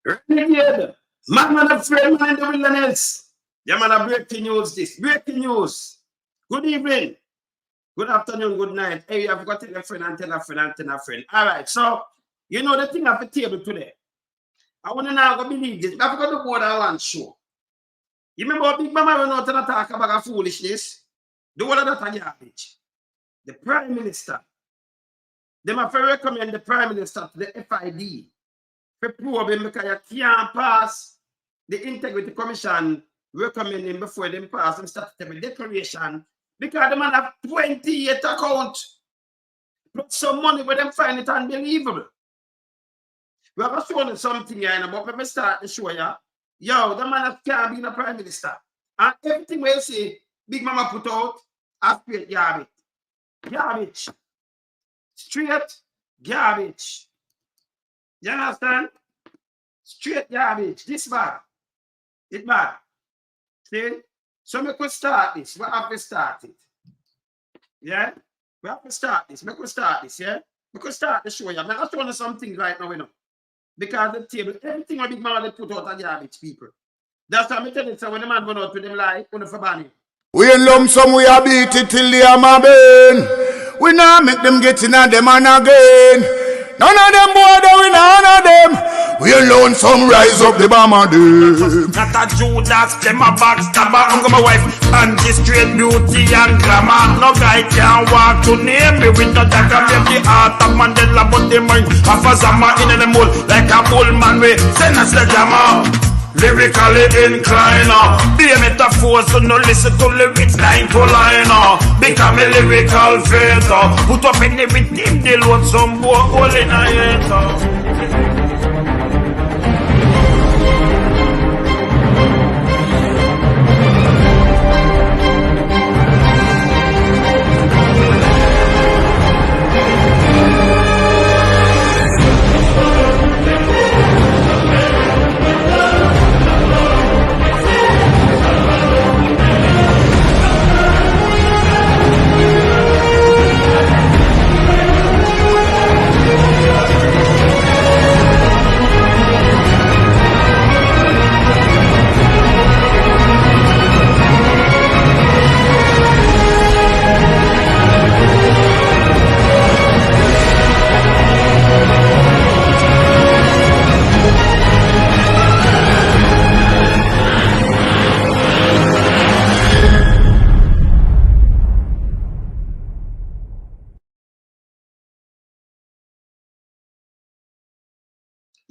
Renegade. Man of friend man in the wilderness. Yeah, man, breaking news this. Breaking news. Good evening. Good afternoon, good night. Hey, I've got to tell a friend and tell a friend and tell a friend. All right, so, you know the thing at the table today. I want to now go believe this. I've got to go to one show. You remember Big Mama went out and talk about foolishness? The one of that garbage. The Prime Minister. They must recommend the Prime Minister to the FID. For probing because you can't pass the Integrity Commission recommending before them pass and statutory declaration because the man have 28 account plus some money where them find it unbelievable. We have shown something here, but let me start to show you. Yo, the man can't be the Prime Minister. And everything we say, Big Mama put out, I straight garbage. Garbage. Straight garbage. You understand? Straight garbage. This bad. It's bad. See? So we could start this. We have to start it. Yeah? We have to start this. We could start this, yeah? We could start to show you. I'm not showing something right now, you know. Because the table, everything what Big Mama they put out are garbage, people. That's why I'm telling you, so when the man run out with them lie, on the forbidden. We in lump sum, we a beat it till they are my bane. We now make them get in and them and again. None of them boy, we none of them. We alone some rise up the bomber them. Not a Judas, them a backstabber. I'm my wife and this straight beauty and glamour. No guy can walk to name me with no jack and make the heart of Mandela, but the mind of a Zama in the mold like a bull man. We send us the jammer. Lyrically inclined, be a metaphor, so no listen to lyrics line to line. Become a lyrical fader, put up in everything, they load some boy all in a head.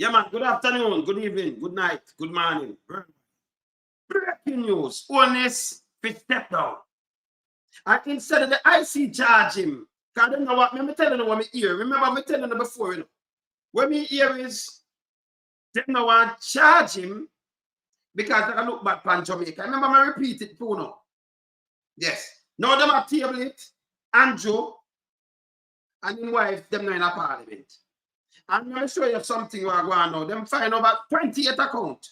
Yeah, man. Good afternoon, good evening, good night, good morning. Breaking news. Holness stepped down. And instead of the IC charge him, because I know what, me telling you what me hear. Remember me telling you before, you know. What me hear is, they don't want to charge him because they look back on Jamaica. Remember me repeat it too now. Yes. Now them are table it, Andrew and his wife, them now in a parliament. I'm going to show you something we're going now. Them find over 28 account.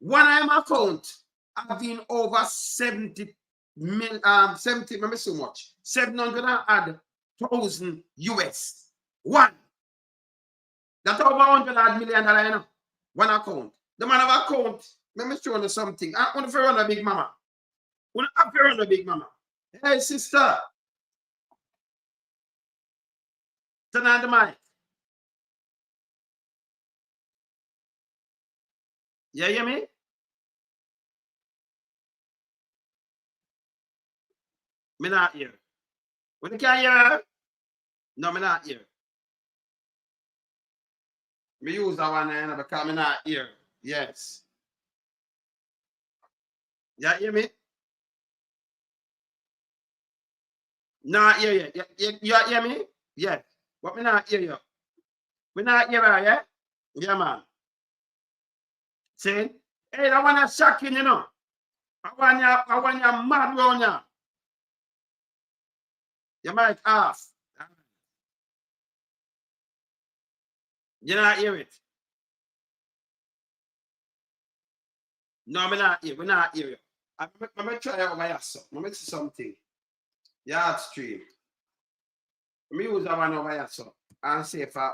One of them account have been over 70 mil, 70, remember so much, 700,000 US. One. That's over $100 million, you know. One account. The man of account, let me show you something. I want to run a Big Mama. I want to run a Big Mama. Hey, sister. Turn on the mic. You hear me? Me not hear. When you can't hear her? No, me not hear. Me use that one because me not hear. Yes. You hear me? Not hear you. You hear me? Yeah. But me not hear you. Me not hear her, yeah? Yeah, man. See? Hey, that one is shocking, you know. I want you mad round you. Your mic off. You not hear it? No, me not hear. We not hear you. I'm going to try over here, so. I'm going to see something. Yard stream. Me use that one over here, so. And see if I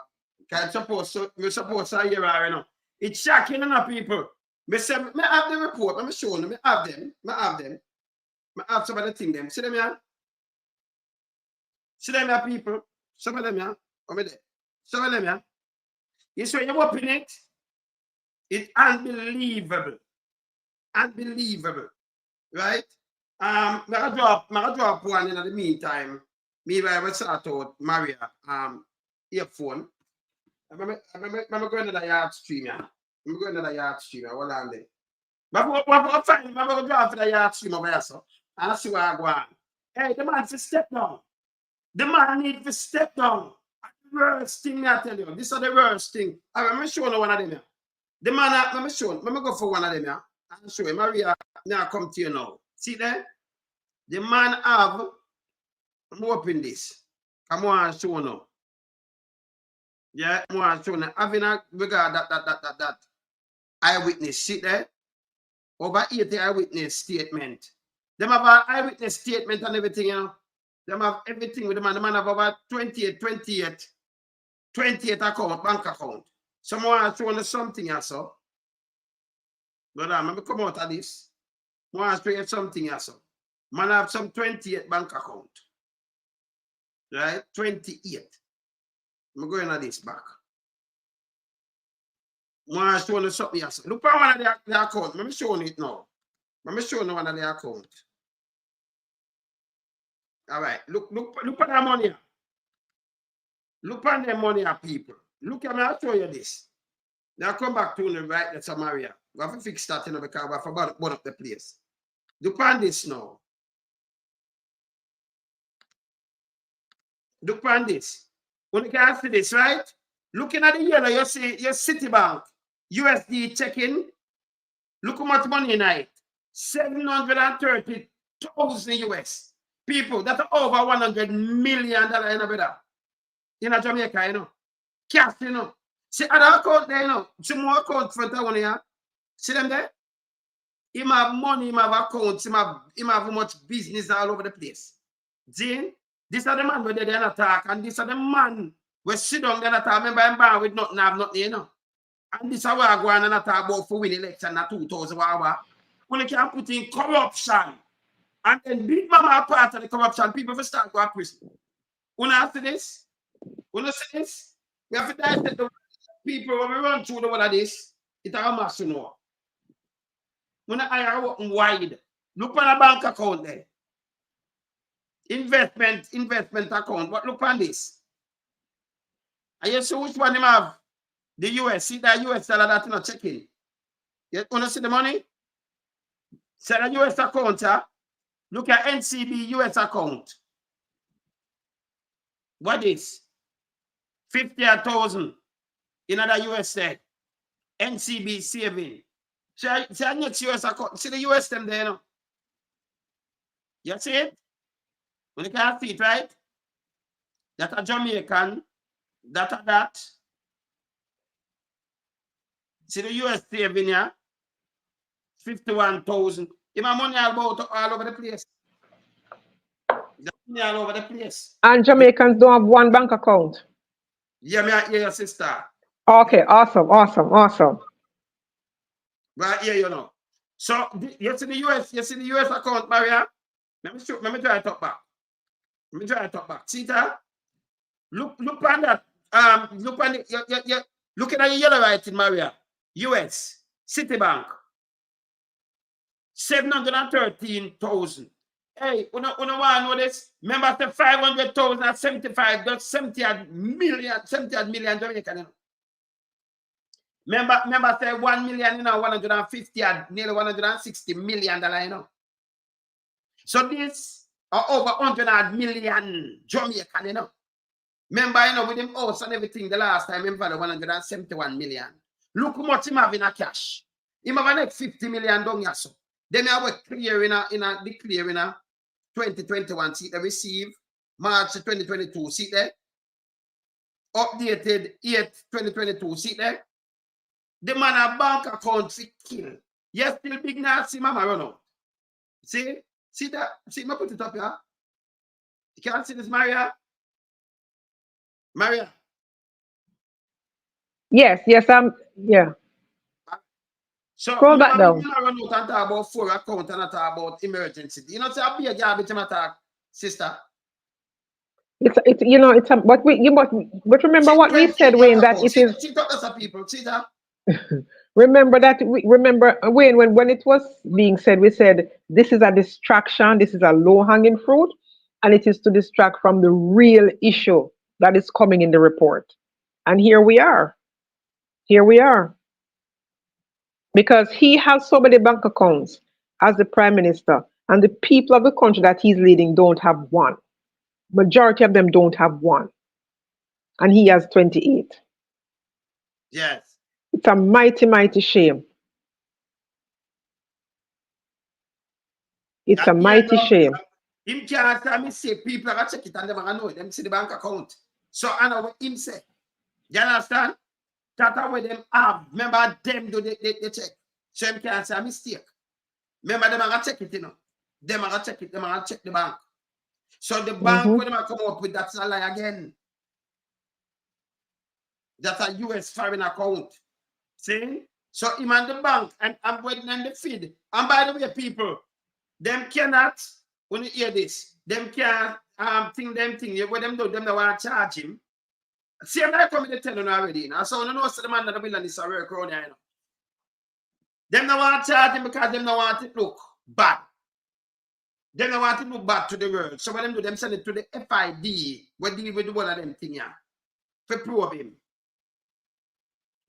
can suppose to hear her, you know. It's shocking enough, people. Me have the report. I'm showing them. I have them. I have some of the thing them. See them here? See them here, people? Some of them here. Over there. Some of them here. You see when you open it, it's unbelievable. Unbelievable. Right? I'm gonna drop one in the meantime. Me I will start out Maria earphone. I'm going to the yard stream. I'm going to the yard stream. Hold on there. But what fine? I'm going to drop for the yard stream over here, so and I see where I go on. Hey, the man needs to step down. The man needs to step down. The worst thing I tell you. This is the worst thing. I'm showing one of them here. The man, let me show. Let me go for one of them here. I'll show you. Maria, now come to you now. See there? The man have. I'm open this. Come on, show now. Yeah, I'm on show now. Having a regard that eyewitness. See there? Over 80 eyewitness statement. Them have an eyewitness statement and everything, you know. Them have everything with the man. The man have over 28 account, bank account. Someone showing something here, so. But let me come out of this. I want to show you something here, so. Man have some 28 bank account. Right? 28. I'm going to this back. I want to show you something here, so. Look at one of the account. Let me show you it now. Let me show you one of the account. All right. Look at that money. Look at the money, people. Look at me, I'll show you this. Now come back to the right, that's Maria. We have to fix that, you know, because we have to burn up the place. Look at this now. Look at this. When you can see this, right? Looking at the yellow, you see your Citibank, USD checking. Look how much money in it. 730,000 US. People, that's over $100 million in a better. In Jamaica, you know. Cash, you know. See other account there, you know. See more account front of one here. See them there? Him have money, him have accounts, him have much business all over the place. See? This are the man where they attack, and this are the man where sit down there attack. Remember, I'm bound with nothing, have nothing, you know. And this is where I go on and attack about for win election at 2000. When you can put in corruption, and then big mama part of the corruption, people will start going to prison. When I see this, we have to dissect the people when we run through the one of this, it's a mass, you know. When I open wide, look at a bank account there. Investment account. But look at this. And you see which one them have? The US. See that US dollar that you're not checking. You want to see the money? See the US account, huh? Look at NCB US account. What is? 50,000 in other US there. NCB saving. See the next US account. See the US them there, you know. You see it? When you can see it, right? That a Jamaican, that. See the US saving here? 51,000. You have money all over the place. Money all over the place. And Jamaicans don't have one bank account. Yeah, me hear your sister. Okay, awesome. Right here, you know. So you see the US account, Maria. Let me try to talk back. See that? Look on that. Look at the look at the yellow writing, Maria. US Citibank. 713,000. Hey, you want to know this? Remember the 500,000 at 75, that's 70 million Jamaican. Remember say 1 million, you know, 150 nearly 160 million, you know. So this are over 100 million Jamaican, you know. Remember, you know, with him house and everything, the last time him value 171 million. Look how much him have in a cash. Him have like 50 million down here, so. Then I was clear in a 2021. See, they receive March 2022. See there? Updated 2022. See there? The man a bank account for kill. Yes, still big now. See, mama run out. See that? See, I put it up here. You can't see this, Maria? Maria? Yes, yeah. So Scroll you know, back I mean, down. you know, run out and talk about 4 account and talk about emergency. You know, say I'll be a garbage attack, sister. It's you know it's a, but remember See what we 28 said, bank Wayne, that account. it See, is. see, talk to some people. See that? Remember that remember Wayne, when it was being said, we said this is a distraction, this is a low hanging fruit, and it is to distract from the real issue that is coming in the report. And here we are. Here we are. Because he has so many bank accounts as the prime minister, and the people of the country that he's leading don't have one. Majority of them don't have one. And he has 28. Yes. It's a mighty, mighty shame. It's a And here mighty now, shame. him can't tell me say people are gonna check it and them are gonna know it. Them see the bank account. So I know what him say. You understand? That's what them have. Remember them do they check. So him can't say a mistake. Remember them are gonna check it, you know. Them are gonna check it, them are gonna check the bank. So the bank when them come up with that's a lie again. That's a US foreign account. See? So him and the bank and when them the feed. And by the way, people, them cannot, when you hear this, them can't think them thing. What them do, them don't want to charge him. See, I'm not coming to tell you already. Now, so you know, so the man that the villain is a work around here, you know. Them don't want to charge him because them don't want it look bad. Them don't want it look bad to the world. So what them do, them send it to the FID, what deal with one of them thing here, for probe him.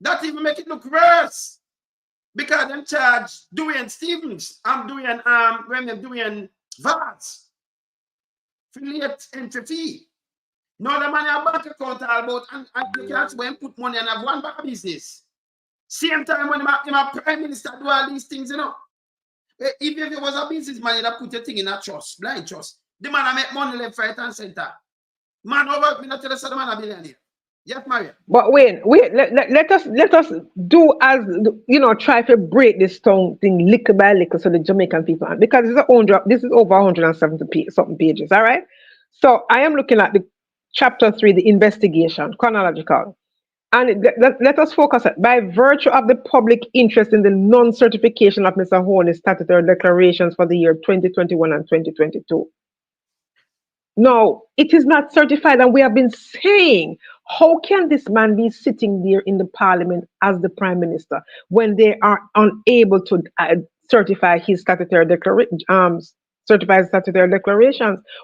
That even make it look worse. Because them charge Dwayne Stevens, I'm doing when they're doing VAS, affiliate entry fee. Now the money a bank account all about and you can ask when put money and have one back business. Same time when my prime minister do all these things, you know. If it was a business man, you'd put your thing in a trust, blind trust. The man I make money left, right, and center. Man over me not tell us the man a billionaire. Yes, Maria. But wait, let us do as you know, try to break this tongue thing little by little so the Jamaican people, because this is over 170 something pages, all right? So I am looking at the chapter 3, the investigation, chronological. And let us focus on by virtue of the public interest in the non-certification of Mr. Holness statutory declarations for the year 2021 and 2022. No, it is not certified, and we have been saying, how can this man be sitting there in the parliament as the prime minister when they are unable to certify his statutory declarations?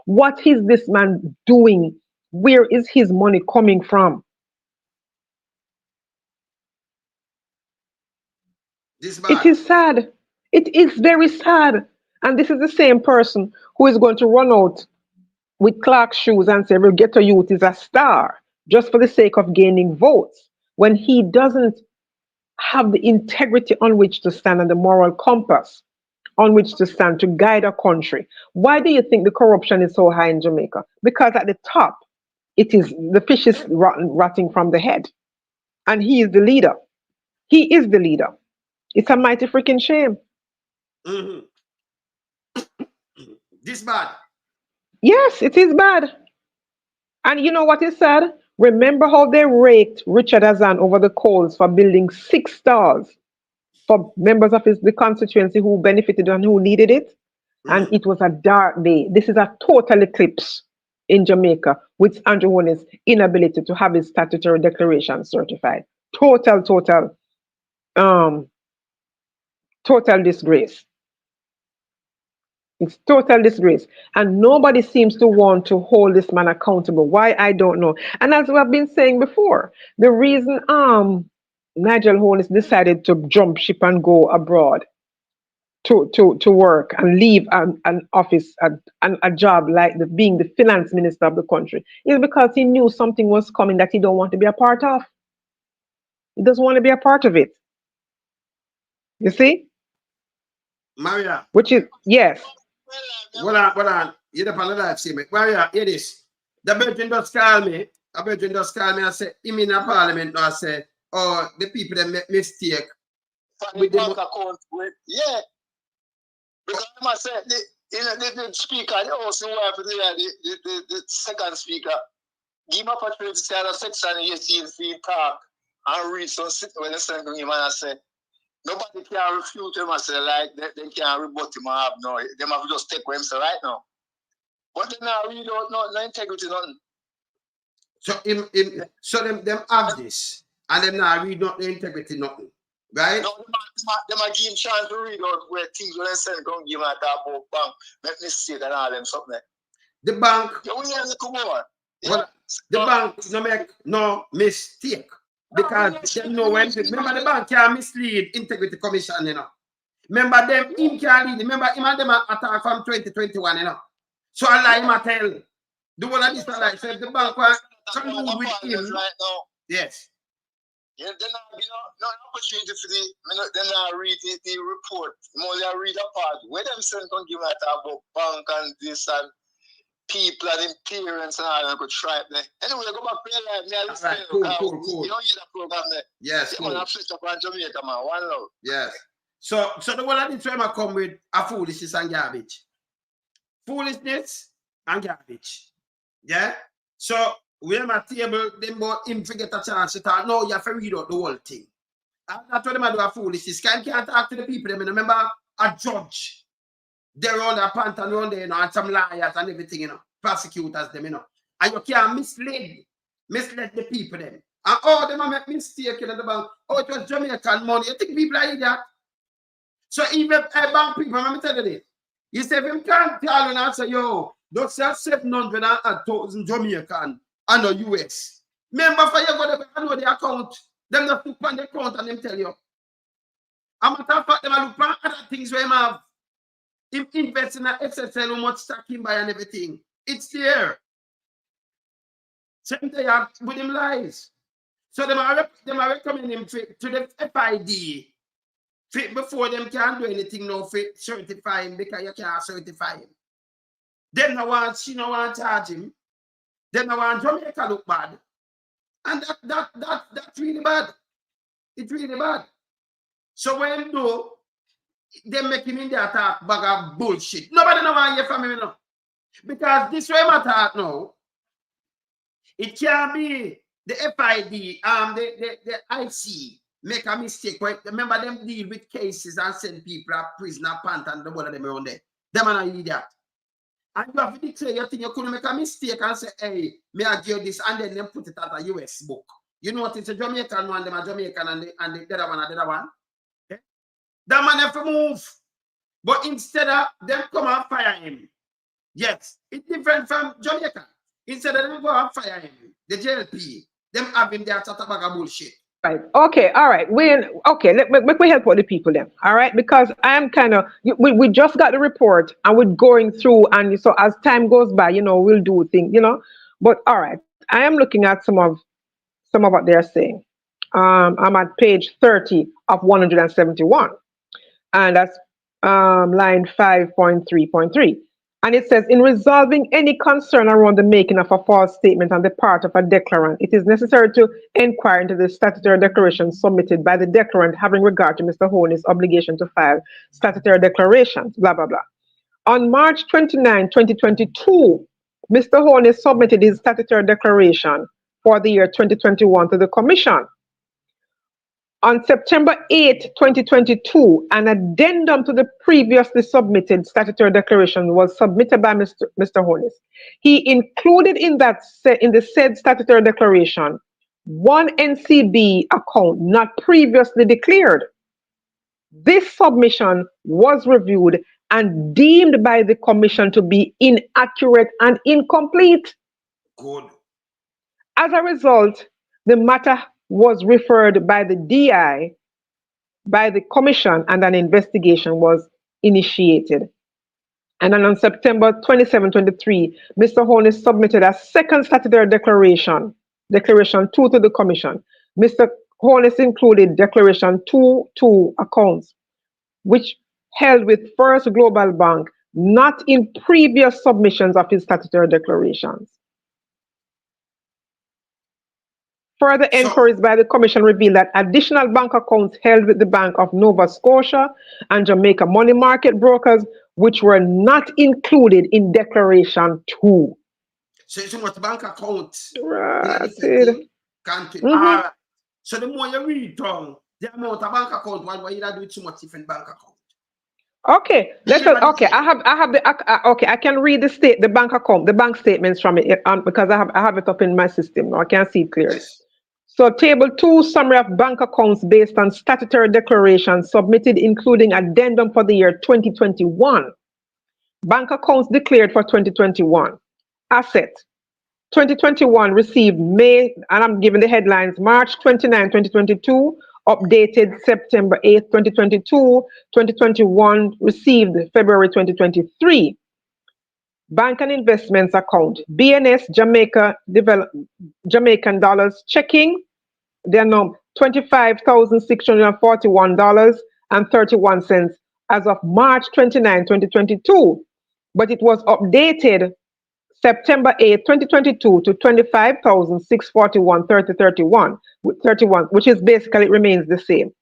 What is this man doing? Where is his money coming from? It is sad. It is very sad. And this is the same person who is going to run out with Clark's shoes and say, well, Ghetto Youth is a star just for the sake of gaining votes, when he doesn't have the integrity on which to stand and the moral compass on which to stand to guide a country. Why do you think the corruption is so high in Jamaica? Because at the top, it is the fish is rotting from the head. And he is the leader. He is the leader. It's a mighty freaking shame. This bad. Yes, it is bad. And you know what he said? Remember how they raked Richard Azan over the coals for building 6 stars for members of the constituency who benefited and who needed it? And it was a dark day. This is a total eclipse in Jamaica with Andrew Holness' inability to have his statutory declaration certified. Total disgrace. It's total disgrace. And nobody seems to want to hold this man accountable. Why, I don't know. And as we have been saying before, the reason Nigel Holness decided to jump ship and go abroad to work and leave an office, a job like being the finance minister of the country, is because he knew something was coming that he don't want to be a part of. He doesn't want to be a part of it. You see? Maria. Which is, yes. Hold on. You're the panel live, see me. Maria, hear this. The Virgin just call me. A Virgin just call me and say, him in a parliament now say, oh, the people that make mistake. With the bank account with, yeah. Because I must say, the speaker, the house, the second speaker, give him opportunity to say the section 18 feet talk and read some when they send to him and I say, Nobody can refute him and say, like, they can't rebut him or have no. They have to just take what him say right now. But they now read out no integrity, nothing. So them have this, and them now read not the integrity, nothing. Right? No, they might give him chance to read out where things when they say come give him a talk about bank, make mistake and all them something. The bank. Yeah, the bank no make no mistake. Because them know when remember the bank can mislead integrity commission, you know. Remember them him can lead. Remember him and them attack from 2021, you know. So I like him tell the one of this like so if the bank was collude with him right now. Yes. Yeah, then no opportunity for then I read the report. More I read a part where them send can give me a talk about bank and this and people and Imperiums and all that could try there. Anyway, go back to your life. Me I listen cool. You don't hear the program there. Yes, cool. Man, I switch up on Jamaica, man. One love. Yes. So the one of the time I come with a foolishness and garbage. Foolishness and garbage. Yeah? So we have a table, them about him to get a chance to talk. No, you have to read out the whole thing. That's what them do a foolishness. Can't talk to the people. Them, remember a judge. They're on the pant and on there, you know, and some liars and everything, you know, prosecutors, them, you know. And you can't mislead the people, them. And oh, them make mistake in the bank. Oh, it was Jamaican money. You think people are that? So even bank people, let me tell you this. You say if him can't tell and say, yo, don't sell 700,000 Jamaican and the US. Remember for you go there, I know the account. Them just look on the account and them tell you. A matter of fact, them look on other things where him have. Him invest in a SSL, how much stock him buy and everything. It's there. Same thing with him lies. So them are recommend him to the FID before them can do anything now for certify him because you can't certify him. Them no want charge him. Them no want Jamaica look bad. And that's really bad. It's really bad. So when do they make him in the attack bag of bullshit. Nobody know why you from him now. Because this way my talk now, it can be the FID, the IC make a mistake. Remember them deal with cases and send people a prisoner pant and the one of them around there. Them are not idiot. And you have to declare your thing, you couldn't make a mistake and say, hey, may I give this and then put it at a US book. You know what it's a Jamaican one, them are Jamaican and the other one and the other one. That man have to move. But instead of them come and fire him. Yes, it's different from Jamaica. Instead of them go and fire him, the JLP, them have him there chat about bullshit. Right. Okay. All right. Okay. Let me help all the people then. All right. Because I am kind of, we just got the report and we're going through. And so as time goes by, you know, we'll do things, you know. But all right. I am looking at some of what they're saying. I'm at page 30 of 171. And that's line 5.3.3. And it says, in resolving any concern around the making of a false statement on the part of a declarant, it is necessary to inquire into the statutory declaration submitted by the declarant having regard to Mr. Holness' obligation to file statutory declarations, blah, blah, blah. On March 29, 2022, Mr. Holness submitted his statutory declaration for the year 2021 to the Commission. On September 8, 2022, an addendum to the previously submitted statutory declaration was submitted by Mr. Holness. He included in the said statutory declaration one NCB account not previously declared. This submission was reviewed and deemed by the Commission to be inaccurate and incomplete. Good. As a result, the matter was referred by the DI, by the Commission, and an investigation was initiated. And then on September 27, 23, Mr. Holness submitted a second statutory declaration 2 to the Commission. Mr. Holness included Declaration 2 accounts, which held with First Global Bank, not in previous submissions of his statutory declarations. Further inquiries by the Commission revealed that additional bank accounts held with the Bank of Nova Scotia and Jamaica money market brokers, which were not included in Declaration 2. So much bank account. Right. Country. All right. So the more you read on, the amount of bank account, why you do too much different bank account? Okay, okay. I have the okay. I can read the bank account, the bank statements from it because I have it up in my system. Now I can see it clearly. Yes. So table 2, summary of bank accounts based on statutory declarations submitted, including addendum for the year 2021. Bank accounts declared for 2021. Asset. 2021 received May, and I'm giving the headlines, March 29, 2022, updated September 8, 2022, 2021 received February 2023. Bank and investments account, BNS Jamaican dollars checking, they're now $25,641.31 as of March 29, 2022, but it was updated September 8, 2022 to $25,641.31, which is basically it remains the same.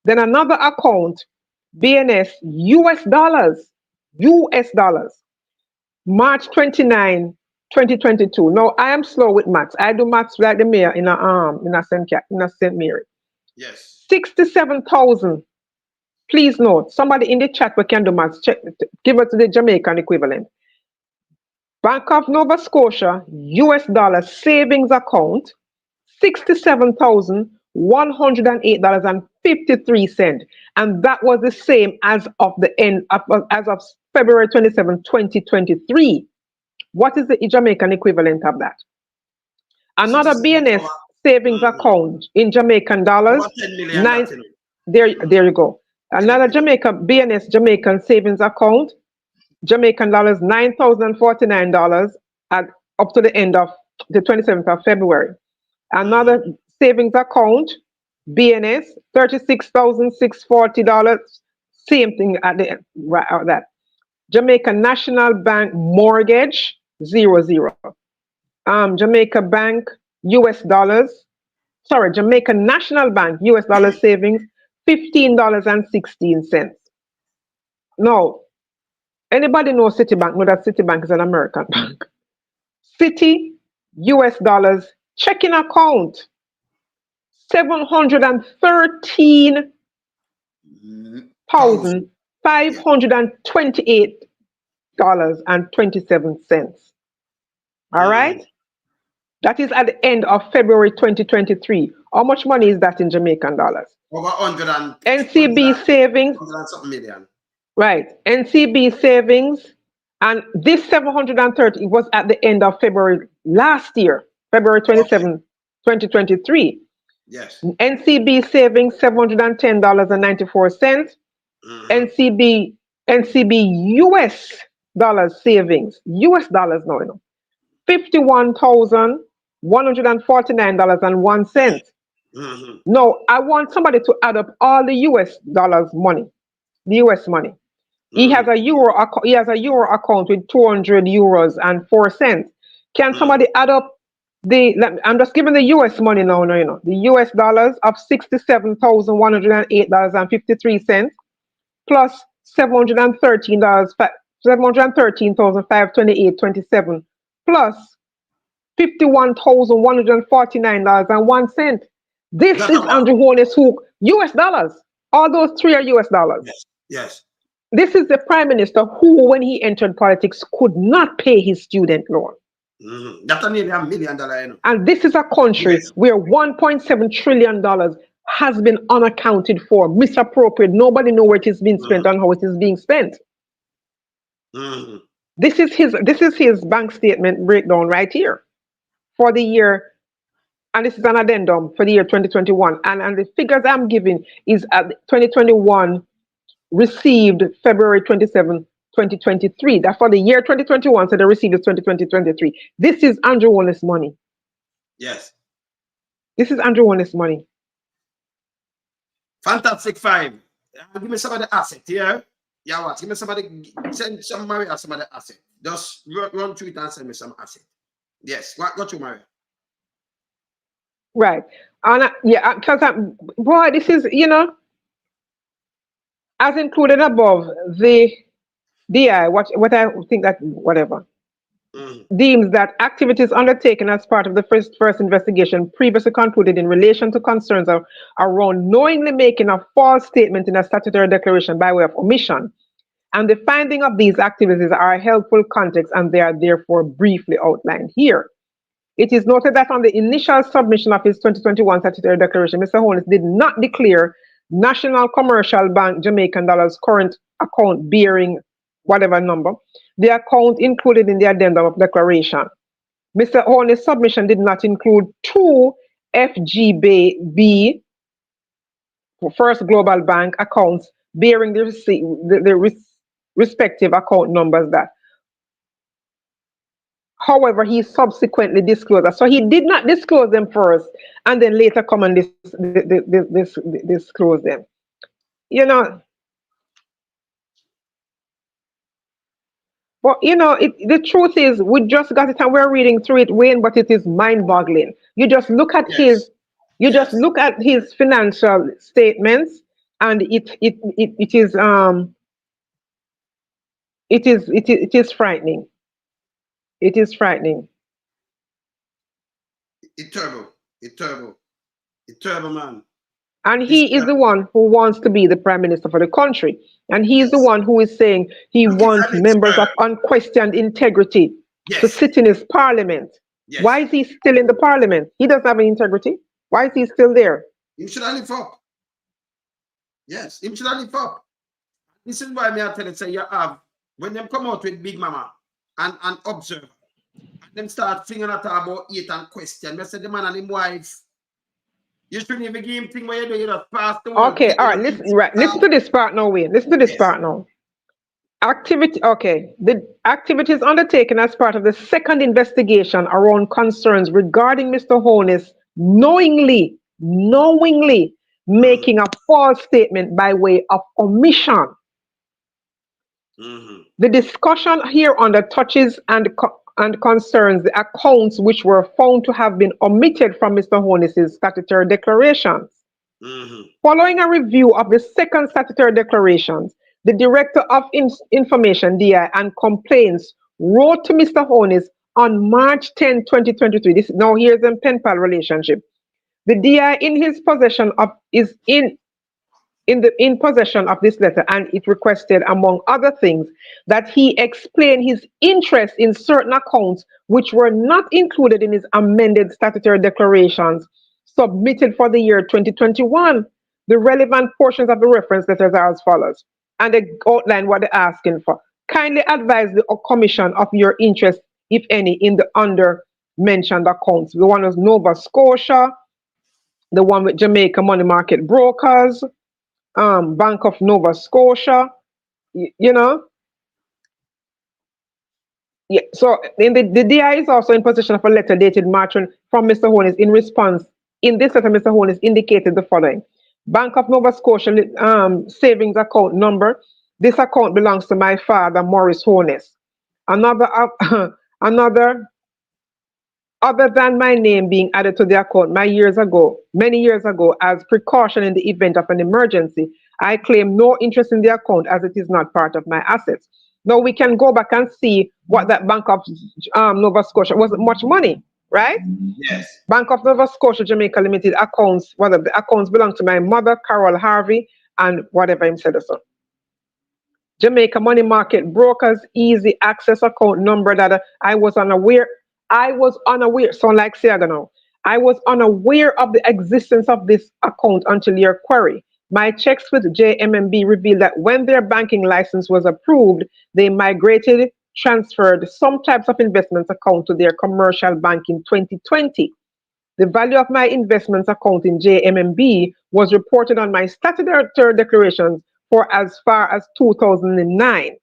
Then another account, BNS US dollars, March 29, 2022. Now I am slow with maths. I do maths like the mayor in a St. Mary. Yes. 67,000. Please note, somebody in the chat we can do maths. Check, give it to the Jamaican equivalent. Bank of Nova Scotia US dollar savings account, $67,108.53, and that was the same as of February 27, 2023. What is the Jamaican equivalent of that? Another BNS savings account in Jamaican dollars. Over 10 million. There you go. Another BNS Jamaican savings account, Jamaican dollars, $9,049 up to the end of the 27th of February. Another savings account, BNS, $36,640. Same thing at the end, right out that. Jamaica National Bank mortgage, 00. Jamaica Bank US dollars. Sorry, Jamaica National Bank US dollar savings, $15.16. Now, anybody know Citibank? Know that Citibank is an American bank. Citi US dollars checking account, $713,528.27. All right? That is at the end of February 2023. How much money is that in Jamaican dollars? Over 100 NCB savings. 100 something million. Right. NCB savings. And this 730 was at the end of February last year, February 27, 2023. Yes. NCB savings, $710.94. NCB US dollars savings, US dollars now, $51,149.01. Now, I want somebody to add up all the US dollars money, the US money. He has a euro account with 200 euros and 4 cents. Can somebody add up I'm just giving the US money now, the US dollars of $67,108.53 plus $713,528.27 plus $51,149.01. This is Andrew Holness who US dollars. All those three are US dollars. Yes. Yes. This is the prime minister who, when he entered politics, could not pay his student loan. That's nearly $1 million. And this is a country where $1.7 trillion has been unaccounted for, misappropriated. Nobody knows where it is being spent and how it is being spent. This is his bank statement breakdown right here for the year, and this is an addendum for the year 2021. And the figures I'm giving is at 2021 received February 27, 2023. That's for the year 2021, so they received it 2023. This is Andrew Holness money. Yes. This is Andrew Holness money. Fantastic five. Give me some of the asset here. Yeah, what? Give me somebody, send some Maria some of the asset. Just run through it and send me some asset. Yes. Go to Maria. Right. And because boy, this is, as included above, the DI, what I think that, whatever. deems that activities undertaken as part of the first investigation previously concluded in relation to concerns around knowingly making a false statement in a statutory declaration by way of omission, and the finding of these activities are a helpful context, and they are therefore briefly outlined here. It is noted that on the initial submission of his 2021 statutory declaration, Mr. Holness did not declare National Commercial Bank Jamaican dollars current account bearing whatever number, the account included in the addendum of declaration. Mr. Holness' submission did not include two FGB First Global Bank accounts bearing the respective account numbers that. However, he subsequently disclosed that. So he did not disclose them first and then later come and disclose them. You know, but you know, the truth is, we just got it and we're reading through it, Wayne, but it is mind-boggling. You just look at just look at his financial statements, and it is frightening. It is frightening. It's terrible, man. And he is the one who wants to be the prime minister for the country. And he is the one who is saying he wants members of unquestioned integrity to sit in his parliament. Why is he still in the parliament? He doesn't have any integrity. Why is he still there? He should have live up. Yes, he should have live up. This is why I tell you, say you have, when them come out with Big Mama and observe, and them start thinking about it and question, they say the man and his wife, you shouldn't even give him thing where you do, you just pass the word. Okay, all right, listen to this part now, Wayne. Listen to this part now. The activities undertaken as part of the second investigation around concerns regarding Mr. Holness knowingly making a false statement by way of omission. The discussion here under touches and concerns the accounts which were found to have been omitted from Mr. Holness's statutory declarations. Following a review of the second statutory declarations, the Director of Information, DI, and Complaints wrote to Mr. Holness on March 10, 2023. Now here's a pen pal relationship. The DI in his possession of is in possession of this letter, and it requested, among other things, that he explain his interest in certain accounts which were not included in his amended statutory declarations submitted for the year 2021. The relevant portions of the reference letters are as follows, and they outline what they're asking for. Kindly advise the commission of your interest, if any, in the under mentioned accounts. The one was Nova Scotia, the one with Jamaica Money Market Brokers, Bank of Nova Scotia, you know. Yeah, so the DI is also in possession of a letter dated March from Mr. Holness. In response, in this letter, Mr. Holness indicated the following. Bank of Nova Scotia savings account number. This account belongs to my father, Maurice Holness. Other than my name being added to the account many years ago, as precaution in the event of an emergency, I claim no interest in the account as it is not part of my assets. Now we can go back and see what that Bank of Nova Scotia wasn't much money, right? Yes. Bank of Nova Scotia Jamaica Limited accounts, the accounts belong to my mother, Carol Harvey, and whatever him said so. Jamaica Money Market Brokers Easy Access account number that I was unaware, sound like Siagano. I was unaware of the existence of this account until your query. My checks with JMMB revealed that when their banking license was approved, they transferred some types of investments account to their commercial bank in 2020. The value of my investments account in JMMB was reported on my statutory declarations for as far as 2009.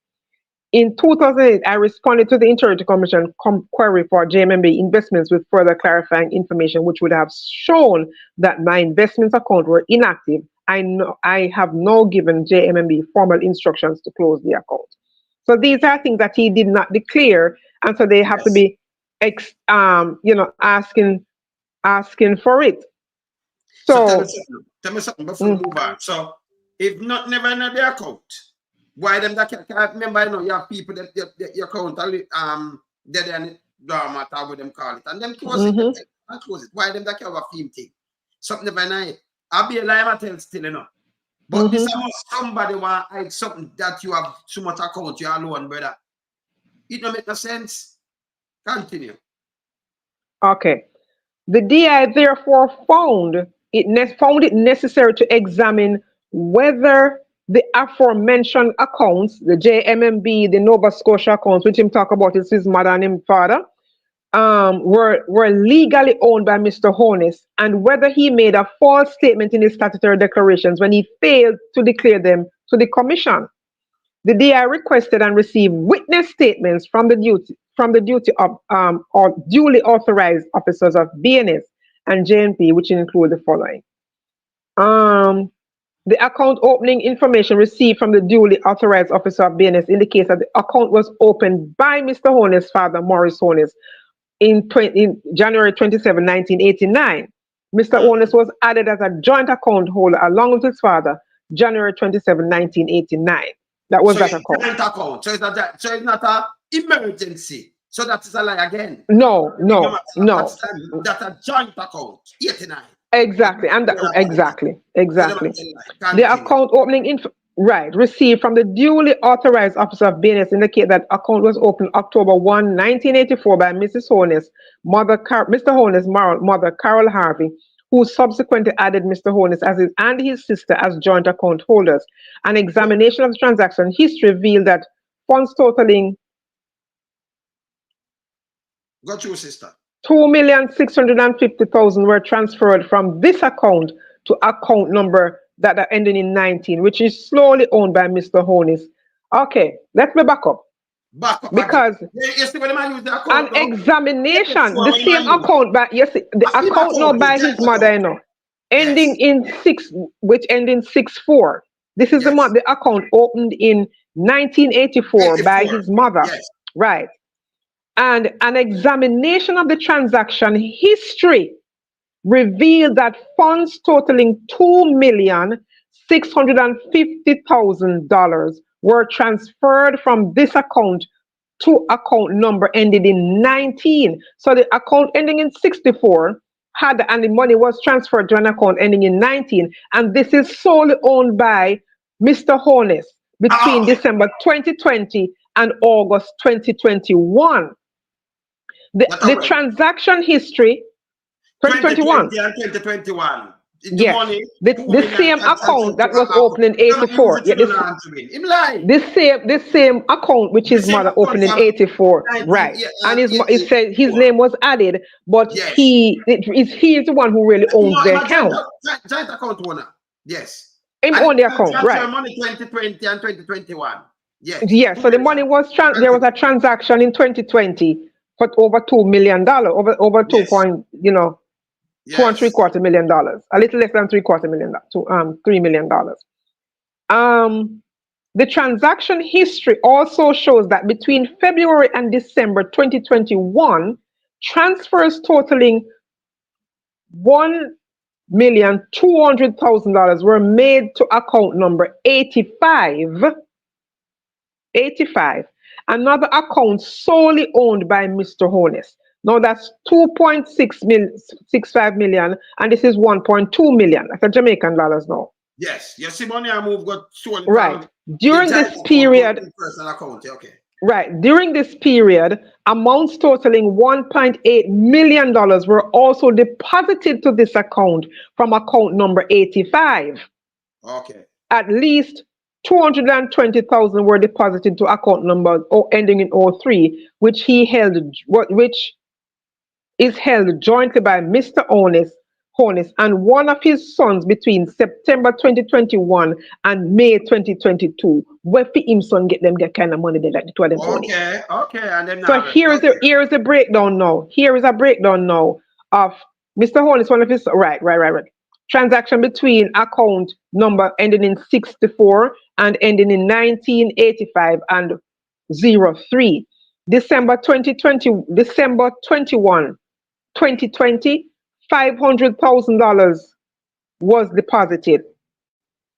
In 2008, I responded to the Interior Commission query for JMMB investments with further clarifying information, which would have shown that my investments account were inactive. I have now given JMMB formal instructions to close the account. So these are things that he did not declare, and so they have to be, asking for it. So tell me something before we move on. So if not never in the account, why them that can't remember? You know, you have people that your account They then drama talk with them call it. And them close it. And close it. Why them that have a film thing? Something by night. I'll be a liar tell still enough. But this about somebody want hide something that you have so much account, you alone, brother. It don't make no sense. Continue. Okay. The DI therefore found it necessary to examine whether the aforementioned accounts, the JMMB, the Nova Scotia accounts, which him talk about is his mother and his father, were legally owned by Mr. Holness, and whether he made a false statement in his statutory declarations when he failed to declare them to the commission. The DI requested and received witness statements from the duty of or duly authorized officers of BNS and JNP, which include the following. The account opening information received from the duly authorized officer of BNS indicates that the account was opened by Mr. Holness' father, Morris Holness, in January 27, 1989. Mr. Holness was added as a joint account holder along with his father, January 27, 1989. That was so that account. Joint account. So it's not an emergency. So that is a lie again. No. That's a joint account. 89. Exactly, and exactly. The account opening received from the duly authorized officer of BNS indicate that account was opened October 1, 1984 by Mrs. Holness, Mr. Holness' mother, Carol Harvey, who subsequently added Mr. Holness and his sister as joint account holders. An examination of the transaction history revealed that funds totaling Got you, sister. $2,650,000 were transferred from this account to account number that are ending in 19, which is slowly owned by Mr. Holness. Okay, let's back up. Because an examination, the same account, but yes, the account now by his mother, you know, ending in 6, which end in 64. This is the account opened in 1984 by his mother, right? And an examination of the transaction history revealed that funds totaling $2,650,000 were transferred from this account to account number ending in 19. So the account ending in 64 and the money was transferred to an account ending in 19. And this is solely owned by Mr. Holness between December 2020 and August 2021. The transaction history, 2021. 2021. Yes, the same account that was opened in 84. Yeah, the same account which his mother opened in 84, right? And it said his name was added, but he is the one who really owns the account. Joint account owner. Yes. Him own the account, right? Money 2020 and 2021. Yes. Yes. So the money was there was a transaction in 2020 for over $2 million, over 2 point, $2.75 million, a little less than $3 million, $3 million. The transaction history also shows that between February and December 2021, transfers totaling $1,200,000 were made to account number 85. Another account solely owned by Mr. Holness. Now that's 2.65 million, and this is 1.2 million. That's a Jamaican dollars now. Yes, your money I move got sold. Right. During this period, right. During this period, amounts totaling $1.8 million were also deposited to this account from account number 85. Okay. At least 220,000 were deposited to account number ending in 03, which is held jointly by Mr. Holness and one of his sons between September 2021 and May 2022. Where for him son get kind of money they like to them money. Okay. And then so here is a breakdown now. Here is a breakdown now of Mr. Holness, one of his right. Transaction between account number ending in 64 and ending in 1985 and 03. December 21, 2020, $500,000 was deposited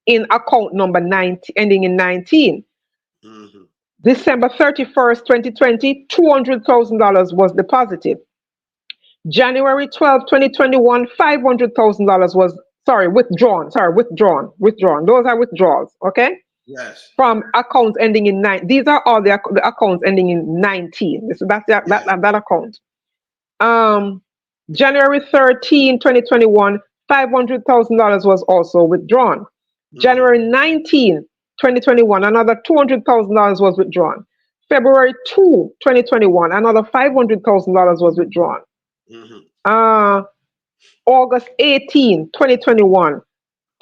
in account number 90 ending in 19. December 31st, 2020, $200,000 was deposited. January 12, 2021, $500,000 was, withdrawn. Withdrawn. Those are withdrawals, okay? Yes. From accounts ending in 9. These are all the accounts ending in 19. That's that account. January 13, 2021, $500,000 was also withdrawn. January 19, 2021, another $200,000 was withdrawn. February 2, 2021, another $500,000 was withdrawn. August 18, 2021,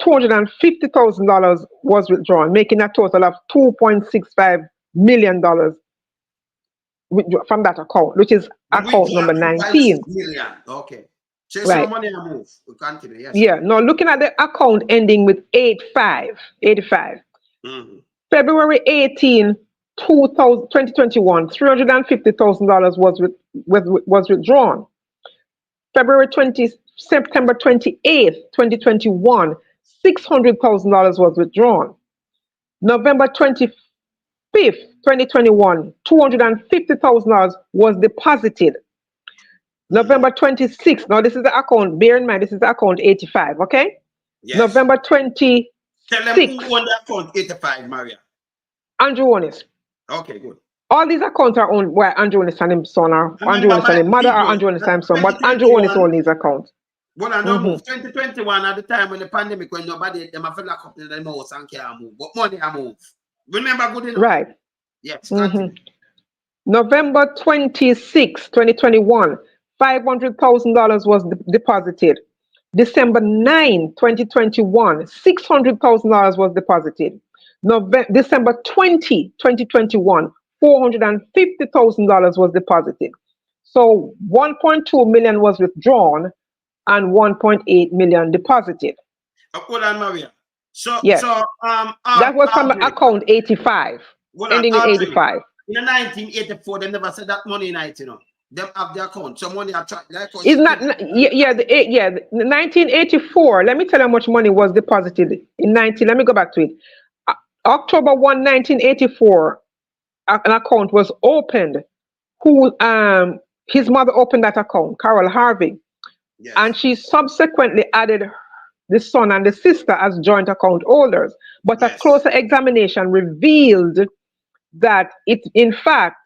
$250,000 was withdrawn, making a total of $2.65 million from that account, which is account number 19. Million. Okay. Chase Right. some money and move. We continue. Yes. Yeah. Now looking at the account ending with 85. February 18, 2021, $350,000 was withdrawn. September 28th, 2021, $600,000 was withdrawn. November 25th, 2021, $250,000 was deposited. November 26th, now this is the account, bear in mind, this is the account 85, okay? Yes. November 26th. Tell them who owned the account 85, Maria. Andrew Holness. Okay, good. All these accounts are owned by Andrew Holness and his son, or Andrew Holness and his mother, or Andrew Holness and his son, but Andrew Holness owns these accounts. Well, I don't move. 2021 at the time when the pandemic, when nobody, them have lock up in the house and can't move, but money I move. Remember good enough? Right. Yes. November 26, 2021, $500,000 was deposited. December 9, 2021, $600,000 was deposited. December 20, 2021, $450,000 was deposited. So 1.2 million was withdrawn and 1.8 million deposited. Hold on, Maria. So, yes. That was from account 85, ending in 85. In 1984, they never said that money in it, you know. They have their account. So money are it's not, the 1984. Let me tell you how much money was deposited in 19. Let me go back to it. October 1, 1984, an account was opened. His mother opened that account, Carol Harvey. Yes. And she subsequently added the son and the sister as joint account holders. But a closer examination revealed that in fact,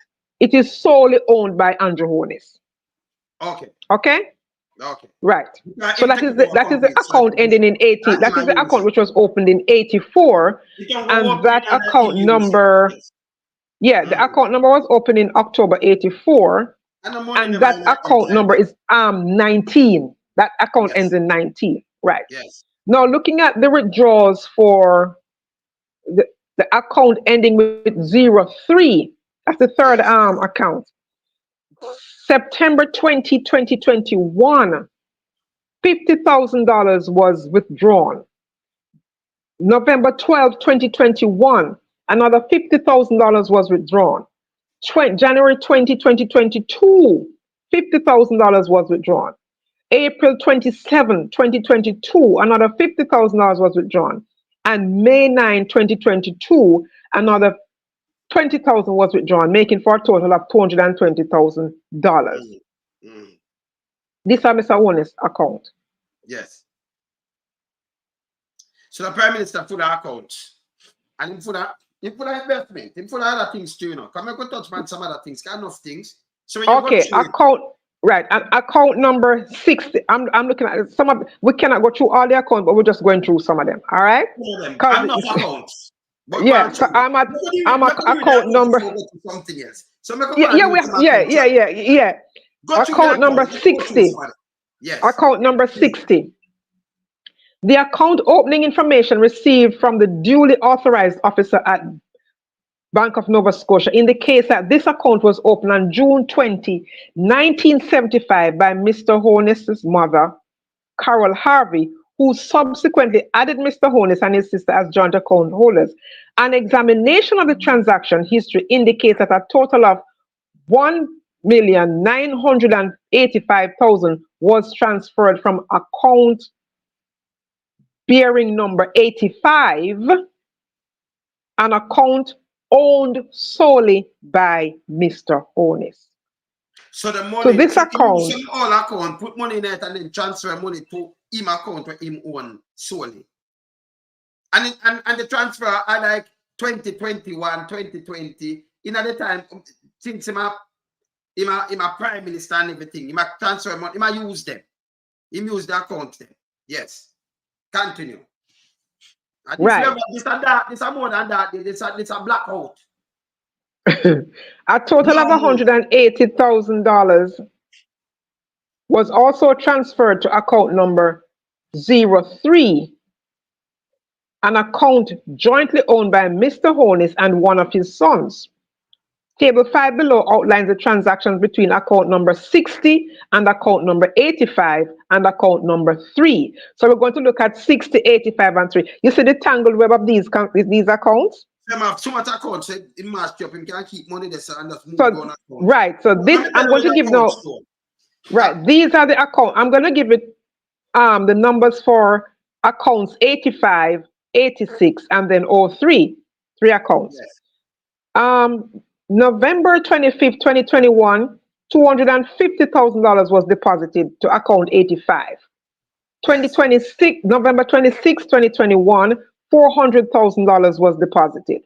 it is solely owned by Andrew Holness. Okay. Okay? Okay. Right. So that is the account ending in 80. That is the account which was opened in 84. And that account number, the account number was opened in October 84. And that account number is 19. That account ends in 19. Right. Yes. Now looking at the withdrawals for the account ending with 03, that's the third account. September 20, 2021, $50,000 was withdrawn. November 12, 2021, another $50,000 was withdrawn. January 20, 2022, $50,000 was withdrawn. April 27, 2022, another $50,000 was withdrawn. And May 9, 2022, another $20,000 was withdrawn, making for a total of $220,000. This is Mr. Holness' account. Yes. So the Prime Minister put our account, and he put our investment, he put other things too, you know. Come and go touch on some other things, kind of things. So when you account. Right, and account number 60. I'm looking at some of. We cannot go through all the accounts, but we're just going through some of them. All right. I'm not accounts. Yeah, so I'm at account number. Something else. So account number 60. Yes. Account number 60. The account opening information received from the duly authorized officer at Bank of Nova Scotia indicates that this account was opened on June 20, 1975 by Mr. Holness's mother, Carol Harvey, who subsequently added Mr. Holness and his sister as joint account holders. An examination of the transaction history indicates that a total of $1,985,000 was transferred from account bearing number 85 and account owned solely by Mr. Holness. So the money, So this he account, use him all account, put money in it, and then transfer money to him account where him own solely. And the transfer are like 2021, 2020. In at the time, since him a prime minister and everything, he might transfer money, he might use them. He use the account then. Yes. Continue. And right. this are more than that. This a blackout. A total of $180,000 was also transferred to account number 03, an account jointly owned by Mr. Holness and one of his sons. Table 5 below outlines the transactions between account number 60 and account number 85 and account number 3. So we're going to look at 60, 85, and 3. You see the tangled web of these accounts? Them have so much accounts, so in match up, him can keep money there and just move So, on. right, so this, I'm going to give now, right, these are the accounts. I'm going to give it the numbers for accounts 85, 86, and then 03, 3 accounts. Yes. November 25th, 2021, $250,000 was deposited to account 85. 2026, November 26, 2021, $400,000 was deposited.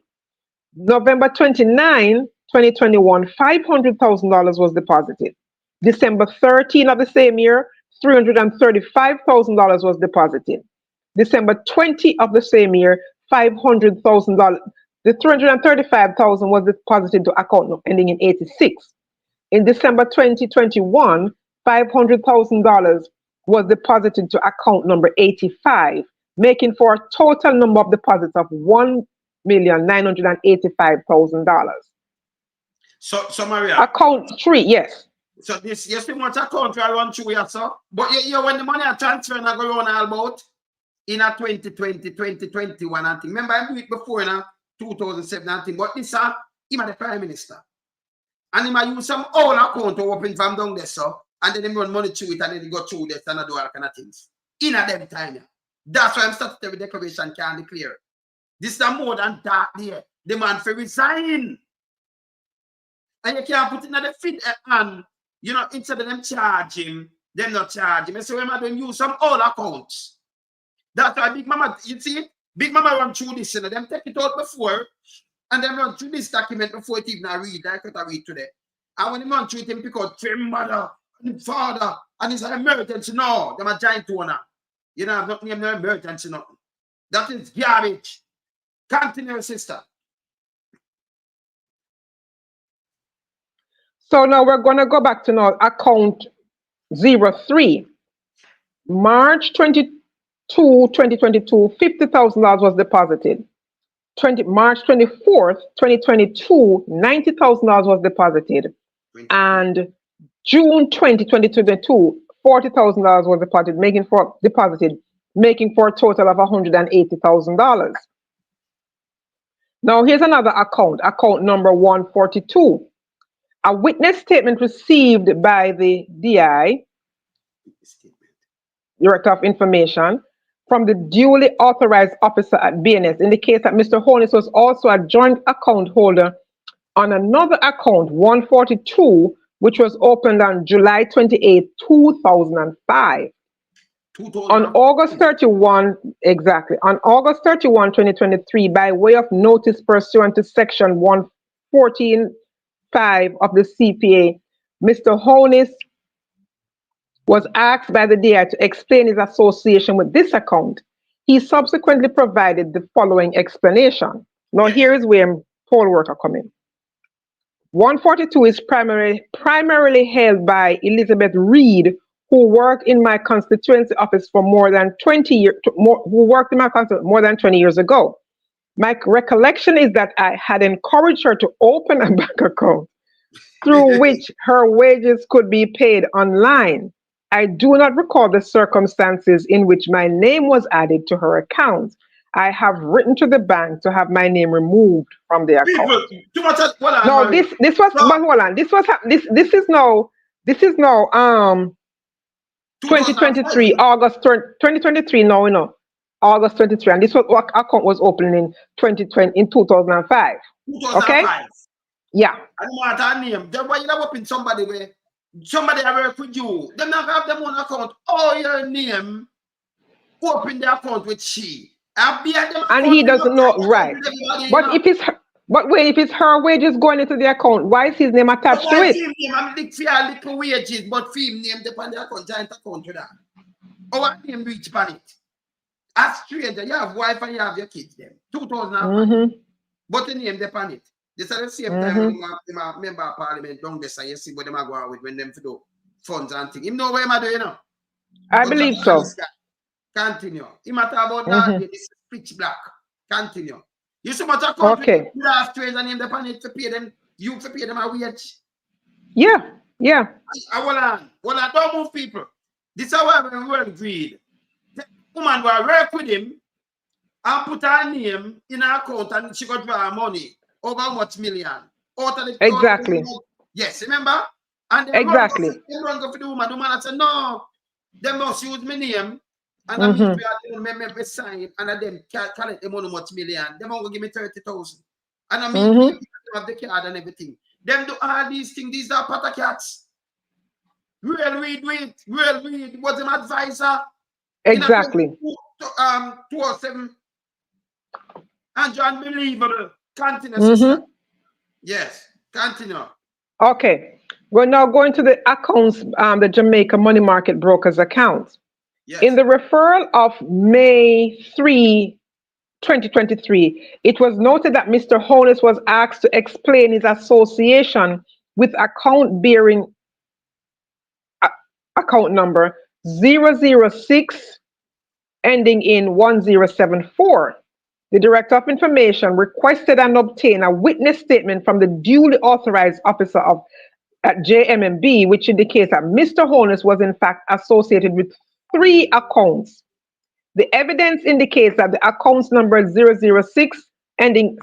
November 29, 2021, $500,000 was deposited. December 13 of the same year, $335,000 was deposited. December 20 of the same year, $500,000. The $335,000 was deposited to account ending in 86. In December 2021, $500,000 was deposited to account number 85, making for a total number of deposits of $1,985,000. So Maria. Account 3, yes. So this, yes, we want account I run through here, sir. But you when the money are transferring, I go on all about in a 2020, 2021, and remember I do it before in a 2017, but this him the prime minister. And he might use some old account to open from down there, so and then he run money through it and then he go through this and do all kind of things. In a them time. Yeah. That's why I'm statutory declaration can declare. This is more than that there. The man for resign. And you can't put in the FID and instead of them charge him, them not charge him. So when I don't use some old accounts. That's why Big Mama, you see, Big Mama run through this, them take it out before, and then run through this document before it even read. I could read today. And when he run through it, him pick out his mother and his father, and it's an emergency. No, them a giant owner. You know, not name no emergency, nothing. That is garbage. Continue, sister. So now we're going to go back to now account 03. March 22, 2022, $50,000 was deposited. March 24th, 2022, $90,000 was deposited. And June 20, 2022, $40,000 was deposited, making for a total of $180,000. Now here's another account number 142. A witness statement received by the DI, Director of Information, from the duly authorized officer at BNS indicates that Mr. Holness was also a joint account holder on another account, 142, which was opened on July 28, 2005. On August 31, on August 31, 2023, by way of notice pursuant to section 114.5 of the CPA, Mr. Holness was asked by the DI to explain his association with this account. He subsequently provided the following explanation. Now, here is where poll worker come in. 142 is primarily held by Elizabeth Reed, who worked in my constituency office for more than 20 years, more than 20 years ago. My recollection is that I had encouraged her to open a bank account through which her wages could be paid online. I do not recall the circumstances in which my name was added to her account. I have written to the bank to have my name removed from the account. No, this was, but hold on. This is now 2023, August 2023, no, August 23, and this was what account was opened in 2005. 2005. Yeah. And what her name? Then why you not open somebody where somebody that work with you? Them not have them own account. Oh, your name. Open the account with she. And he doesn't know, right? But if it's her, but wait, if it's her wages going into the account, why is his name attached to it? I'm little wages, but film name depend the account, joint account with that. Our name reach pan it. As stranger, you have wife and you have your kids them. 2005. But the name depend it. This is the same time when the member of parliament down there, so you see what them are going with when them do funds and things. You know what I'm doing now? I believe so. Continue. You matter about that, this is pitch black. Continue. You see what account okay. You have stranger name depend it to pay them, you to pay them a wage. Yeah, yeah. Hold on, don't move people. This is how we will greed. The woman will work with him and put her name in her account and she got draw money over how much million. Out of the exactly. Yes, remember? And then exactly. They run go for the woman. The woman said, no, they must use my name. And I mean, we sign and then collect them how much million. They won't give me 30,000. And I mean, we have the card and everything. Them do all these things. These are patter cats. Real read. Was an advisor. Exactly. 207. And unbelievable. Continue, sister. Yes, continue. Okay. We're now going to the accounts, the Jamaica Money Market Brokers account. Yes. In the referral of May 3, 2023, it was noted that Mr. Holness was asked to explain his association with account bearing account number 006 ending in 1074. The Director of Information requested and obtained a witness statement from the duly authorized officer at JMMB, which indicates that Mr. Holness was in fact associated with 3 accounts. The evidence indicates that the accounts number 006 ending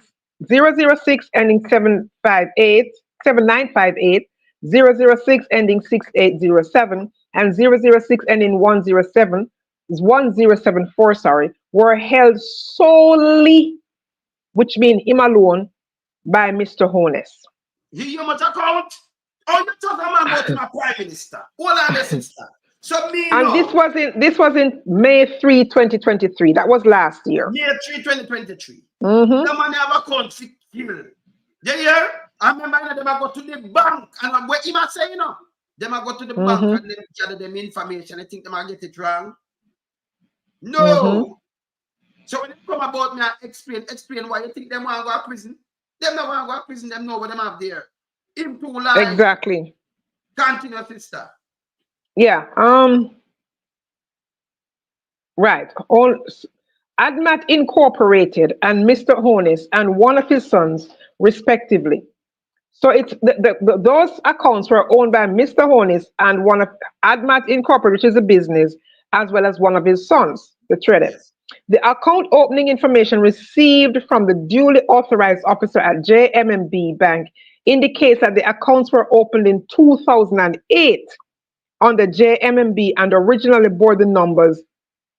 7958, 006 ending 6807, and 006 ending 1074, were held solely, which means him alone, by Mr. Holness. You much account? Oh, you talking about my prime minister? All on the sister. So me and know. this was in May 3, 2023. That was last year. May 3, 2023. The man have account for kill. You hear? I remember them I go to the bank and what him say, you know? Them I go to the bank and them gather them information. I think them I get it wrong. No. So when they come about me, I explain why you think them want to go to prison. Them not want to go to prison. Them know what them have there. Him too lie. Exactly. Continue, sister. Yeah. Right. All ADMAT Incorporated and Mr. Holness and one of his sons, respectively. So it's those accounts were owned by Mr. Holness and one of ADMAT Incorporated, which is a business, as well as one of his sons, the trader. The account opening information received from the duly authorized officer at JMMB Bank indicates that the accounts were opened in 2008 on the JMMB and originally bore the numbers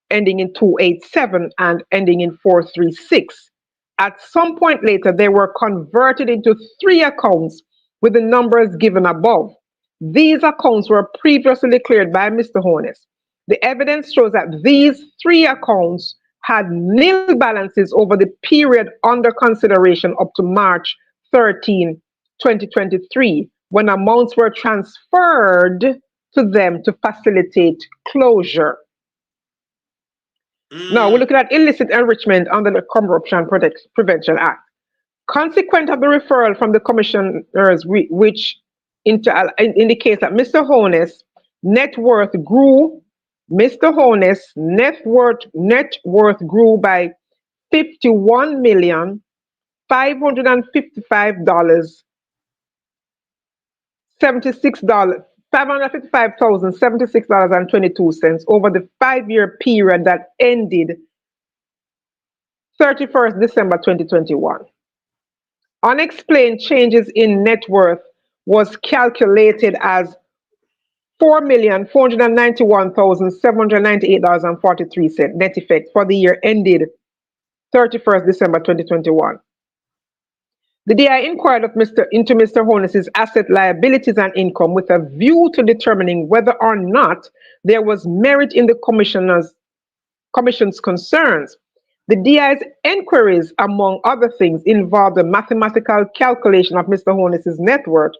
ending in 287 and ending in 436. At some point later, they were converted into 3 accounts with the numbers given above. These accounts were previously declared by Mr. Holness. The evidence shows that these 3 accounts had nil balances over the period under consideration up to March 13, 2023, when amounts were transferred to them to facilitate closure. Now we're looking at illicit enrichment under the Corruption Prevention Act. Consequent of the referral from the commissioners, which indicates that Mr. Holness' net worth grew. Mr. Holness' net worth grew by $51,555,076.22 over the 5-year period that ended 31st December 2021. Unexplained changes in net worth was calculated as $4,491,798.43 net effect for the year ended 31st December 2021. The DI inquired into Mr. Holness's asset, liabilities, and income with a view to determining whether or not there was merit in the Commission's concerns. The DI's inquiries, among other things, involved a mathematical calculation of Mr. Holness's net worth,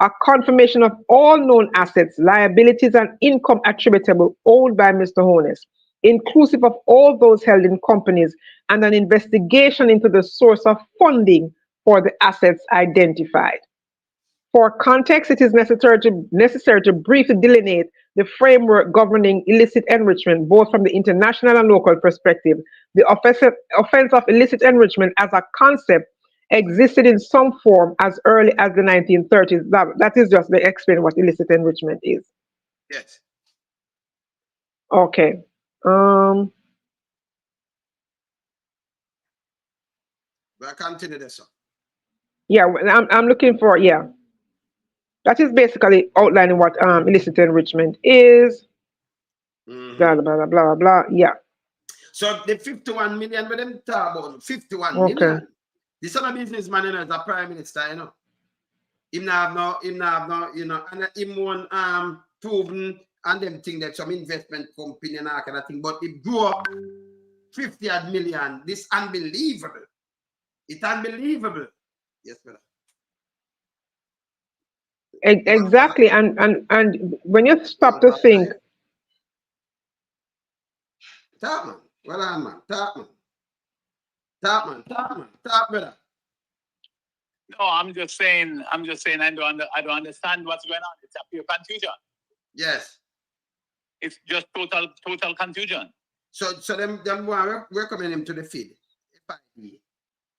a confirmation of all known assets, liabilities, and income attributable owed by Mr. Holness, inclusive of all those held in companies, and an investigation into the source of funding for the assets identified. For context, it is necessary to briefly delineate the framework governing illicit enrichment, both from the international and local perspective. The offense of illicit enrichment as a concept existed in some form as early as the 1930s. That is just to explain what illicit enrichment is. Yes. Okay. We'll continue this one. Yeah, I'm looking for, yeah. That is basically outlining what illicit enrichment is. Blah, blah, blah, blah, blah, yeah. So the 51 million, with them talk about 51 Okay. million. This other businessman, you know, is a prime minister, you know. Him not have no, you know, and him won't proven and them think that some investment company and that kind of thing, but it grew up 50 million. This unbelievable. It's unbelievable. Yes, brother. Exactly, and when you stop to think, talk man, well on man, talk brother. No, I'm just saying I don't understand what's going on. It's a pure confusion. Yes. It's just total confusion. So them want recommend him to the FID, FID,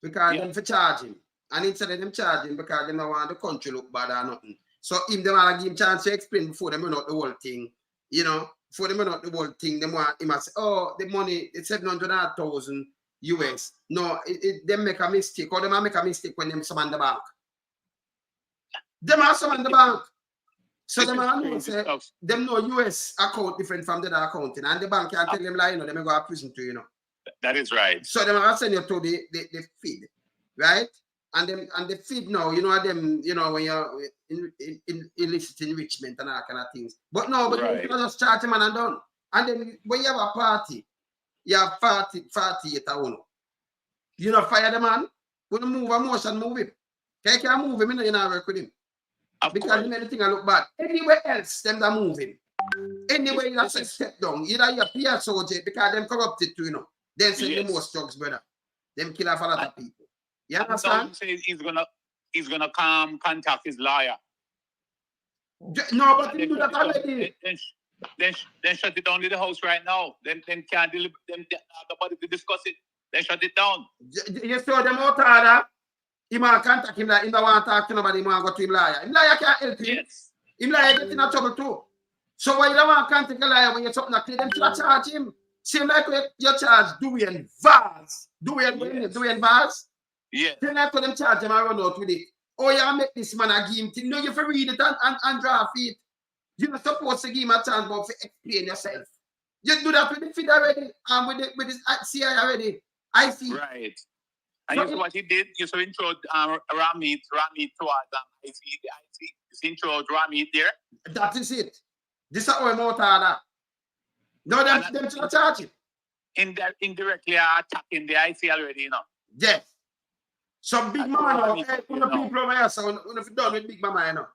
because them for charge him, and instead of them charge him because they don't want the country look bad or nothing. So if they want to give him chance to explain before they run out the whole thing, you know, before they run out the whole thing, they want him to say, oh, the money, it's 700,000 US. No, they make a mistake, or they might make a mistake when them summon the bank. They might summon the bank. So them know US account different from the other accounting, and the bank can tell them like, you know, they may go to prison too, you know. That is right. So they might send you to the FID, right? And the FID now, you know, them, you know, when you're in illicit enrichment and that kind of things. But no, but right. You just charge him and done. And then when you have a party, you have 40 at one. You know, fire the man. When you move a motion, move him. You can't move him, you know, work with him. Because him anything I look bad. Anywhere else, them that move him. Anywhere you have to step down. Either you PR soldier because them corrupted too, you know. Then send the most drugs, brother. Them kill off a lot of people. You understand? Says he's gonna come contact his lawyer. No, but he do that already. Then shut it down in the house right now. Then can't deliver them nobody to discuss it. Then shut it down. You saw them out there. He might contact him like he don't want to talk to nobody, he might go to him lawyer. Him lawyer can't help him. Yes. Him lawyer get in trouble too. So why you don't want to contact a lawyer when you're something that clear them to charge him? Same like you charge Dwayne Vaz. Dwayne Vaz. Yeah. Then after them charge him and run out with it. Oh, you make this man a game thing. No, you have to read it and draft it. You're not supposed to give him a chance but to explain yourself. You do that with the FID already and with this CI already. I see. Right. And so you see what he did? He so introed Ramit towards IC. He introed Ramit there. That is it. This is how I'm out of that. No, them to charge him. Indirectly attacking the IC already, you know. Yes. Some big mama now, hey, people over here, so when you done with Big Mama, you know.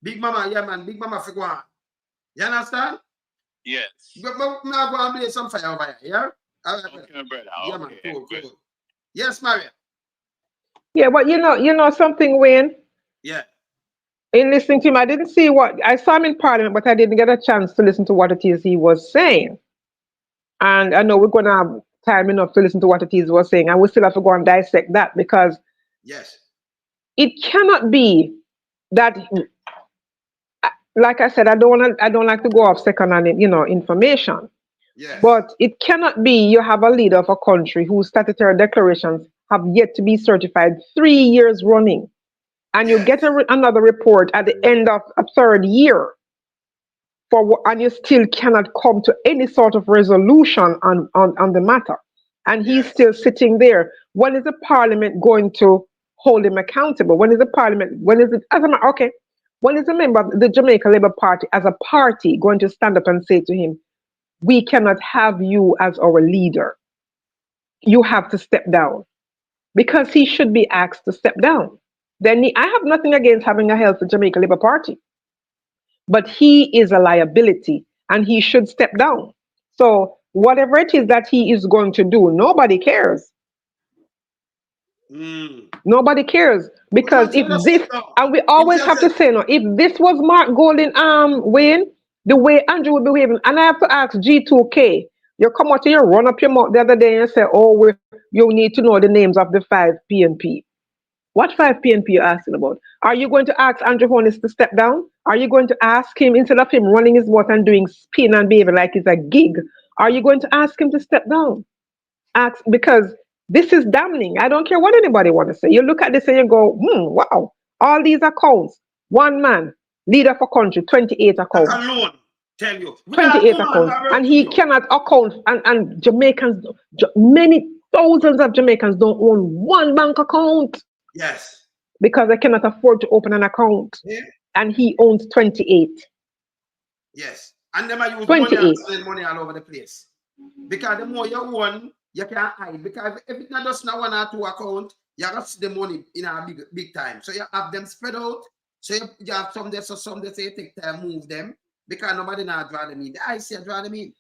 Big Mama, yeah man, Big Mama for go on. You understand? Yes. But now go and blaze some fire over here, yeah? All right, okay, brother. Yeah, okay, man, cool. good. Yes, Maria. yeah, but you know something, Wayne? Yeah. In listening to him, I didn't see I saw him in Parliament, but I didn't get a chance to listen to what it is he was saying. And I know we're going to have time enough to listen to what it is he was saying, and we still have to go and dissect that because yes, it cannot be that, like I said, I don't like to go off second-hand, information. yes. But it cannot be you have a leader of a country whose statutory declarations have yet to be certified 3 years running. And you get another report at the end of a third year. and you still cannot come to any sort of resolution on the matter. And he's Yes. still sitting there. When is the parliament going to hold him accountable? When is the parliament, when is it, okay, when is a member of the Jamaica Labour Party as a party going to stand up and say to him, we cannot have you as our leader. You have to step down. Because he should be asked to step down. Then I have nothing against having a healthy Jamaica Labour Party. But he is a liability and he should step down. So whatever it is that he is going to do, nobody cares. Nobody cares. Because if this, and we always have to say, no, if this was Mark Golden Wayne, the way Andrew would be behaving, and I have to ask G2K, you come out and you run up your mouth the other day and say, oh, you need to know the names of the 5 PNP. What 5 PNP you asking about? Are you going to ask Andrew Holness to step down? Are you going to ask him, instead of him running his mouth and doing spin and behavior like it's a gig, are you going to ask him to step down? Because this is damning. I don't care what anybody want to say. You look at this and you go, wow, all these accounts, one man, leader for country, 28 accounts. Alone, tell you. 28 accounts. And he cannot account, and Jamaicans, many thousands of Jamaicans don't own one bank account. Yes. Because they cannot afford to open an account. Yeah. And he owns 28. Yes. And them are using money all over the place. Because the more you own, you can't hide. Because if it's not just not 1 or 2 account, you have to see the money in a big time. So you have them spread out. So you have some there, so some they say take time, move them. Because nobody now draw them in. The IC draw them in.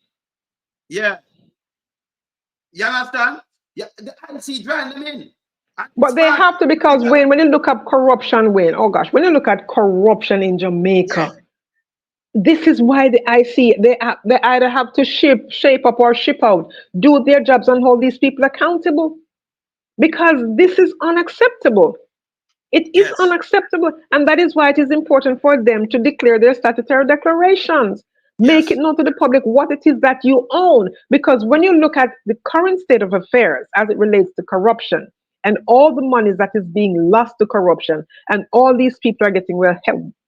Yeah. You understand? Yeah, the IC draw them in. But they have to, because when you look at corruption, when you look at corruption in Jamaica, this is why the IC, they either have to shape up or ship out, do their jobs and hold these people accountable. Because this is unacceptable. It is unacceptable. And that is why it is important for them to declare their statutory declarations. Make it known to the public what it is that you own. Because when you look at the current state of affairs as it relates to corruption, and all the money that is being lost to corruption, and all these people are getting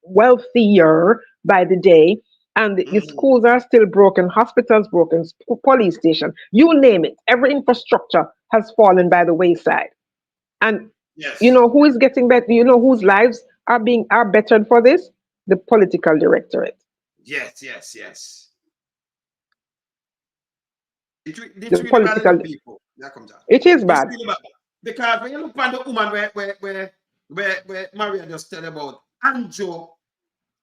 wealthier by the day, and the schools are still broken, hospitals broken, police station, you name it. Every infrastructure has fallen by the wayside. And you know who is getting better? You know whose lives are bettered for this? The political directorate. Yes. The political people. That comes out. It is bad. Because when you look at the woman where Maria just tell about, Andrew,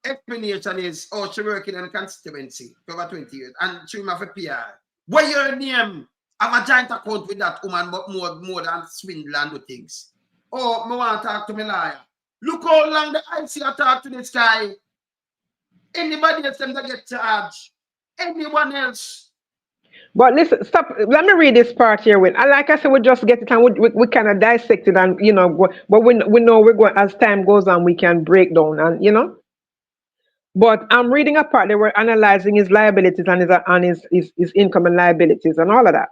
explanation is, she working in a constituency for over 20 years, and she have a PR. Where your name have a giant account with that woman, but more than swindle and do things. Oh, I want to talk to my lawyer. Look how long the IC talk to this guy. Anybody else them that get charged? Anyone else? But listen, stop. Let me read this part here. Like I said, we just get it and we kind of dissect it, and but we know we're going, as time goes on, we can break down, and But I'm reading a part. They were analyzing his liabilities and his income and liabilities and all of that.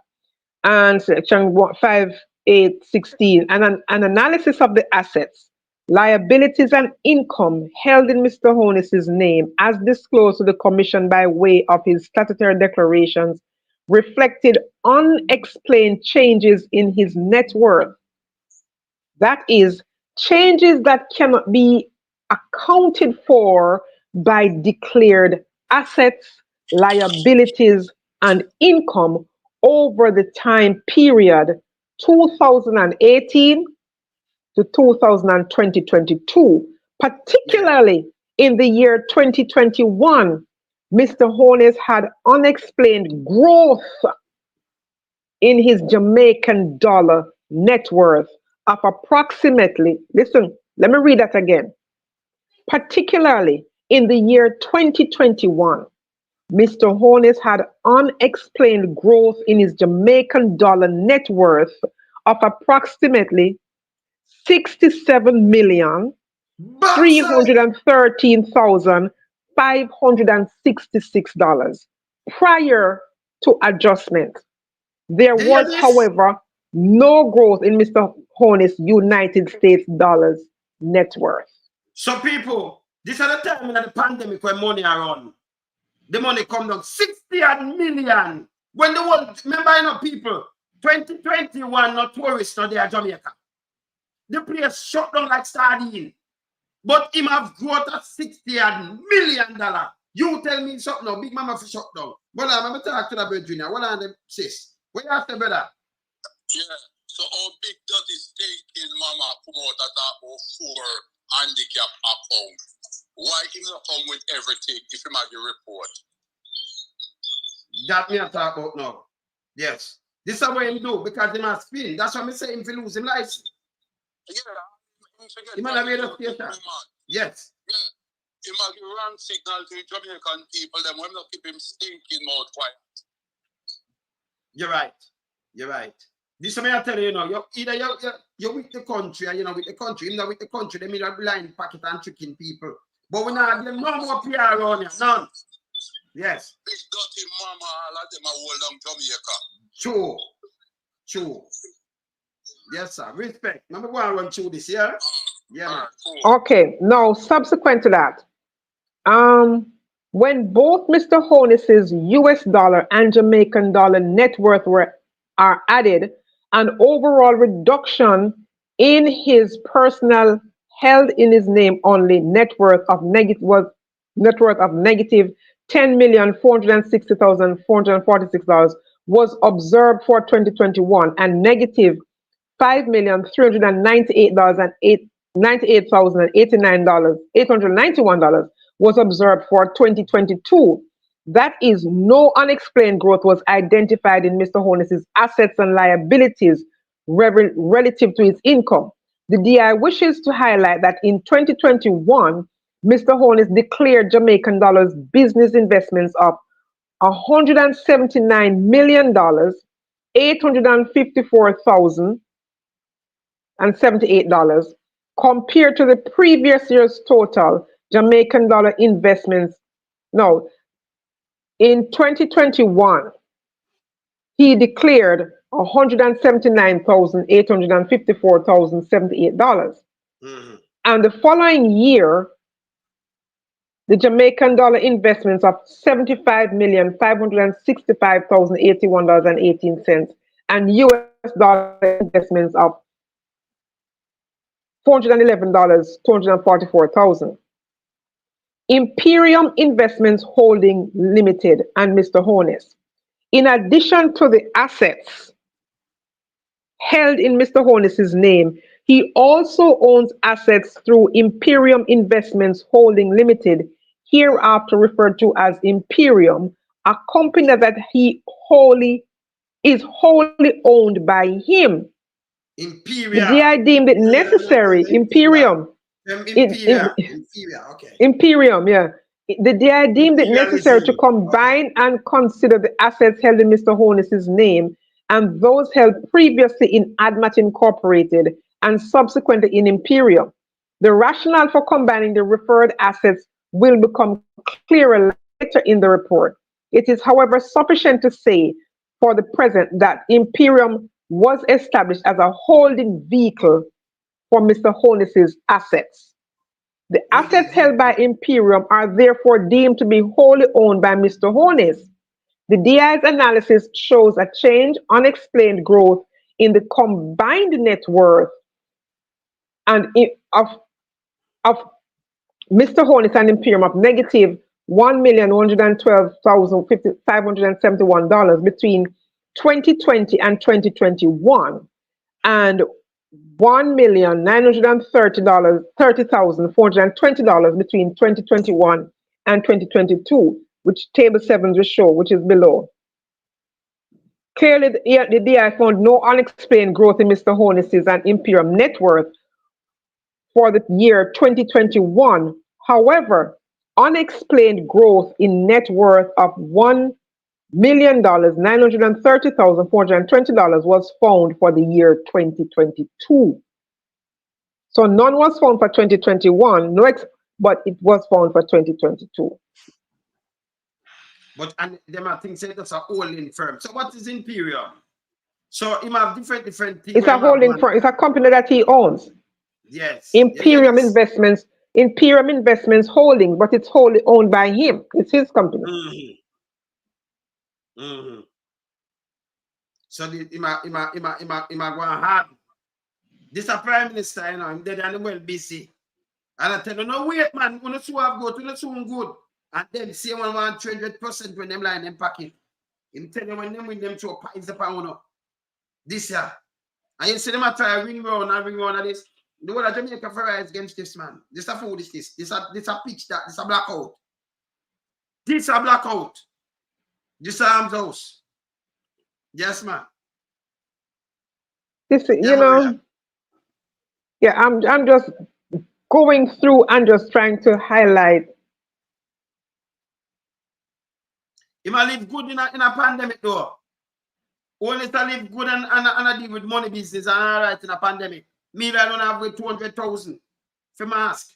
And section 5816, and an analysis of the assets, liabilities, and income held in Mr. Holness's name as disclosed to the Commission by way of his statutory declarations reflected unexplained changes in his net worth. That is, changes that cannot be accounted for by declared assets, liabilities, and income over the time period 2018 to 2022, particularly in the year 2021. Mr. Holness had unexplained growth in his Jamaican dollar net worth of approximately, listen, let me read that again. Particularly in the year 2021, Mr. Holness had unexplained growth in his Jamaican dollar net worth of approximately $67,313,566 prior to adjustment. There was, however, no growth in Mr. Holness' United States dollars net worth. So people, this is the time in the pandemic when money are on. The money come down 60 million. When the world, remember, you know, people, 2021, no tourists, no there Jamaica. The place shut down like sardine. But him have growth at $60 million. You tell me something now, big mama for shut down. But I'm going to talk to the brother junior. What are them sis? What you ask the brother? Yeah, so how big that is taking mama come out at that 04 handicap account? Why him not come with everything if him have your report? That me I talk about now. Yes. This is what him do because he must spin. That's what I'm saying if he lose him license. Yeah, he might have made a station. Yes. Yeah. He might give wrong signal to the Jamaican people, then we're not keep him stinking mouth quiet. You're right. You're right. This is what I tell you, you're either you're with the country or you're not with the country. You're not with the country, they mean a blind pocket and tricking people. But we're not getting no more PR around here. None. Yes. Big dirty mama, all of them are hold on Jamaica. True. True. Yes, sir. Respect. Number one, run through this, yeah? Yeah. Cool. Okay. Now, subsequent to that, when both Mr. Holness's US dollar and Jamaican dollar net worth are added, an overall reduction in his personal held in his name only net worth of negative $10,460,446 was observed for 2021, and negative $5,398,891 was observed for 2022. That is, no unexplained growth was identified in Mr. Holness's assets and liabilities relative to his income. The DI wishes to highlight that in 2021, Mr. Holness declared Jamaican dollars business investments of $179,854,078 compared to the previous year's total Jamaican dollar investments. No, in 2021, he declared $179,854,078. Mm-hmm. And the following year, the Jamaican dollar investments of $75,565,081.18 and US dollar investments of $411,244,000. Imperium Investments Holding Limited and Mr. Holness. In addition to the assets held in Mr. Holness's name, he also owns assets through Imperium Investments Holding Limited, hereafter referred to as Imperium, a company that is wholly owned by him. Imperium. The DI deemed it necessary. Imperium. Okay. Imperium, yeah. The DI deemed it necessary to combine and consider the assets held in Mr. Holness's name and those held previously in ADMAT Incorporated and subsequently in Imperium. The rationale for combining the referred assets will become clearer later in the report. It is, however, sufficient to say for the present that Imperium was established as a holding vehicle for Mr. Holness's assets. The assets held by Imperium are therefore deemed to be wholly owned by Mr. Holness. The DI's analysis shows a change, unexplained growth in the combined net worth and of Mr. Holness and Imperium of negative $1,112,571 between 2020 and 2021, and $1,930,420 between 2021 and 2022, which Table 7 will show, which is below. Clearly, the DI found no unexplained growth in Mr. Holness's and Imperium net worth for the year 2021. However, unexplained growth in net worth of $1,930,420 was found for the year 2022. So none was found for 2021, but it was found for 2022. But and them are things say that's a holding firm. So what is Imperium? So he have different things. It's a holding firm. It's a company that he owns. Yes. Imperium Investments Imperium Investments Holdings, but it's wholly owned by him. It's his company. So he might go hard. This a prime minister, you know, I'm dead and well busy. And I tell you, no wait, man, when you have good, when you soon good. And then see one 300% when them line them pocket. Him tell you when them win them to a pies up and up. This year. And you see them a try ring round of this. The whole of Jamaica for rise against this man. This a fool, this a pitch that, this a blackout. This a blackout. This a arms house. Yes, man. This, you know, yeah, I'm just going through and just trying to highlight. He might live good in a pandemic though. Only to live good and deal with money business and all right in a pandemic. Me, I don't have with 200,000 for mask.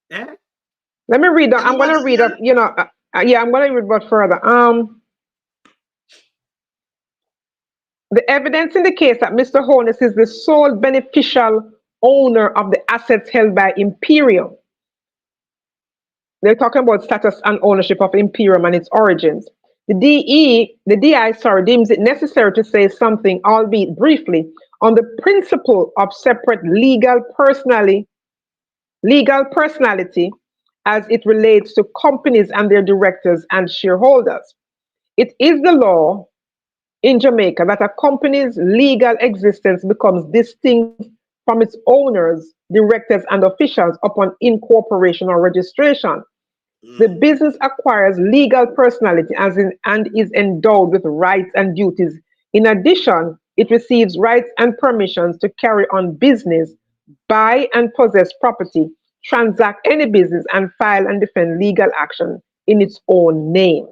Eh? Let me read. I'm going to read up. You know, yeah, I'm going to read about further. The evidence indicates that Mr. Holness is the sole beneficial owner of the assets held by Imperium. They're talking about status and ownership of Imperium and its origins. The DI deems it necessary to say something, albeit briefly, on the principle of separate legal personality as it relates to companies and their directors and shareholders. It is the law in Jamaica that a company's legal existence becomes distinct from its owners, directors, and officials upon incorporation or registration. The business acquires legal personality and is endowed with rights and duties. In addition, it receives rights and permissions to carry on business, buy and possess property, transact any business, and file and defend legal action in its own name.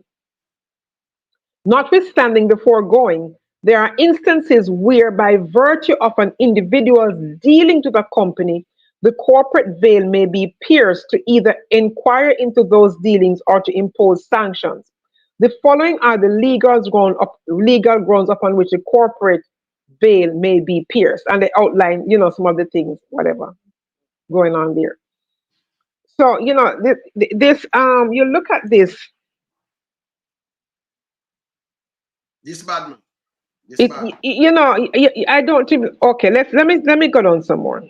Notwithstanding the foregoing, there are instances where, by virtue of an individual's dealings with a company, the corporate veil may be pierced to either inquire into those dealings or to impose sanctions. The following are the legal grounds upon which the corporate veil may be pierced, and they outline, you know, some of the things, whatever, going on there. So, you know, you look at this. This bad man. You know, I don't even. Okay, let me go on some more.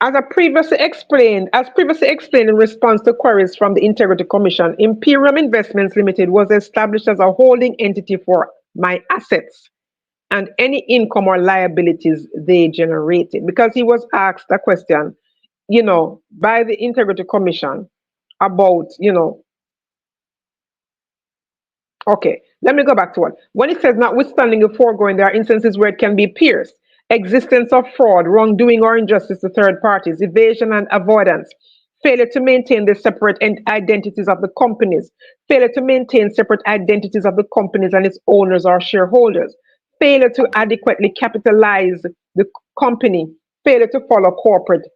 As previously explained in response to queries from the Integrity Commission, Imperium Investments Limited was established as a holding entity for my assets and any income or liabilities they generated. Because he was asked a question, you know, by the Integrity Commission about, you know. Okay, let me go back to one. When it says, notwithstanding the foregoing, there are instances where it can be pierced. Existence of fraud, wrongdoing or injustice to third parties, evasion and avoidance, failure to maintain the separate identities of the companies, failure to maintain separate identities of the companies and its owners or shareholders, failure to adequately capitalize the company, failure to follow corporate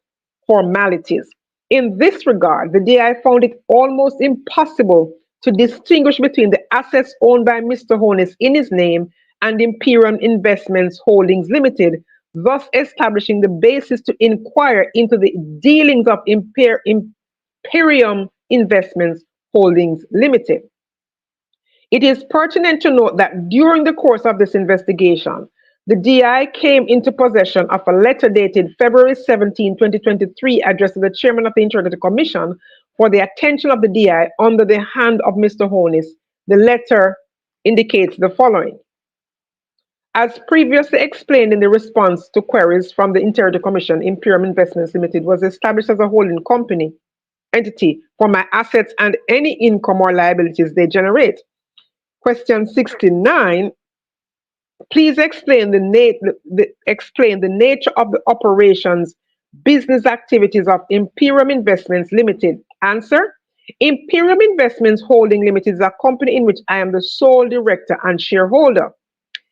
formalities. In this regard, the DI found it almost impossible to distinguish between the assets owned by Mr. Holness in his name and Imperium Investments Holdings Limited, thus establishing the basis to inquire into the dealings of Imperium Investments Holdings Limited. It is pertinent to note that during the course of this investigation, the DI came into possession of a letter dated February 17, 2023, addressed to the chairman of the Integrity Commission for the attention of the DI under the hand of Mr. Holness. The letter indicates the following. As previously explained in the response to queries from the Integrity Commission, Imperium Investments Limited was established as a holding company entity for my assets and any income or liabilities they generate. Question 69. Please explain the nature of the operations, business activities of Imperium Investments Limited. Answer. Imperium Investments Holding Limited is a company in which I am the sole director and shareholder.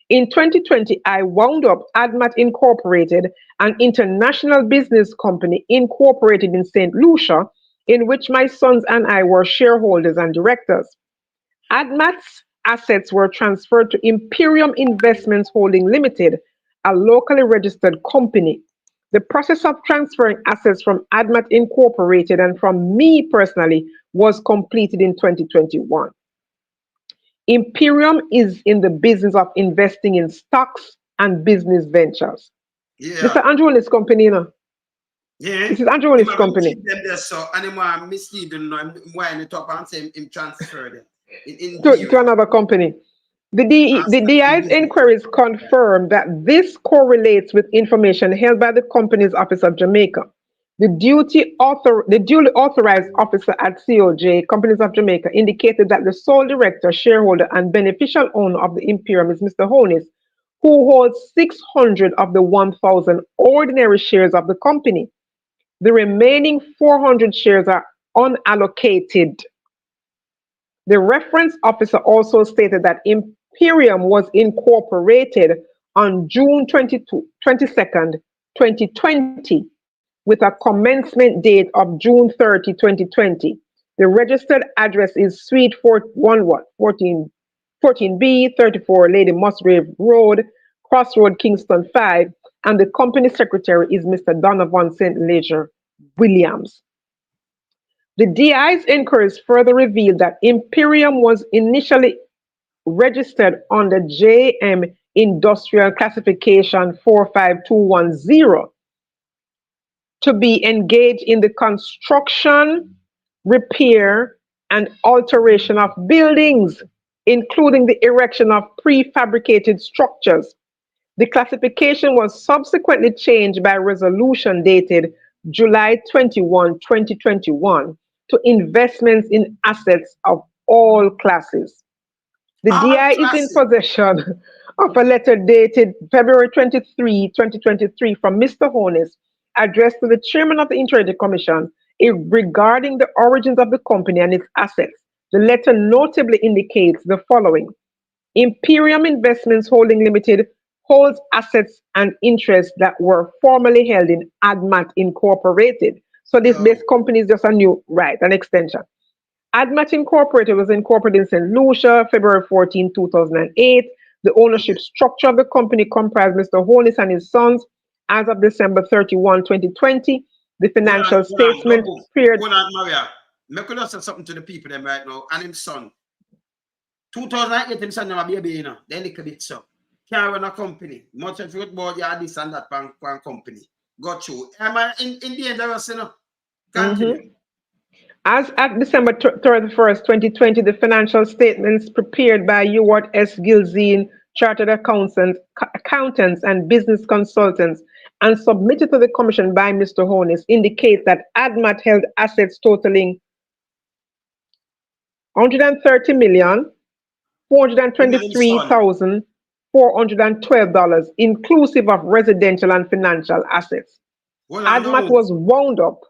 In 2020, I wound up ADMAT Incorporated, an international business company incorporated in St. Lucia, in which my sons and I were shareholders and directors. ADMAT's assets were transferred to Imperium Investments Holding Limited a locally registered company. The process of transferring assets from ADMAT Incorporated and from me personally was completed in 2021. Imperium is in the business of investing in stocks and business ventures. Yeah. This is Andrew Holness company, you know. Yeah. This is Andrew Holness company. Keep them there, so anyone misleading, why in the top and say him transferred it To another company. The DI's inquiries confirmed that this correlates with information held by the Companies Office of Jamaica. The duly authorized officer at COJ, Companies of Jamaica, indicated that the sole director, shareholder, and beneficial owner of the Imperium is Mr. Holness, who holds 600 of the 1,000 ordinary shares of the company. The remaining 400 shares are unallocated. The reference officer also stated that Imperium was incorporated on June 22nd, 2020, with a commencement date of June 30, 2020. The registered address is Suite 14B, 34 Lady Musgrave Road, Crossroad, Kingston 5, and the company secretary is Mr. Donovan St. Leger Williams. The DI's inquiries further revealed that Imperium was initially registered under JM Industrial Classification 45210 to be engaged in the construction, repair, and alteration of buildings, including the erection of prefabricated structures. The classification was subsequently changed by resolution dated July 21, 2021 to investments in assets of all classes. The DI is in possession of a letter dated February 23, 2023 from Mr. Holness addressed to the chairman of the Integrated Commission regarding the origins of the company and its assets. The letter notably indicates the following. Imperium Investments Holding Limited holds assets and interests that were formerly held in ADMAT Incorporated. So this company is just a new, right, an extension. ADMAT Incorporated was incorporated in St. Lucia, February 14, 2008. The ownership structure of the company comprised Mr. Holness and his sons as of December 31, 2020. The financial statement period. Hold on, Maria. Make us say something to the people them right now. And his son. 2008, him son, a baby, you know. They little bit so. Can't run a company. Much of it about you this and that pan company. Got you. Am I in dangerous, you know? Continue. As at December 31st, 2020, the financial statements prepared by Ewart S. Gilzine, Chartered Accountants and Business Consultants, and submitted to the Commission by Mr. Holness indicate that ADMAT held assets totaling $130,423,412, inclusive of residential and financial assets. ADMAT was wound up.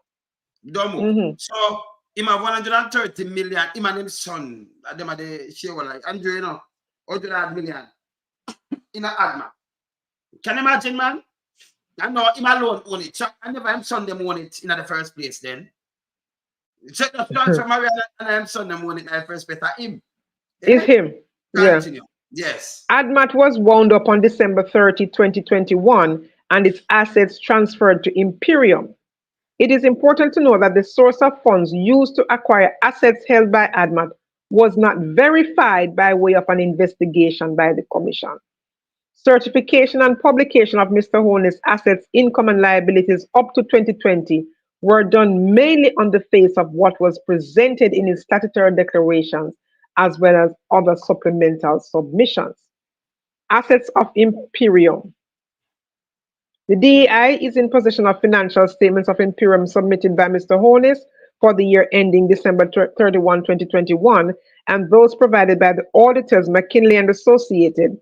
So, him have 130 million, him and his son, them are the share like Andrew, you know, 100 million in a ADMAT. Can you imagine, man? I know him alone own it. So I never him son them own it in the first place then. Check the transfer Maria and him son them own it in the first place. Him. It's him. Continue. Yes. ADMAT was wound up on December 30, 2021, and its assets transferred to Imperium. It is important to know that the source of funds used to acquire assets held by ADMAT was not verified by way of an investigation by the Commission. Certification and publication of Mr. Holness' assets, income, and liabilities up to 2020 were done mainly on the face of what was presented in his statutory declarations, as well as other supplemental submissions. Assets of Imperium. The DEI is in possession of financial statements of Imperium submitted by Mr. Holness for the year ending December 31, 2021, and those provided by the auditors McKinley and Associated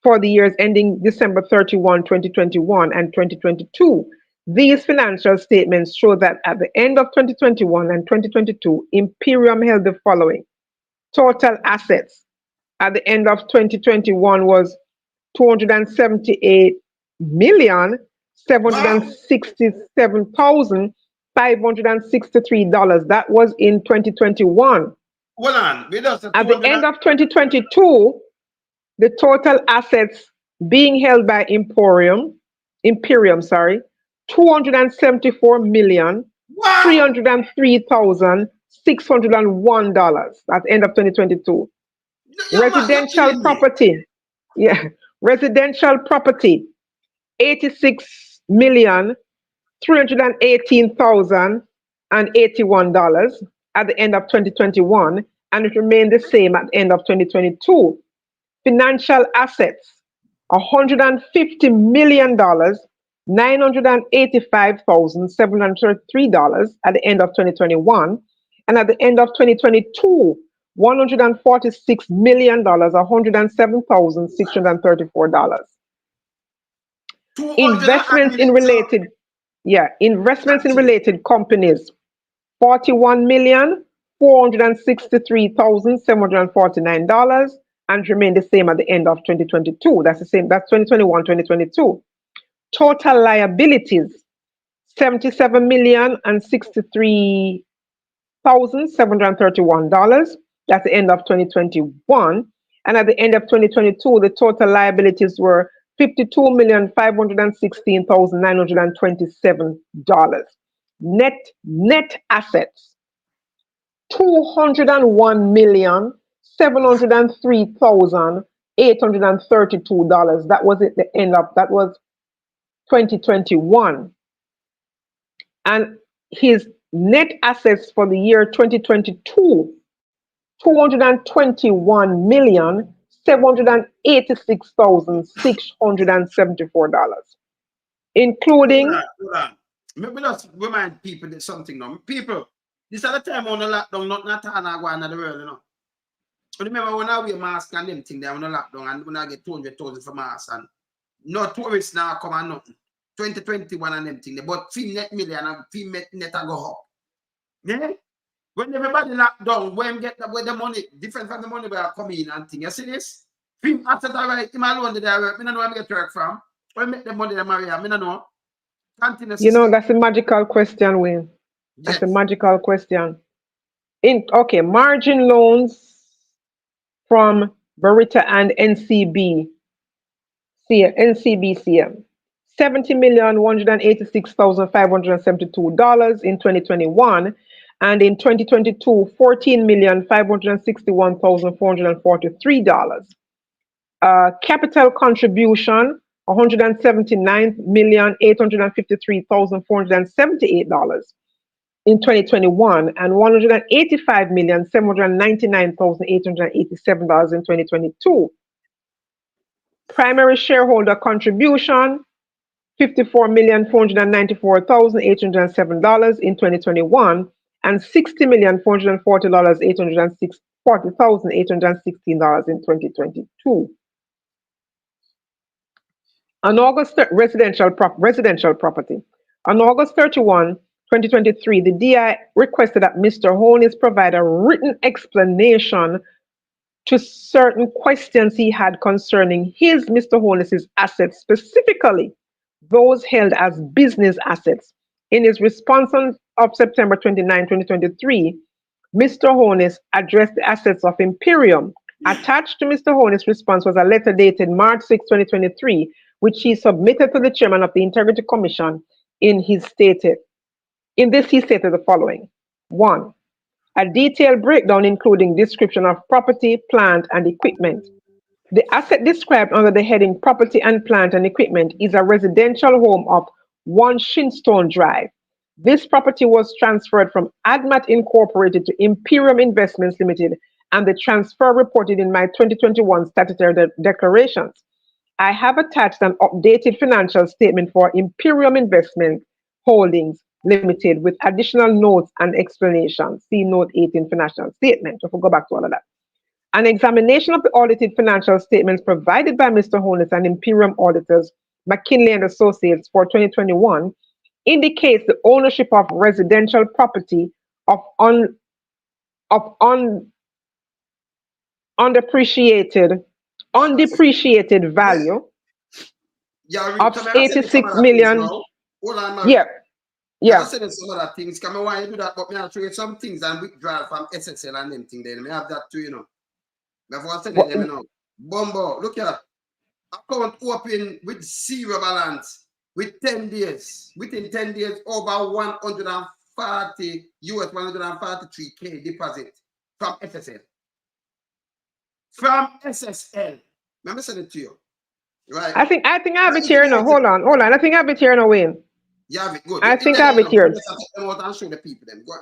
for the years ending December 31, 2021 and 2022. These financial statements show that at the end of 2021 and 2022, Imperium held the following. Total assets at the end of 2021 was $278,767,563. That was in 2021. Hold on. At the end of 2022, the total assets being held by Imperium, 274,303,601 at the end of 2022. You're Residential killing me. property, yeah, residential property, $86,318,081 at the end of 2021, and it remained the same at the end of 2022. Financial assets, $150 million, $985,703 at the end of 2021, and at the end of 2022, $146 million, $107,634. Investments in related, investments in related companies, $41,463,749, and remain the same at the end of 2022. That's the same, that's 2021, 2022. Total liabilities, $77,063,731. That's the end of 2021. And at the end of 2022, the total liabilities were $52,516,927. Net assets, $201,703,832. That was at the end of, that was 2021. And his net assets for the year 2022, $221,786,674, including. Hold on. Maybe let's remind people that something now. People, this is the time on the lockdown, not go on the world, you know. Remember when I wear mask and them thing, they on the lockdown, and when I get 200,000 for mask, and no tourists now come and nothing. 2021 and them thing, but fee net million and fee net go up. Yeah? When everybody locked down, when get where the money, different from the money where I come in and thing. You see this? Fee after that, right? Him alone did I work. I don't know where I get work from. Where make the money that marry? I don't know. You know, that's a magical question, Wayne. That's a magical question. Okay, margin loans from Berita and NCBCM. $70,186,572 in 2021, and in 2022, $14,561,443. Capital contribution, $179,853,478 in 2021, and $185,799,887 in 2022. Primary shareholder contribution, $54,494,807 in 2021, and $60,440,816 in 2022. On August residential property. On August 31, 2023, the DI requested that Mr. Holness provide a written explanation to certain questions he had concerning Mr. Holness's assets, specifically those held as business assets. In his response of September 29, 2023, Mr. Holness addressed the assets of Imperium. Attached to Mr. Holness' response was a letter dated March 6, 2023, which he submitted to the chairman of the Integrity Commission. In this, he stated the following. 1. A detailed breakdown including description of property, plant, and equipment. The asset described under the heading Property and Plant and Equipment is a residential home of 1 Shinstone Drive. This property was transferred from ADMAT Incorporated to Imperium Investments Limited, and the transfer reported in my 2021 statutory declarations. I have attached an updated financial statement for Imperium Investment Holdings Limited with additional notes and explanations. See Note 18 financial statement. If we go back to all of that. An examination of the audited financial statements provided by Mr. Holness and Imperium auditors, McKinley and Associates for 2021, indicates the ownership of residential property of undepreciated value of 86 million. Hold on, yeah. I said some other things. Come on, why you do that? But me I'll show you some things and withdraw from SSL and them thing. Then me have that too, you know. Before I said them, you know. Bumbo, look here. account open with zero balance with 10 days. Within 10 days, over 140 US 143K deposit from SSL. From SSL. Let me send it to you. Right. I think I have it here now. Hold on. I think I have it here now, Wayne. You have it. Good. I think I have it here. I'll show the people then. Go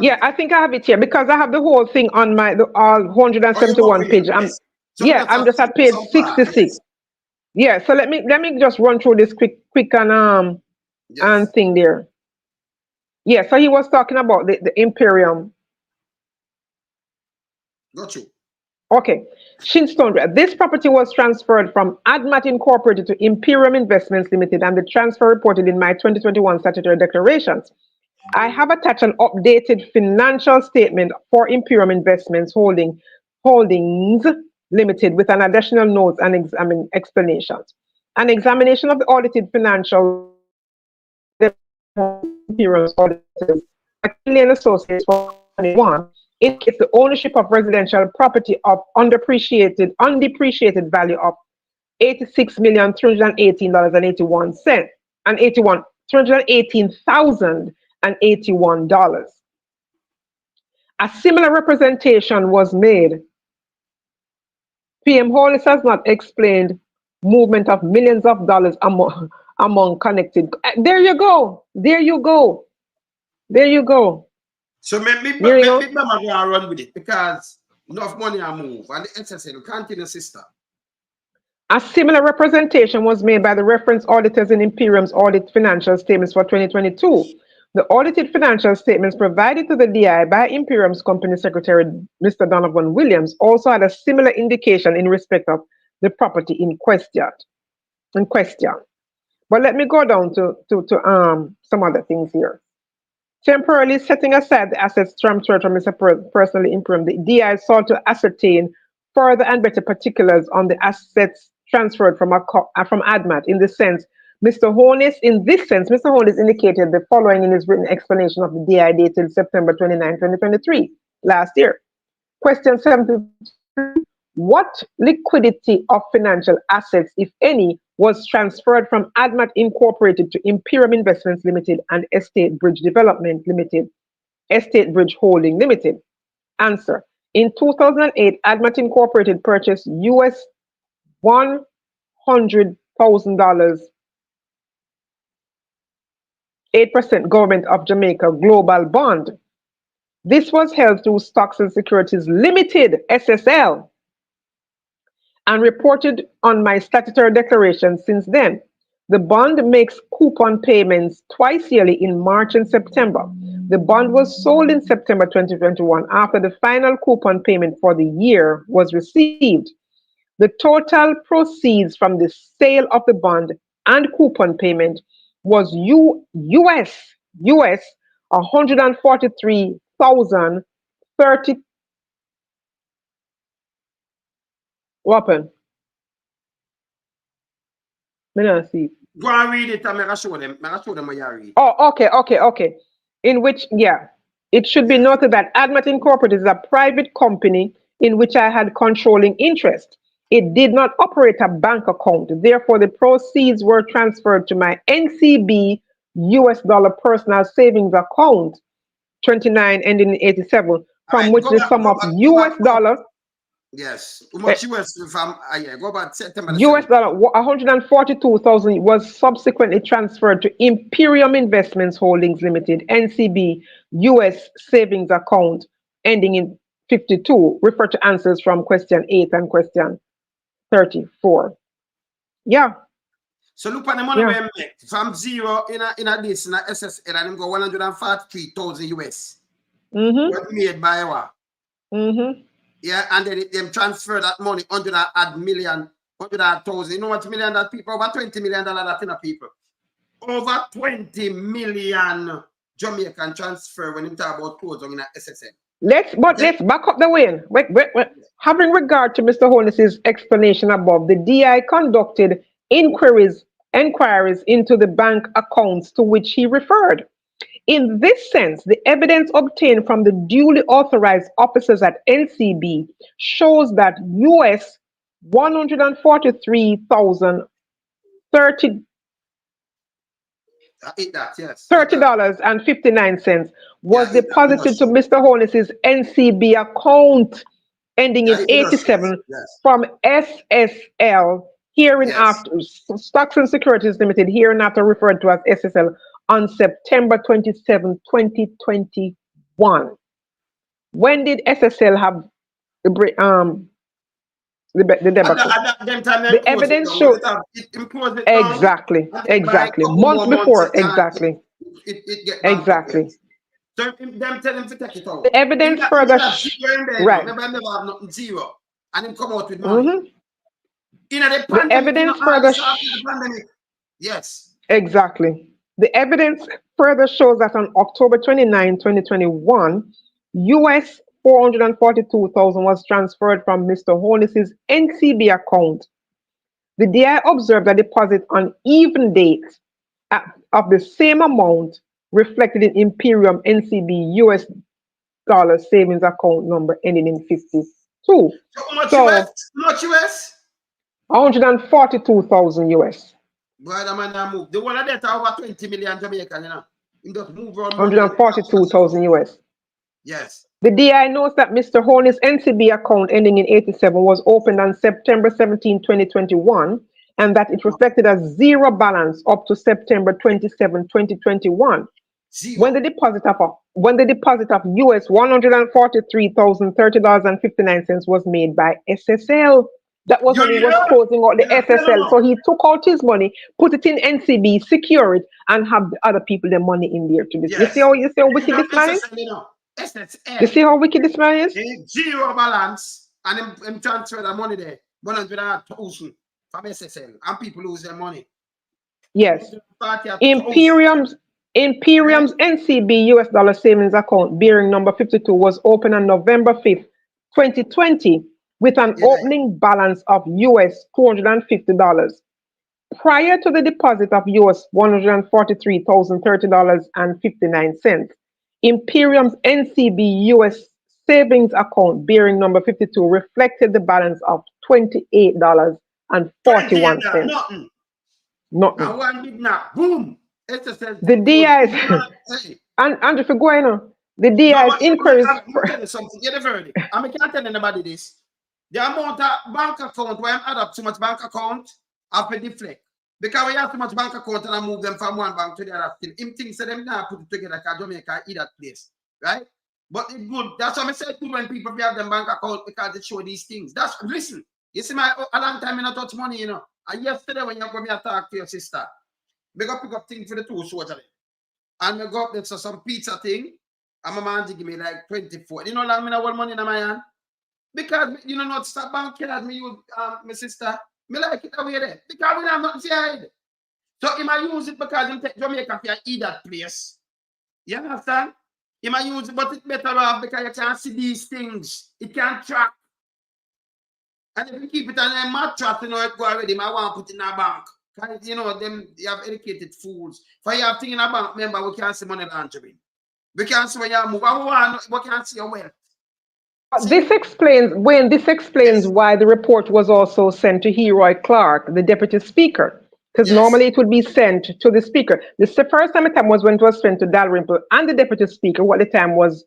Yeah, I think I have it here because I have the whole thing on my 171 page. Yes. So I'm just at page 66. Yes. Yeah, so let me just run through this quick and thing there. Yeah, so he was talking about the Imperium. Got you. Okay. Shinstone, this property was transferred from ADMAT Incorporated to Imperium Investments Limited, and the transfer reported in my 2021 statutory declarations. I have attached an updated financial statement for Imperium Investments Holdings Limited with an additional notes and explanations. An examination of the audited financial Imperium auditors, McKinley & Associates for 2021, indicates the ownership of residential property of undepreciated value of $86,318.81 and $218,081. A similar representation was made. PM Holness has not explained movement of millions of dollars among connected. There you go. So maybe Mama go and run with it because enough money I move and the SSL continue sister. A similar representation was made by the reference auditors in Imperium's audit financial statements for 2022. The audited financial statements provided to the DI by Imperium's company secretary, Mr. Donovan Williams, also had a similar indication in respect of the property in question. But let me go down to some other things here. Temporarily setting aside the assets transferred from Mr. Personally Imperium, the DI sought to ascertain further and better particulars on the assets transferred from ADMAT. In this sense, Mr. Holness indicated the following in his written explanation of the DI dated September 29, 2023, last year. Question 73. What liquidity of financial assets, if any, was transferred from ADMAT Incorporated to Imperium Investments Limited and Estate Bridge Development Limited, Estate Bridge Holding Limited? Answer. In 2008, ADMAT Incorporated purchased US $100,000, 8% Government of Jamaica Global Bond. This was held through Stocks and Securities Limited, SSL, and reported on my statutory declaration since then. The bond makes coupon payments twice yearly in March and September. The bond was sold in September 2021 after the final coupon payment for the year was received. The total proceeds from the sale of the bond and coupon payment was US $143,030. What happened? See. Go and read it and I'll show them what you read. Oh, okay. In which, it should be noted that ADMAT Incorporated is a private company in which I had controlling interest. It did not operate a bank account. Therefore, the proceeds were transferred to my NCB US dollar personal savings account, 29 ending in 87, from which the sum of US dollar. Yes. How much US from go back September? US dollar 142,000 was subsequently transferred to Imperium Investments Holdings Limited, NCB US savings account ending in 52. Refer to answers from question 8 and question 34. Yeah. So look at the money we make from zero in a this in a SSL and go 143,000 US. What made by what? Yeah, and then them transfer that money 100,000. You know what million that people? Over $20 million that in a people. Over 20 million Jamaican transfer when you talk about codes in a SSN. Let's back up the way. Wait. Having regard to Mr. Holness's explanation above, the DI conducted inquiries into the bank accounts to which he referred. In this sense, the evidence obtained from the duly authorized officers at NCB shows that US $143,030 I eat that, yes. $30.59 was Yeah, I eat that. Me not deposited to sure. Mr. Holness's NCB account ending Yeah, in me not sure. 87 Yes. from SSL, Yes. Stocks and Securities Limited, hereinafter referred to as SSL, on September 27, 2021. When did SSL have the debacle? At that time, they The close it evidence down. When show it impose it down, exactly, and then by a exactly. couple Months more months, before, exactly, it get bankrupt, exactly. yes. So them tell him to take it out. The evidence further, Have zero in there, you know. right. Remember, I never have nothing zero. And him come out with money. Mhm. In the The pandemic, evidence all further, this after the pandemic. Yes. exactly. The evidence further shows that on October 29, 2021, US 442,000 was transferred from Mr. Holness's NCB account. The DI observed a deposit on even dates of the same amount reflected in Imperium NCB US dollar savings account number ending in 52. So how much So US? How much US? 142,000 US. Boy, the man that move. The one that over 20 million Jamaican, you know. He just move around money like 142,000 US. yes. The DI notes that Mr. Holness' NCB account ending in 87 was opened on September 17, 2021, and that it reflected a zero balance up to September 27, 2021. Zero. When the deposit of US $143,030.59 was made by SSL. That was when he was closing out the SSL. So he took out his money, put it in NCB, secure it, and have the other people their money in there to this. Yes. You see how wicked this man is? SSL. You see how wicked this man is? Zero balance, and him transfer the money there, 100,000 from SSL, and people lose their money. Yes. Imperium's NCB US dollar savings account bearing number 52 was opened on November 5th, 2020 with an opening balance of US $250. Prior to the deposit of US $143,030.59, Imperium's NCB US savings account bearing number 52 reflected the balance of $28.41. Nothing. Nothing. And one big knock, boom. SSL. The DI's and Andrew, for going on, the DI's inquiries. I'm tell you something. Get the verdict. I can't tell anybody this. The amount of bank account where I add up too much bank account, I pay deflect. Because we have too much bank account and I move them from one bank to the other. Him thinks that them now put it together because Jamaica eat that place. Right? But it's good. That's what I said to when people have them bank account because they show these things. That's listen. You see, a long time I not touch money, you know. And yesterday when you come here talk to your sister, we got pick up things for the two soldiers. And we go up there to some pizza thing. And my man give me like 24. You know like I mean what money in my hand? Because you know not stop bank card me use my sister. Me like it away there. Because we have nothing to hide. So he might use it because he take Jamaica for eat that place. You understand? He might use it, but it's better off because you can't see these things. It can't track. And if you keep it on a mattress, you know it go already. I want to put it in a bank. Because you know them you have educated fools. For you have things in a bank, remember we can't see money laundering. We can't see when you move. We can't see your wealth. This explains why the report was also sent to Heroy Clark, the deputy speaker. Because normally it would be sent to the speaker. The first time it was when it was sent to Dalrymple and the deputy speaker, who at the time was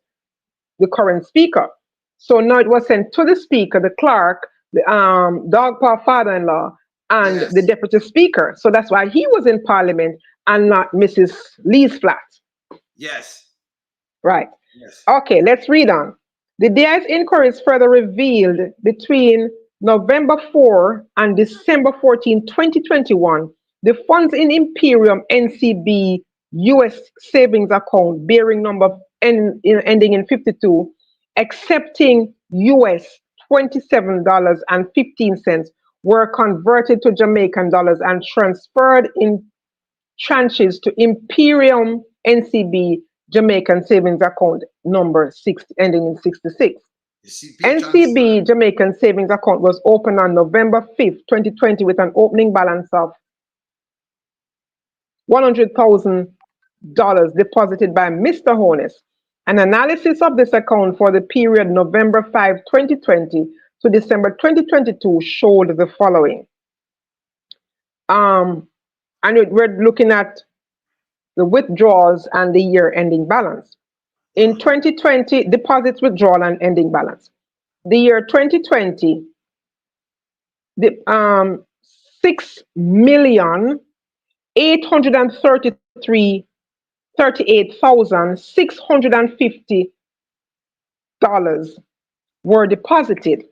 the current speaker. So now it was sent to the speaker, the clerk, the dog paw father-in-law, and the deputy speaker. So that's why he was in parliament and not Mrs. Lee's flat. Yes. Right. Yes. Okay, let's read on. The DI's inquiries further revealed between November 4 and December 14, 2021, the funds in Imperium NCB US savings account bearing number ending in 52, accepting US $27.15 were converted to Jamaican dollars and transferred in tranches to Imperium NCB Jamaican savings account number 6 ending in 66. NCB Jamaican savings account was opened on November 5th, 2020 with an opening balance of $100,000 deposited by Mr. Holness. An analysis of this account for the period November 5, 2020 to December 2022 showed the following. And we're looking at the withdrawals and the year ending balance. In 2020, deposits, withdrawal, and ending balance. The year 2020, the 6,838,650 were deposited.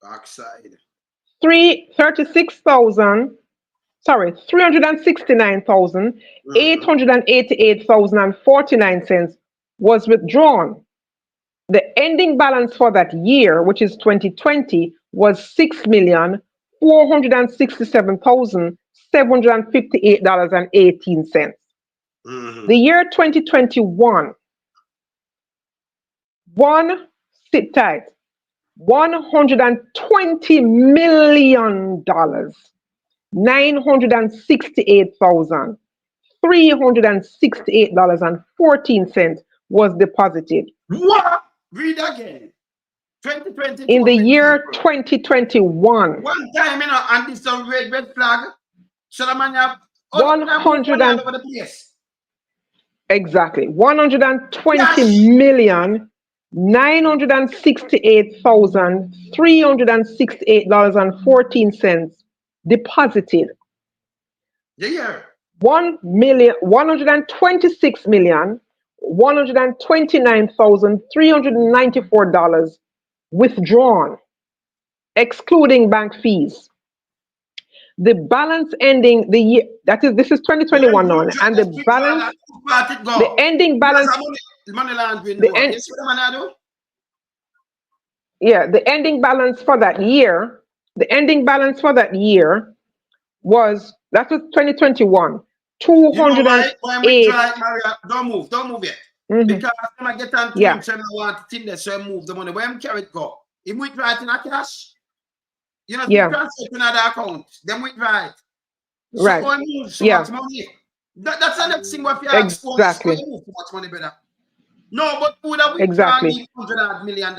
Backside. 369,888,049 was withdrawn. The ending balance for that year, which is 2020, was $6,467,758.18. The year 2021, sit tight, $120 million, $968,368.14 was deposited. What? Read again. 2020. In the year 2021. One time, and this some red flag. Shalamanya. 100 over the place. Exactly. $120,968,368.14 deposited. The year. $1,126,129,394 withdrawn, excluding bank fees. The balance ending the year, this is 2021 now, and the balance, the ending balance, the ending balance for that year, was, that was 2021, 208. Maria, don't move yet. Because when I get on to him, so I want to think that so move the money. Where I'm carried go? If we try it in a cash, you know, transfer to another account, then we try it. So when you move so much money, that's the next thing what you ask for. Exactly. Move too much money, brother. No, but would have $100 million?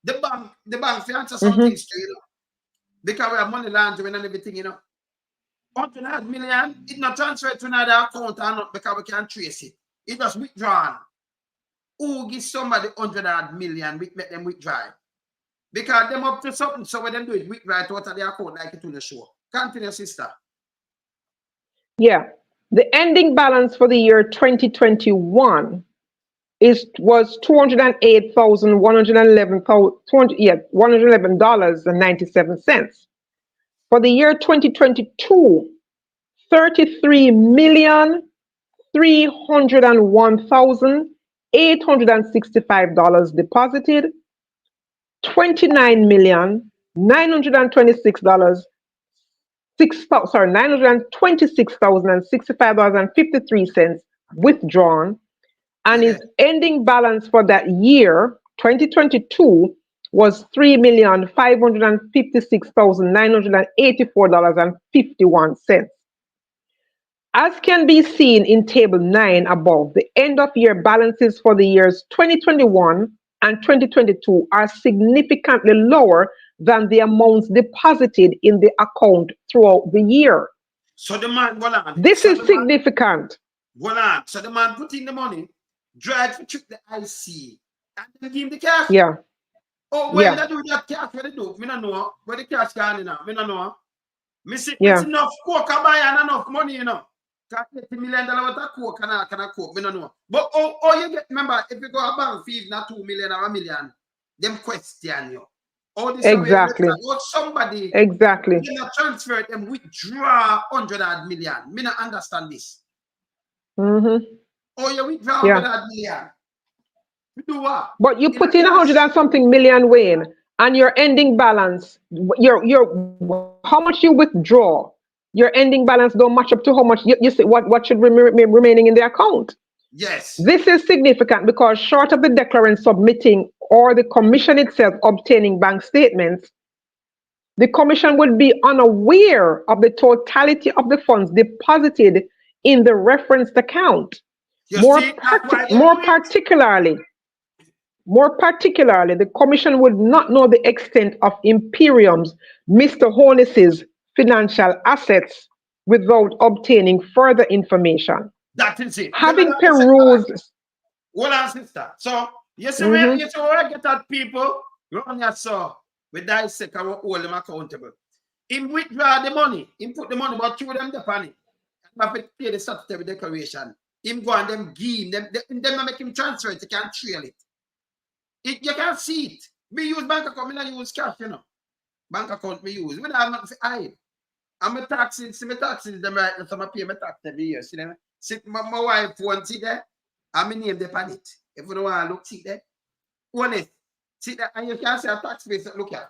The bank answer something straight, you know. Because we have money laundering and everything, you know. $100 million, it not transferred to another account or not because we can't trace it. It was withdrawn. Who gives somebody $100 million, we make them withdraw? Because them up to something, so when them do it, withdraw it out of their account like it on the show. Continue, sister. Yeah. The ending balance for the year 2021 was $111.97. For the year 2022, $33,301,865 deposited, $926,065.53 withdrawn, and his ending balance for that year, 2022, was $3,556,984.51. As can be seen in Table 9 above, the end-of-year balances for the years 2021 and 2022 are significantly lower than the amounts deposited in the account throughout the year. So the man, go on. This is significant. Go on. So the man put in the money, drive to check the IC, and then give him the cash. Yeah. Oh, when they do that cash, what they do? I don't know. Where the cash gone now? I don't know. I see enough coke I buy and enough money, you know. $80 million worth of coke can I coke? I don't know. But you get, remember, if you go a bank fee, not $2 million or $1 million, them question you. Exactly. Or somebody exactly. transfer them withdraw $100 million. Me not understand this. Oh, you withdraw $100 million. You do what? But you put in 100 and something million, Wayne, and your ending balance, your how much you withdraw, your ending balance don't match up to how much you see what should remaining in the account. Yes. This is significant because short of the declarant submitting or the commission itself obtaining bank statements, the commission would be unaware of the totality of the funds deposited in the referenced account. More particularly, More particularly, the Commission would not know the extent of Imperium's, Mr. Holness's financial assets without obtaining further information. That is it. Having perused... Hold on, sister. So, you see where you get at people, you only saw, we dissect and hold them accountable. Him withdraw the money, him put the money, but through them the panic. Have to pay the statutory declaration. Him go and them give them make him transfer it, you can't trail it. You can't see it. Me use bank account, me not use cash, you know. Bank account me use. Me not have to hide. And my taxes, them right now, so I pay my tax every year. See them? See my wife won't see there. I mean name the pan it. If you don't want to look, see there. Honest. See that, and you can't see a tax base. Look at.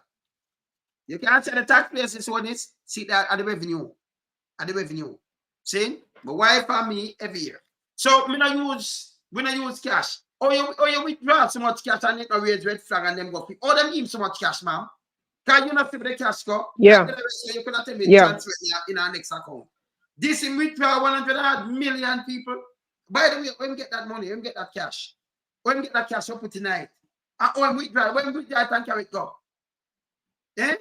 You can't see the tax places on this. See that at the revenue. At the revenue. See? My wife and me every year. So we not use cash. Or you withdraw so much cash and you can raise red flag and them go. Or them give so much cash, ma'am. Can you not see the cash go? Yeah. You could not tell me transfer in our next account. This in withdraw 100 million people. By the way, when we get that money, when we get that cash, when we get that cash, we put tonight. And when we withdraw, and carry it go. Eh?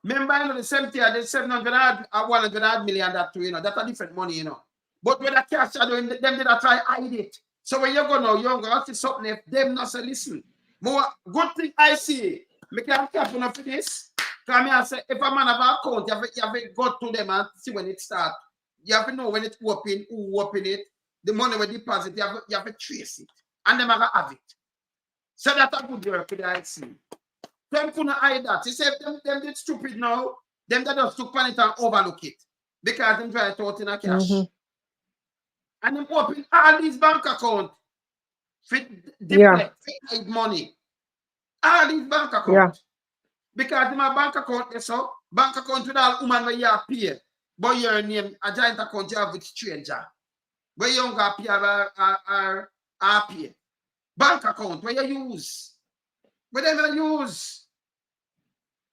Remember, you know, the 70 or the 700 or 100 million that too, you know, that's a different money, you know. But when the cash are doing, them did I try hide it. So when you go now, you're going to see something if them not say, listen. More good thing I see. Me can't cap enough for this. Because I say, if a man have an account, you have to go to them and see when it starts. You have to know when it's open, who open it, the money we deposit, you have to trace it. And them have it. So that's a good work for the IC. Them couldn't hide that. You say, them did stupid now, them that just took on it and overlook it. Because them try to out in a cash. And them open all these bank accounts for hide money. All these bank accounts. Yeah. Because in my bank account, so bank account with all woman where you pay. But your name, a giant account you have with stranger. Where you don't pay or pay. Bank account where you use. Whatever you use.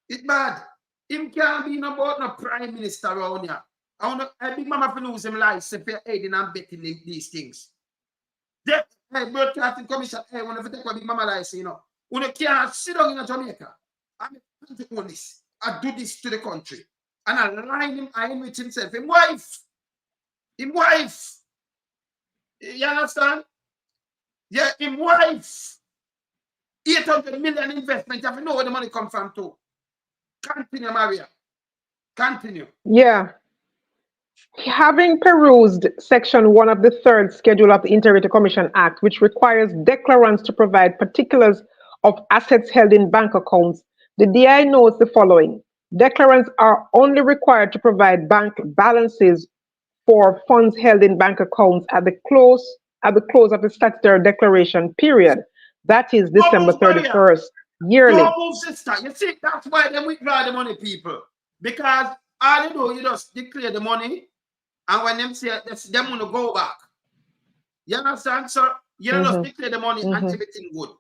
It's bad. Him can't be no prime minister around here. I big mama for lose him life if you're aiding and betting these things. Hey, broadcasting commission, hey, when I take what big mama life, you know. When you can't sit down in Jamaica, I'm to own this. I do this to the country. And I line him, I enrich himself. Him wife. You understand? Yeah, him wife. 800 million investment. You have to know where the money comes from too. Continue, Maria. Continue. Yeah. Having perused Section 1 of the 3rd Schedule of the Integrated Commission Act, which requires declarants to provide particulars of assets held in bank accounts, the DI notes the following. Declarants are only required to provide bank balances for funds held in bank accounts at the close of the statutory declaration period. That is December 31st, yearly. Don't move, sister. You see, that's why they withdraw the money, people. Because all you do, you just declare the money, and when them say them want to go back. You understand? So you just declare the money and everything good.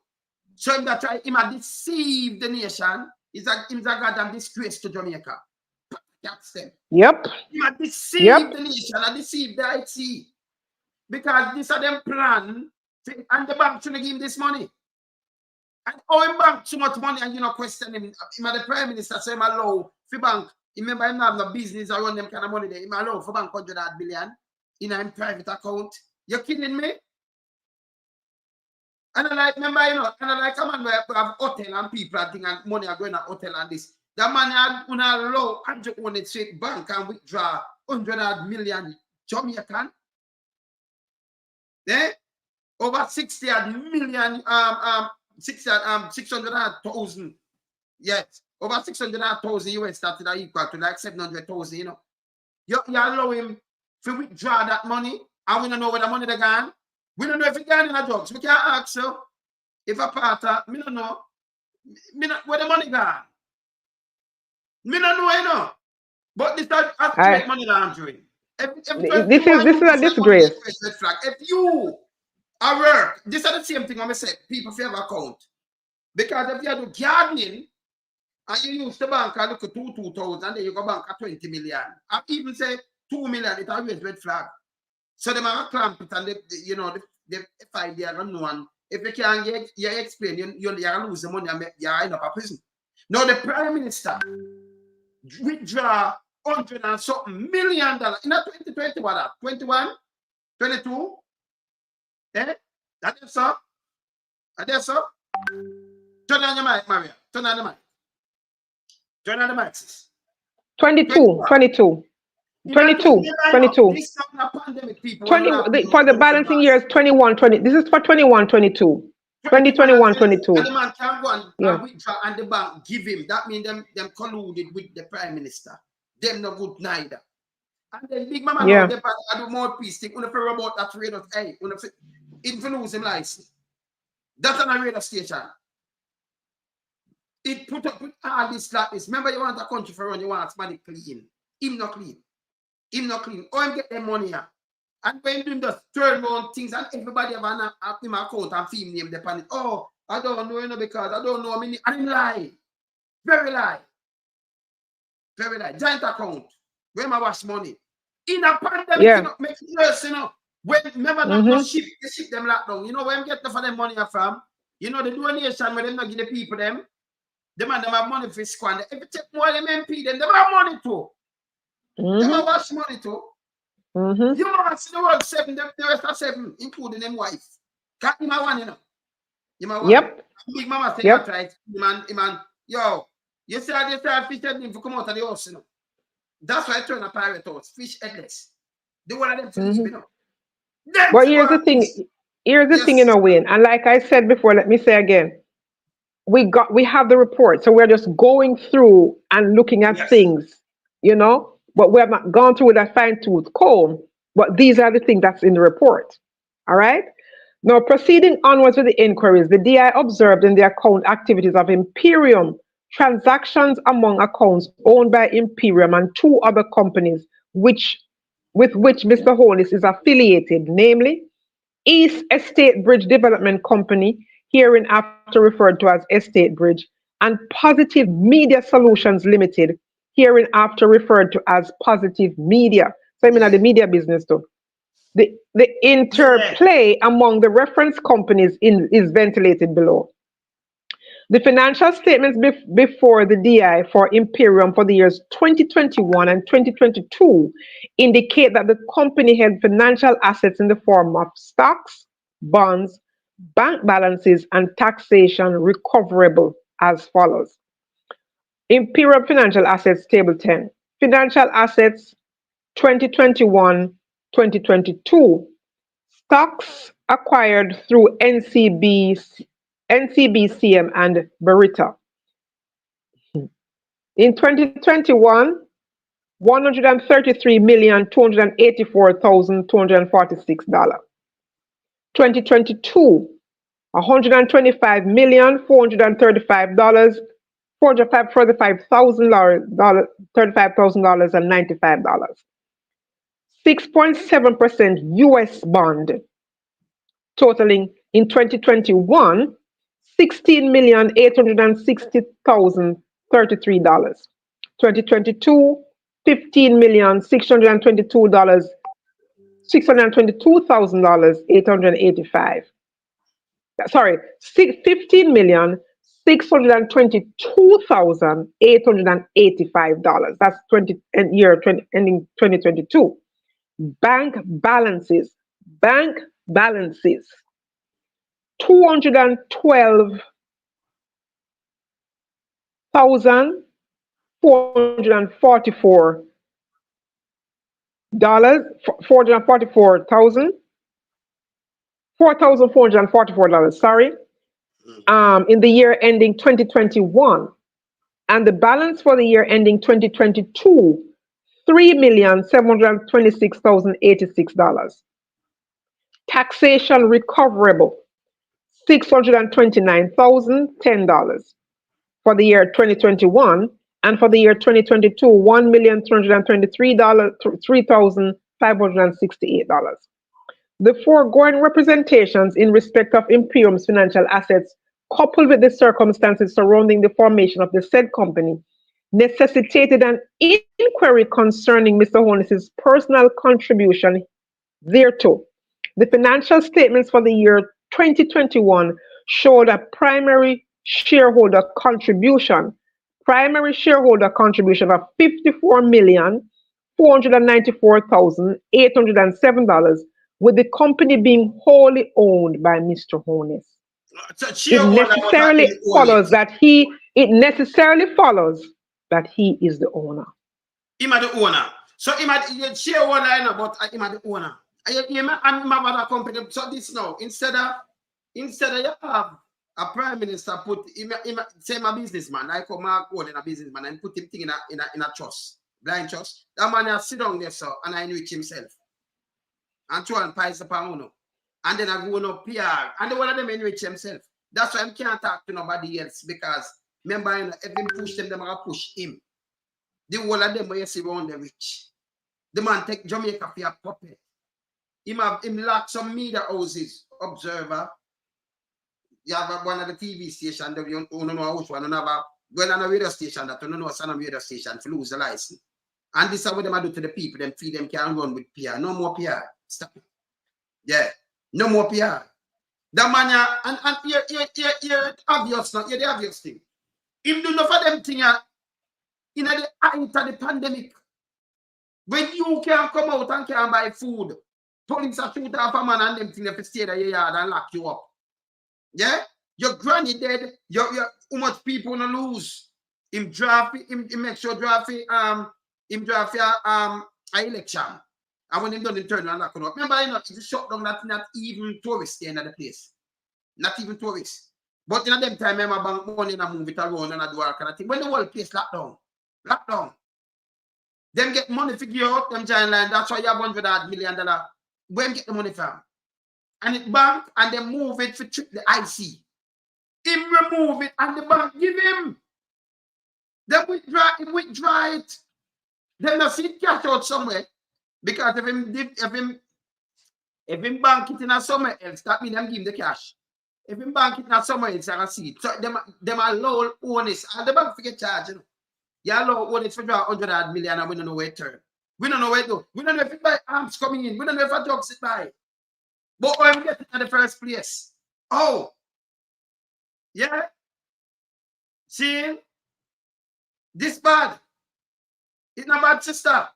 So him that try him deceive the nation is a goddamn disgrace to Jamaica. That's them. Yep. Him deceive the nation and deceive the IT. Because this are them plan, and the bank shouldn't give him this money. And him bank too much money, and you know question him. Him the prime minister say him allow for bank. Remember him have no business around them kind of money there. Him allow for bank 100 billion in a private account. You kidding me? And I like, remember, you know, and I like, come on, we have hotel and people and thing and money are going to hotel and this. The man had allow and just want to straight bank and withdraw 100 million Jamaican. Eh? Over 60 million, 600,000. Yes. Over 600,000 US started equal to like 700,000, you know. You allow him to withdraw that money and we don't know where the money they gone. We don't know if it's gone in a drugs. We can't ask you if a part me don't know. Where the money gone. Me don't know, you know. But this is actually money laundering. This is a disgrace. If you are work, this is the same thing I'm say. People feel account. Because if you do gardening and you use the bank and look at 2,000 and then you go bank at 20 million. I even say 2 million, it's always red flag. So they might clamp it and they FID are going to know and If you can't get you explain, you lose the money and you end up a prison. Now the Prime Minister withdraw $100 and something million in 2020, what that? 21, 22? Eh? That is so? That is so? Turn on your mic, Maria. Turn on the mic. Turn on the mic, sis. 22. This is not a pandemic, people. 20 for the balancing years 21, 20. This is for 21, 22. 2021, 22. And the man can go and withdraw and the bank give him. That means them colluded with the Prime Minister. Them no good neither. And then Big Mama now, they do more peace thing. When you about that radio, hey, if you lose him license. That's on a radio station. It put up with all this like this. Remember, you want a country for run, you want somebody clean. Him not clean. Him not clean. Or him get them money here. And when doing the turn around things and everybody have an account and film name depend it. Oh, I don't know, you know, because I don't know. I mean, I lie. Very lie. Very lie. Giant account. Where my wash money. In a pandemic, you know, make it worse, you know. When remember no ship, they ship them locked down. You know where I'm getting for them money from? You know the donation where them not give the people them. The man them have money for squander. If you take more of them MP, then they have money too. They have wash money too. You want to see the world 7, the rest of 7, including them wife. Can't you one, you know? You know what? Big Mama say that right. Man, yo, you see how they start fish heading to come out of the house, you know. That's why I turn a pirate house, fish headless. The one of them fish, you know. But here's the thing. Here's the thing, you know, Wayne. And like I said before, let me say again. We have the report, so we're just going through and looking at things, you know. But we have not gone through with a fine-tooth comb. But these are the things that's in the report. All right. Now, proceeding onwards with the inquiries, the DI observed in the account activities of Imperium transactions among accounts owned by Imperium and 2 other companies, with which Mr. Holness is affiliated, namely East Estate Bridge Development Company, hereinafter referred to as Estate Bridge, and Positive Media Solutions Limited, hereinafter referred to as Positive Media. So I mean the media business too. The interplay among the reference companies is ventilated below. The financial statements before the DI for Imperium for the years 2021 and 2022 indicate that the company held financial assets in the form of stocks, bonds, bank balances, and taxation recoverable as follows. Imperium Financial Assets, Table 10. Financial Assets 2021-2022. Stocks acquired through NCBCM and Beretta. In 2021, $133,284,246. 2022, $125,435,035.95. 6.7% US bond, totaling in 2021, $16,860,033. 2022, $622,885. Sorry, $15,622,885. That's ending 2022. Bank balances. $212,444. $4,444, sorry, in the year ending 2021, and the balance for the year ending 2022, $3,726,086. Taxation recoverable, $629,010 for the year 2021, and for the year 2022, $1,323,568. The foregoing representations in respect of Imperium's financial assets, coupled with the circumstances surrounding the formation of the said company, necessitated an inquiry concerning Mr. Holness's personal contribution thereto. The financial statements for the year 2021 showed a primary shareholder contribution of $54,494,807, with the company being wholly owned by Mr. Holness. So It shareholder necessarily follows that he is the owner. Him are the owner. So him are the shareholder, I know, but him are the owner. I'm a company. So this now, instead of you have a prime minister put him say my businessman, like a Mark Gold in a businessman, and put him thing in a trust, blind trust. That man has sit down there, so and I enrich himself. And two and pies upon uno. And then I go on up PR. And the one of them enrich himself. That's why I can't talk to nobody else, because remember, you know, if him push them are push him. The whole of them where you see around the rich. The man take Jamaica for a puppet. Him lock some media houses, Observer. You have one of the TV station that you don't know which one, another on a radio station that you don't know some radio station to lose the license. And this is what them do to the people, them feed them can run with PR. No more PR. Stop it. Yeah. No more PR. The man and you're obvious now. You're the obvious thing. Him do enough of them thing in the height of the pandemic. When you can't come out and can't buy food, police are shoot off a man and them thing if you stay there your yard and lock you up. Yeah? Your granny dead, your how much people gonna lose. Him draft him make sure draft an election. And when him done him turn and lock up. Remember, you know, it's shut down that not even tourists stay in the place. Not even tourists. But in them time, remember bank money and I move it around and I do all kind of thing. When the whole place locked down. Them get money figure out, them giant line, that's why you have $100 million. Where get the money from? And it bank and they move it for trick the IC. Him remove it and the bank give him. Then withdraw it. Then the see cash out somewhere. Because if him bank it in somewhere else, that means them give him the cash. If him bank it in somewhere else, I can see it. So them allow Holness and the bank forget charge, you know. You allow Holness for draw $100 million and we don't know where it turn. We don't know where it go. We don't know if it buy arms coming in. We don't know if a drugs it buy. But when we get it in the first place. Oh. Yeah. See? This bad. It's not bad, sister.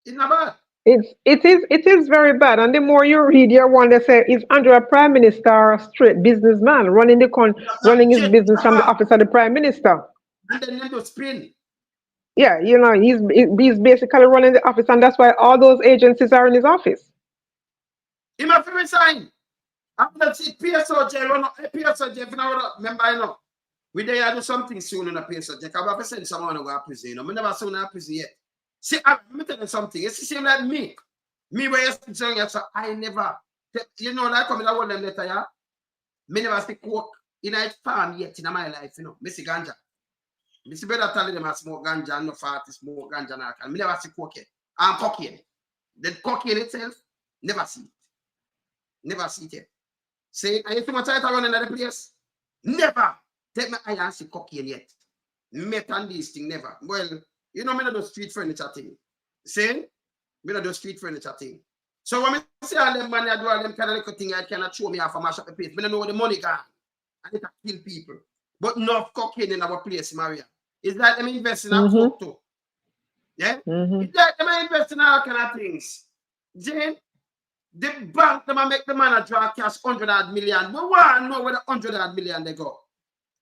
It's not bad. It is very bad. And the more you read your one, they say is under a prime minister or a straight businessman running his business from the office of the prime minister. And then they do spin. Yeah, you know, he's basically running the office, and that's why all those agencies are in his office. He must resign. I'm not see PSO jail. PSO jail. Remember, I know. We there do something soon in a PSO jail. I'm going to send someone to go to prison. You know, I never seen a prison yet. See, I'm telling you something. It's the same like me. Me, where you're saying, I never, you know, like coming out them letter, yeah? Me never stick work in a farm yet in my life, you know. Me see ganja. Me see better telling them I smoke ganja, no fat, smoke ganja, and me never see cocaine. I'm cocaine. The cocaine itself, never see it. Never see it yet. Say, I used to try to run another place. Never take my eye and see cocaine yet. Met on this thing, never. Well, you know, me not do street furniture thing. See? Me not do street furniture thing. So when I see all them money, I do all them kind of little thing, I cannot show me off and mash up the place. Me don't know where the money gone. And it kill people. But no cocaine in our place, Maria. It's like them investing in a coke too. Yeah? It's like them investing in all kind of things. Jane, the bank, them make the man draw cash $100 million. We want to know where the $100 million they go.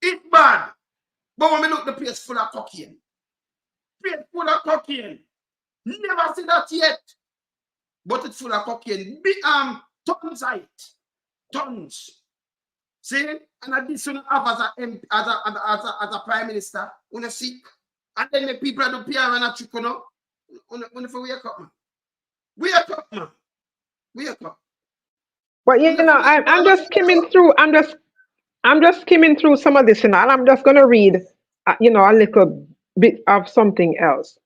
It's bad. But when we look, the place full of cocaine. Place full of cocaine. Never see that yet. But it's full of cocaine. Tons of it. Tons. See? And I did soon have as a prime minister. When you see. And then the people do PR and a trick, you know. When you wake up, man. Wake up, man. Wake up. But you know, I'm just skimming through. I'm just skimming through some of this, you know, and I'm just gonna read, you know, a little bit of something else,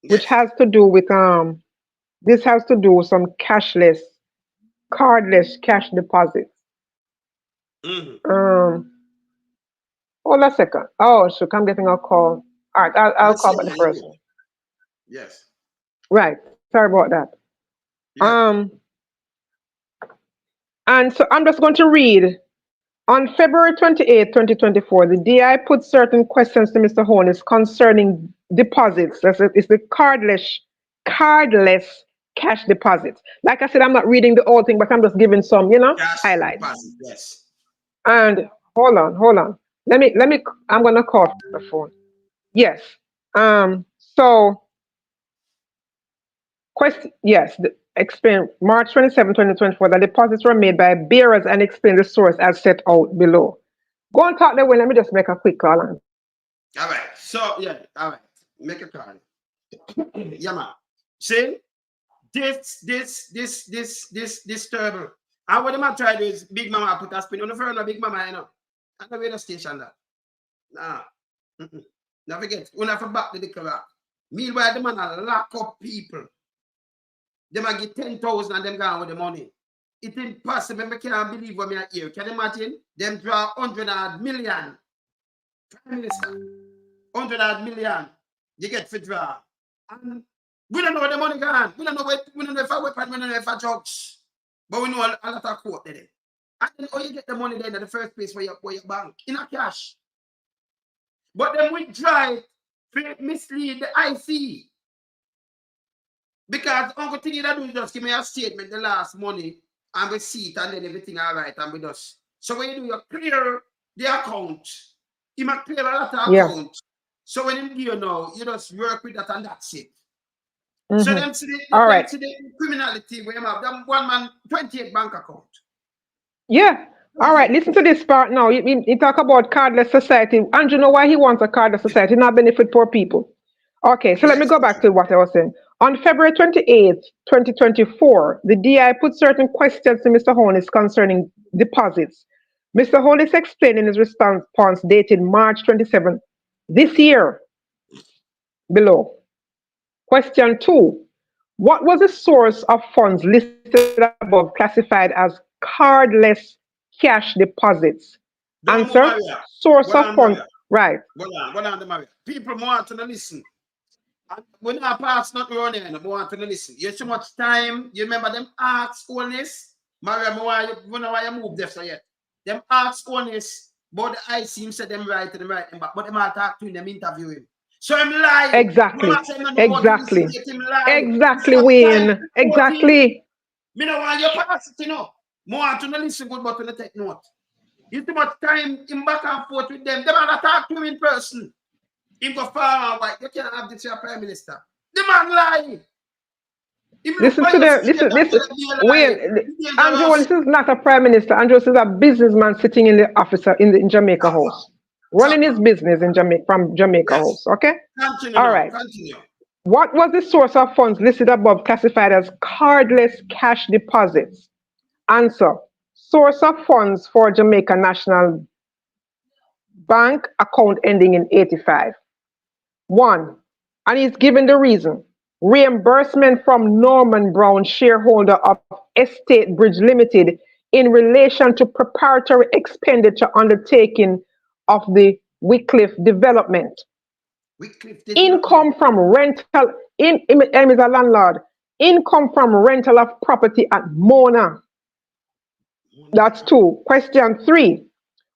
which has to do with this has to do with some cardless cash deposits. Hold a second. Oh, shoot, I'm getting a call. All right, I'll call back the person. Yes. Right. Sorry about that. Yeah. And so I'm just going to read. On February 28, 2024, the DI put certain questions to Mr. Holness concerning deposits. It's the cardless cash deposits. Like I said, I'm not reading the whole thing, but I'm just giving some, Cash highlights. deposit, yes. And hold on. I'm gonna call the phone. Yes. So explain March 27, 2024, the deposits were made by bearers and explain the source as set out below. Go and talk that way. Let me just make a quick call on. All right. So yeah, all right. Make a call. Yeah, man. See? This terrible. And what I'm trying to do is Big Mama put a spin on the phone, Big Mama, And the radio station that. Nah. Now forget, when I back to the correct. Meanwhile, the man lock up people. They might get 10,000 and them gone with the money. It's impossible. I can't believe what I hear. Can you imagine? Them draw 100 million. Prime Minister. 100 million. You get for draw. And we don't know where the money gone. We don't know if I weapon, we don't know if I drugs. But we know a lot of quote there. And then how you get the money then in the first place where your bank? In a cash. But then we try to mislead the IC. Because Uncle thing that do is just give me a statement the last money and we see it and then everything all right and we just. So when you do, you clear the account. You might clear a lot of account. So when you know, you just work with that and that's it. Mm-hmm. So them see the criminality where you have them one man 28 bank account. Yeah. All right. Listen to this part now. You talk about cardless society. And you know why he wants a cardless society? Not benefit poor people. Okay. So let me go back to what I was saying. On February 28, 2024, the DI put certain questions to Mr. Holness concerning deposits. Mr. Holness explained in his response dated March 27 this year below. Question 2. What was the source of funds listed above classified as cardless cash deposits? Answer. Source of funds. Right. Hold on, Maria. People want to listen. When I pass not running, I want to listen. You have so much time. You remember them ask Holness? Maria, why you move there so yet? Them ask Holness, but I see him say them right and right back, but them all talk to him, them interview him. So I'm lying. Exactly. Exactly, Wayne. Exactly. Me no want you pass it, More want to listen good, but to take note. You too much time in back and forth with them. They want to talk to him in person. Him go far and white. You can't have this your Prime Minister. The man lie. Listen to Wayne, Andrew, this is not a Prime Minister. Andrew is a businessman sitting in the office in Jamaica House. Running his business in Jamaica from Jamaica House. Okay? Continue. All right. Continue. What was the source of funds listed above classified as cardless cash deposits? Answer. Source of funds for Jamaica National Bank account ending in 85. 1. And he's given the reason. Reimbursement from Norman Brown, shareholder of Estate Bridge Limited, in relation to preparatory expenditure undertaking of the Wycliffe development. Income from rental, is a landlord. Income from rental of property at Mona. That's 2. Question 3.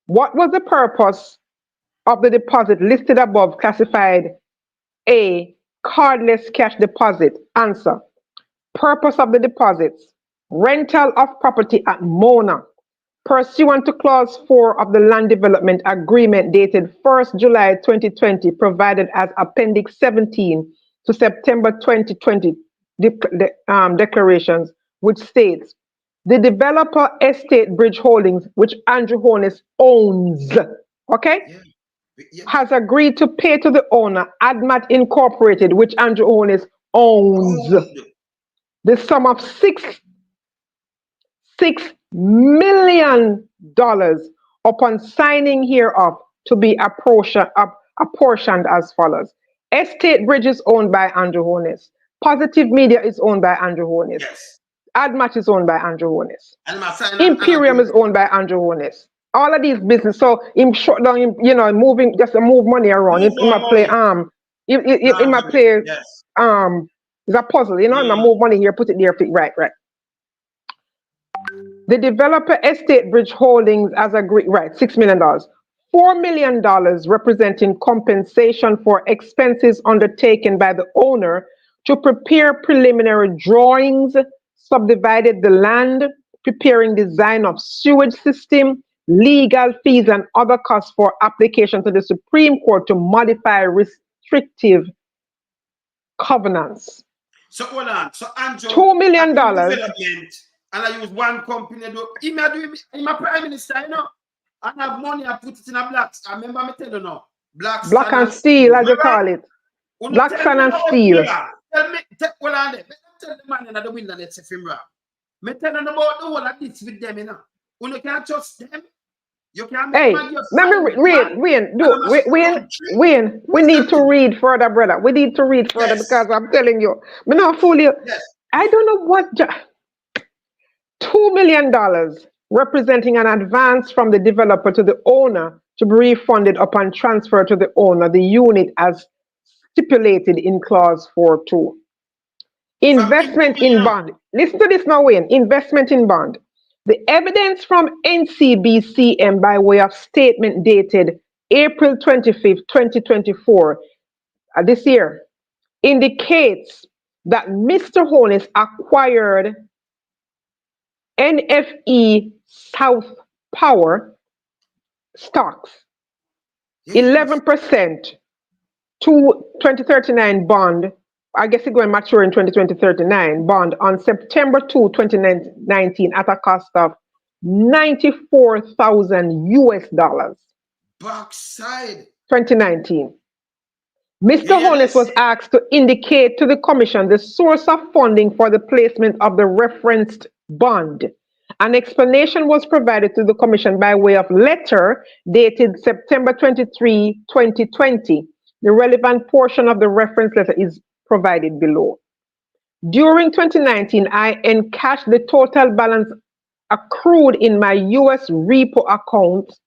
What was the purpose of the deposit listed above classified A, cardless cash deposit? Answer. Purpose of the deposits. Rental of property at Mona. Pursuant to Clause 4 of the Land Development Agreement dated 1st July 2020, provided as Appendix 17 to September 2020 declarations, which states, the developer Estate Bridge Holdings, which Andrew Holness owns, has agreed to pay to the owner, ADMAT Incorporated, which Andrew Holness owns, the sum of $6 million upon signing hereof, to be apportioned as follows. Estate Bridge is owned by Andrew Holness. Positive Media is owned by Andrew Holness. Yes. ADMAT is owned by Andrew Holness. Imperium is owned by Andrew Holness. All of these business. So him shut down, moving, just to move money around. He might play it's a puzzle, he might move money here, put it there, right. The developer Estate Bridge Holdings as agreed, right, $6 million. $4 million representing compensation for expenses undertaken by the owner to prepare preliminary drawings, subdivided the land, preparing design of sewage system, legal fees and other costs for application to the Supreme Court to modify restrictive covenants. So hold on. So Andrew, $2 million. development, and I use one company. I'm a prime minister, you know. I have money, I put it in a black. I remember me tell you now. Black and steel, as you call it. Black sand and steel. Tell me, hold on there. Tell the man in the wilderness if him wrong. Me tell them about the whole of this with them, you know. You can't trust them. You can't make Wayne, we need to read further, brother. We need to read further because I'm telling you, me not fool you. Yes. I don't know what $2 million representing an advance from the developer to the owner to be refunded upon transfer to the owner, the unit as stipulated in clause 4.2. Investment in bond. Listen to this now, Wayne. Investment in bond. The evidence from NCBCM by way of statement dated April 25th, 2024, this year, indicates that Mr. Holness acquired NFE South Power stocks, 11% to 2039 bond. I guess it's going to mature in 2039 bond on September 2, 2019 at a cost of $94,000 Backside. 2019. Mr. Holness was asked to indicate to the commission the source of funding for the placement of the referenced bond. An explanation was provided to the commission by way of letter dated September 23, 2020. The relevant portion of the reference letter is provided below. During 2019, I encashed the total balance accrued in my US repo account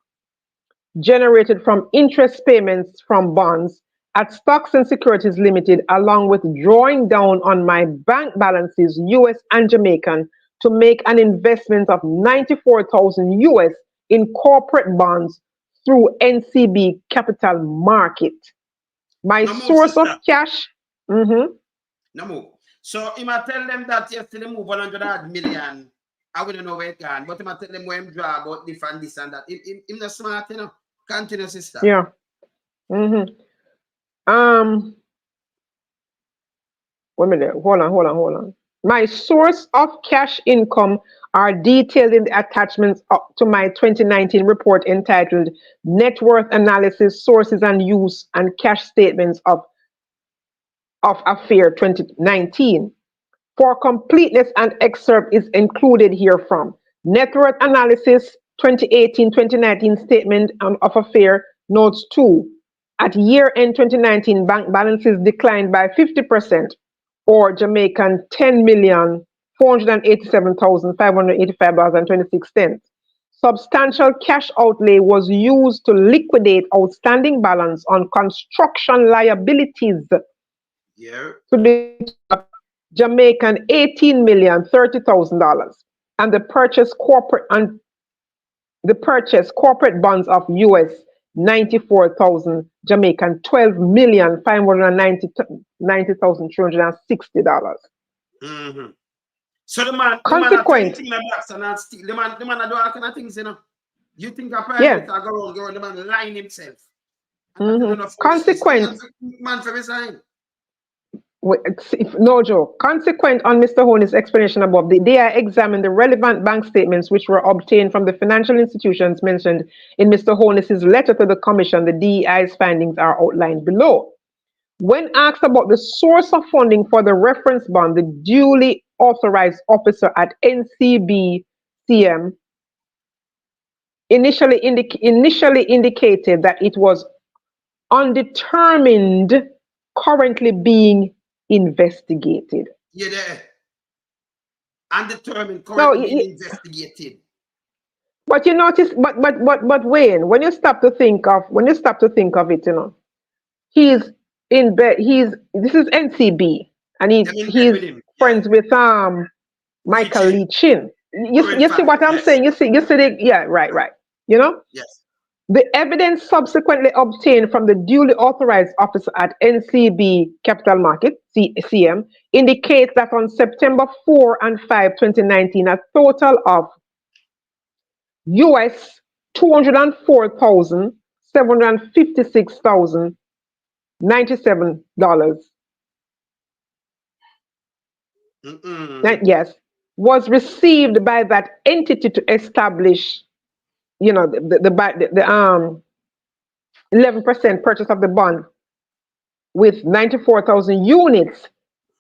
generated from interest payments from bonds at Stocks and Securities Limited, along with drawing down on my bank balances, US and Jamaican, to make an investment of $94,000 US in corporate bonds through NCB Capital Market. My source of cash. No move. So he might tell them that yesterday move 100 million. I wouldn't know where it can, but he might tell them where him draw about this and that. Him not smart, you know. Continue, sister. Yeah. Wait a minute. Hold on. My source of cash income are detailed in the attachments up to my 2019 report entitled Net Worth Analysis, Sources and Use and Cash Statements of Affair 2019. For completeness, an excerpt is included here from Net Worth Analysis 2018-2019 Statement of Affair Notes 2. At year-end 2019, bank balances declined by 50%, or Jamaican $10,487,585.26. Substantial cash outlay was used to liquidate outstanding balance on construction liabilities to the Jamaican $18,030,000 and the purchase corporate bonds of US 94,000 Jamaican $12,590,360. So the man consequent. The man do all kind of things, you know. You think a private go around the man lying himself. Consequent. Man for resign. No joke. Consequent on Mr. Holness' explanation above, the DI examined the relevant bank statements which were obtained from the financial institutions mentioned in Mr. Holness' letter to the commission. The DEI's findings are outlined below. When asked about the source of funding for the reference bond, the duly authorized officer at NCBCM initially indicated that it was undetermined, currently being investigated. Yeah, there. Undetermined, currently being investigated. But you notice, but Wayne, when you stop to think of it, you know, this is NCB, and he's friends with Michael Lee Chin. you see what I'm saying? You see the, yeah, right. You know? Yes. The evidence subsequently obtained from the duly authorized officer at NCB Capital Market, CM, indicates that on September 4 and 5, 2019, a total of US $204,756,097, yes, was received by that entity to establish, you know, the 11% purchase of the bond with 94,000 units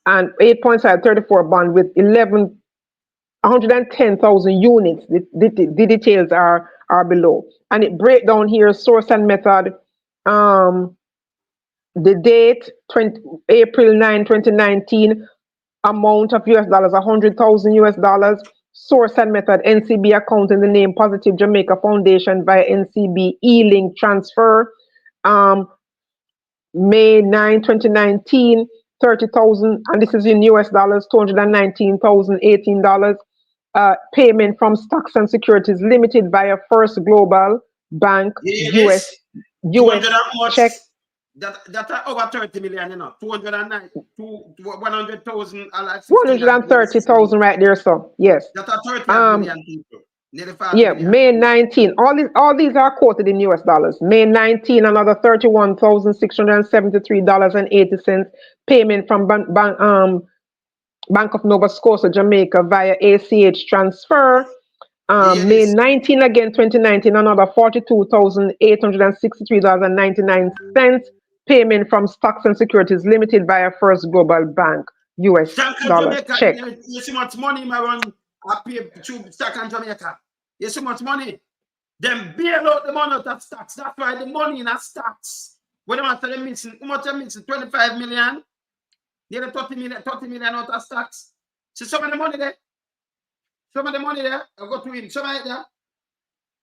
and 8.34 bond with 110,000 units. The details are below, and it break down here source and method. The date April 9, 2019. Amount of US dollars, 100,000 US dollars. Source and method, NCB account in the name Positive Jamaica Foundation via NCB e-link transfer. May 9, 2019, 30,000, and this is in US dollars, $219,018. Payment from Stocks and Securities Limited via First Global Bank, US 200 and much, check. That are over 30 million, you know, 100,000, 130,000 right there, so yes. That are 30 million people. Yeah, May 19. All these are quoted in US dollars. May 19, another $31,673.80 payment from Bank of Nova Scotia, Jamaica via ACH transfer. May 19 again, 2019, another $42,863.99 payment from Stocks and Securities Limited via First Global Bank, US dollars. Check. You see much money, my one. I pay to Stock and Jamaica. You see much money. Them bail out the money out of stocks. That's why the money in stocks. When they want to missing, how much are missing? 25 million. Nearly 30 million out of stocks. See some of the money there. Some of the money there, I go to him. Some of it there.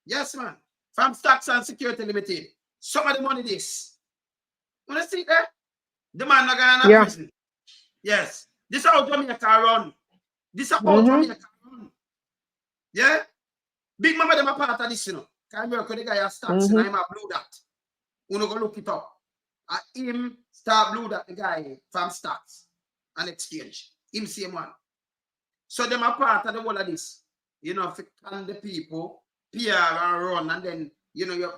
Yes, man. From Stocks and Security Limited. Some of the money this. You want to see there? The man not going to prison. Yes. This is how Jamaica run. This is how Jamaica run. Yeah? Big Mama them a part of this, you know. Can you work with the guy at Stocks, and I'm a blue dot. You know, go look it up. Him start blue dot the guy from Stocks and Exchange. Him same one. So them a part of the whole of this. You know, if you can the people, PR and run, and then, you know, you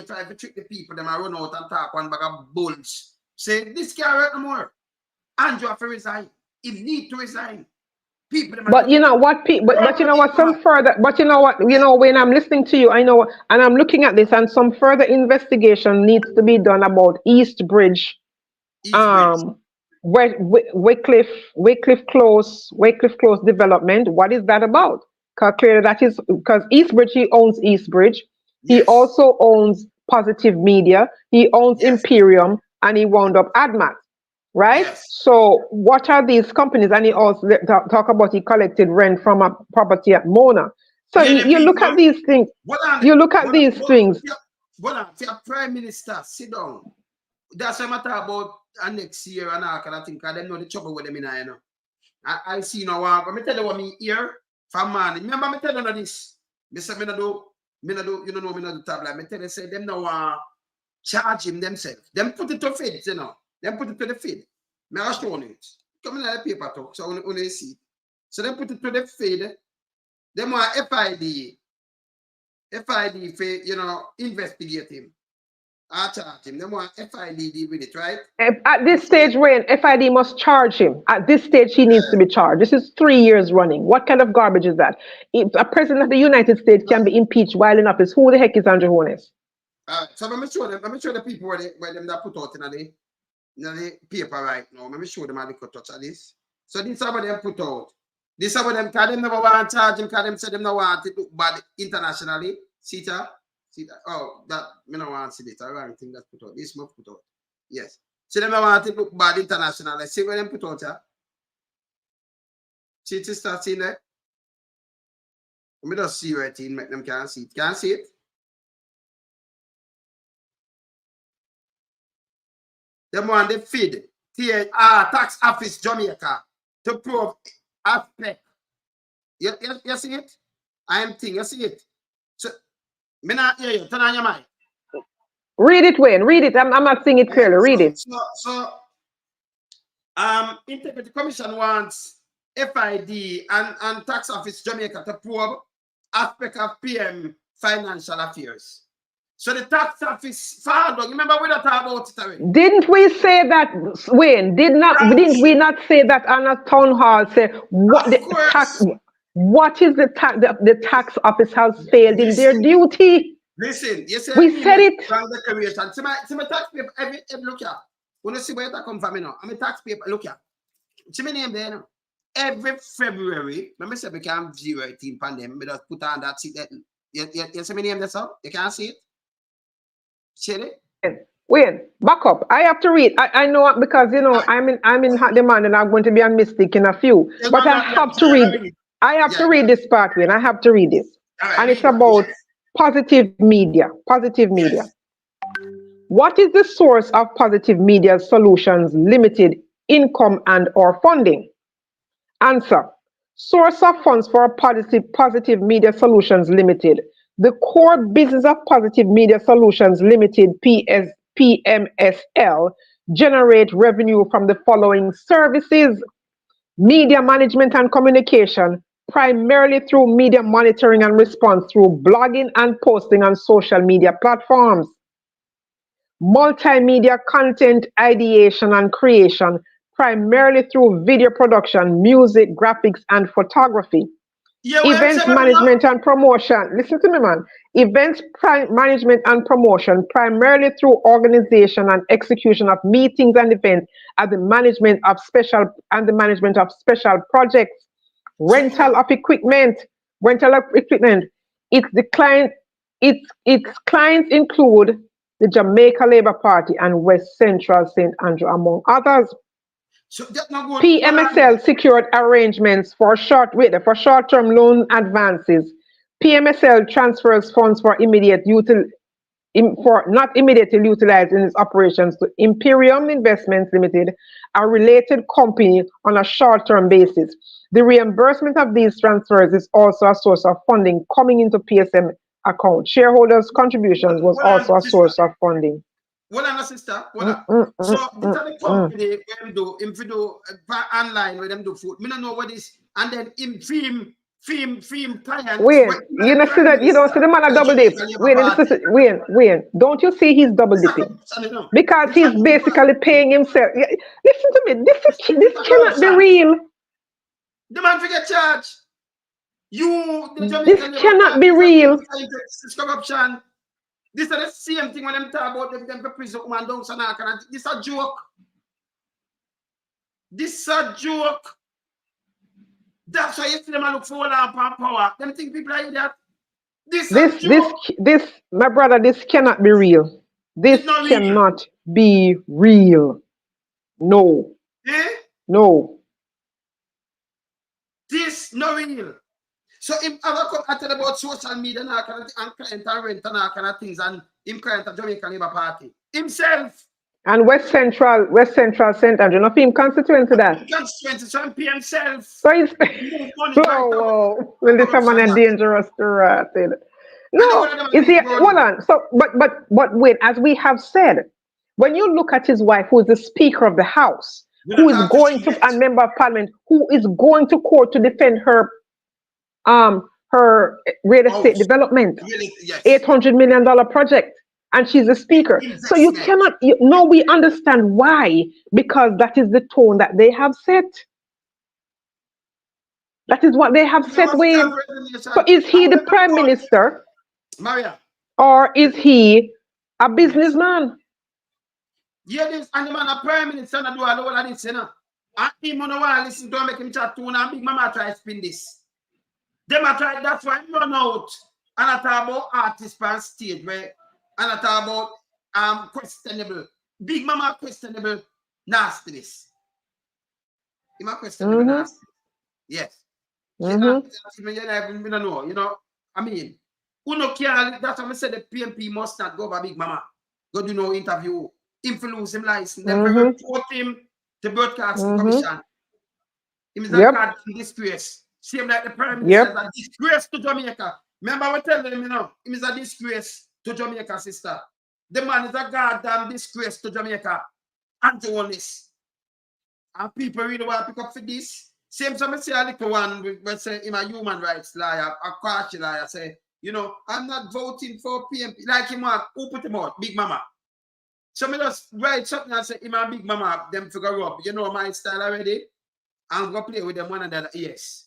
try to trick the people, them a run out and talk one bag of bulls. Say, this can't work no more. Andrew have to resign. He need to resign. People, but you know what, but you know what, some further, but you know what, you know, when I'm listening to you, I know, and I'm looking at this, and some further investigation needs to be done about East Bridge. Wycliffe Close development. What is that about? Because clearly that is because East Bridge, he owns East Bridge. He also owns Positive Media. He owns Imperium, and he wound up AdMat, right? So what are these companies? And he also talk about he collected rent from a property at Mona. So you look at these things. You look at these things. But your Prime Minister, sit down. That's a matter about next year and all kind of thing, because they know the trouble with them in there, you know. I see now, but me tell you what me hear from man. Remember me tell you this. Me say me no do, you know, me no do tablet. Me tell you say them now charge him themselves. Them put it to FID, you know. Them put it to the FID. Me I show it. Come in the paper talk, so only see it. So them put it to the FID. Them want FID for, you know, investigate him. I charge him. They want FID deal with it, right? At this stage, when FID must charge him, at this stage he needs to be charged. This is 3 years running. What kind of garbage is that? If a president of the United States can be impeached while in office, who the heck is Andrew Holness? So let me show the people where them that put out in the paper right now. Let me show them how they could touch of this. So this is what them put out. This is what them, because them never want to charge him, because them said them no want it look bad internationally. See that? See that? Oh, that me no want to see it. I don't think that's put out. This must put out. Yes. So them want it look bad internationally. See where them put out here? See it start seeing there? Let me just see where it make them can see it. Can see it? Them want the FID, Tax Office Jamaica, to prove aspect You see it? I am thing, you see it? So, me not hear you. Turn on your mic. Read it, Wayne. Read it. I'm not seeing it clearly. Read it. So, Integrity Commission wants FID and Tax Office Jamaica to probe aspect of PM financial affairs. So the Tax Office filed. Remember we don't talk about it already. Didn't we say that, Wayne? Didn't we not say that on a town hall? Say what the tax? What is the tax? The Tax Office has failed in their duty. Listen, you said we said it. See my tax paper. Every look here. When you see where that come from, I'm a tax paper. Look here. See my name there. Every February, remember say we can 018 pandemic. We just put on that seat. You see my name there, so you can't see it. See it? Wait, back up. I have to read. I know because I'm in hot demand and I'm going to be a mistake in a few. But I have to read. I have to read this part, Wayne. I have to read this. And it's about positive media. Positive media. What is the source of Positive Media Solutions Limited income and or funding? Answer. Source of funds for Positive Media Solutions Limited. The core business of Positive Media Solutions Limited, PMSL, generate revenue from the following services: media management and communication, primarily through media monitoring and response through blogging and posting on social media platforms. Multimedia content ideation and creation, primarily through video production, music, graphics, and photography. Events management and promotion. Listen to me, man. Events management and promotion, primarily through organization and execution of meetings and events, and the management of special projects. Rental of equipment. Its clients include the Jamaica Labour Party and West Central St. Andrew, among others. So PMSL secured arrangements for short-term loan advances. PMSL transfers funds for not immediately utilized in its operations to Imperium Investments Limited, a related company, on a short-term basis. The reimbursement of these transfers is also a source of funding coming into PSM account. Shareholders' contributions was also a source of funding. Well, sister. So this is the company them do. If you do online where them do food, me don't know what is. And then in film clients. Wayne, you don't see that. You don't see the man a double dip. Wayne, don't you see he's double dipping? Because he's basically paying himself. Listen to me. This cannot be real. The man forget charge. This cannot be real. This corruption. This is the same thing when them talk about them prison man down Sanaka. This is a joke. This is a joke. That's why you see them look for power. Them think people are that. This, my brother, this cannot be real. This cannot be real. No. Eh? No. This no real. So if I come and tell about social media and client and rent and all kind of things, and him client of Jamaica Labour Party himself. And West Central St. Andrew, not him constituent to that. Constituency, so MP himself. So he's whoa. Well, this man is dangerous to rat. No, is he? Hold on. So, but wait, as we have said, when you look at his wife, who is the Speaker of the House, who is going to, and Member of Parliament, who is going to court to defend her real estate development, $800 million project, and she's a speaker. So you cannot. We understand why, because that is the tone that they have set. That is what they have set with. So is he the Prime Minister, Maria, or is he a businessman? Yeah, this and the man a Prime Minister and do all of this, you know. And him on the wall listen to him make him chat to and Big Mama try to spin this. Them a try, that's why he run out. And I talk about artists on stage where and I talk about questionable. Big Mama questionable nastiness. Him a questionable nastiness. Yes. You don't know. I mean, Uno care, that's why I said the PMP must not go over Big Mama. Go do no interview. Influence him license. Then report him to broadcast commission. Him is a disgrace. Same like the Prime Minister is a disgrace to Jamaica. Remember what I tell them, you know, he is a disgrace to Jamaica, sister. The man is a goddamn disgrace to Jamaica. Holness. And people really want to pick up for this. Same time I say a little one, we say him a human rights lawyer, a quasi lawyer, say, you know, I'm not voting for PMP. Like him, who put him out? Big Mama. So me just write something and say, him and Big Mama, them figure up. You know my style already? I'm going to play with them one another. Yes.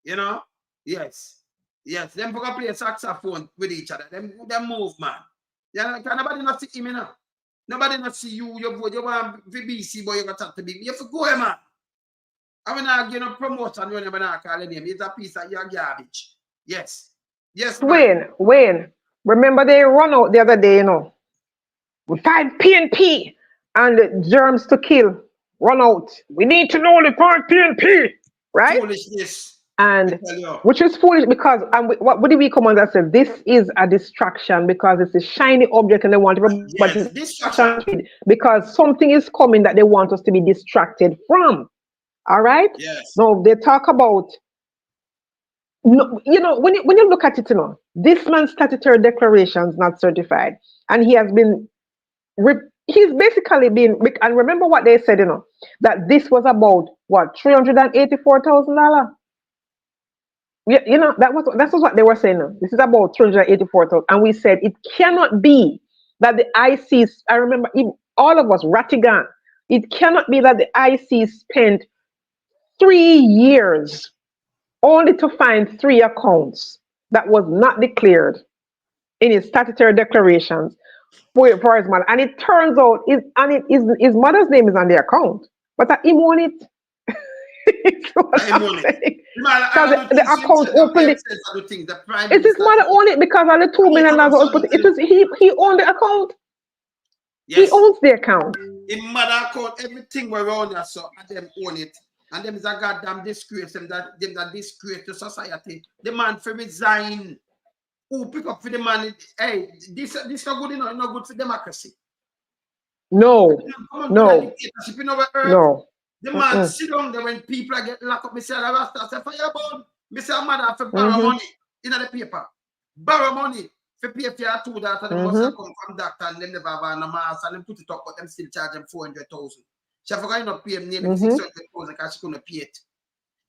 You know? Yes. Yes. Them figure play saxophone with each other. Them move, man. Yeah, nobody not see him, you know? Nobody not see you. You want VBC, boy, you got to talk to Big. You have to go, man. I'm not going to promote and you're not calling him. It's a piece of your garbage. Yes. Yes, Wayne. Remember they run out the other day, you know. We find PNP and germs to kill. Run out. We need to know the part PNP, right? Foolishness. And which is foolish because what did we come on that said? This is a distraction because it's a shiny object and they want everybody to distraction because something is coming that they want us to be distracted from. All right? Yes. Now they talk about no, you know, when you look at it, you know, this man's statutory declaration is not certified, and he has been, he's basically been, and remember what they said, you know, that this was about what $384,000. You know, that was what they were saying. This is about 384,000, and we said it cannot be that the IC. I remember all of us, Rattigan. It cannot be that the IC spent 3 years only to find 3 accounts that was not declared in his statutory declarations for his mother. And it turns out, his mother's name is on the account, but him on it. Because the account opened it. It's his mother owned it because of the $2 million. But it is he owned the account. Yes. He owns the account. His mother account, everything we're around there, so and them own it. And them is a goddamn disgrace, them that disgrace to society. The man for resign. Who pick up for the man? Hey, this not good enough, not good for democracy. No. The man sit down there when people get locked up. Mr. Rasta say fireball. Mr. Mother for borrow money in the paper. Borrow money for pay for your 2 daughters. They must have come from doctor and them never have a mask and them put it up, but them still charge them 400,000. She forgot not pay him nearly 600,000 because she couldn't pay it.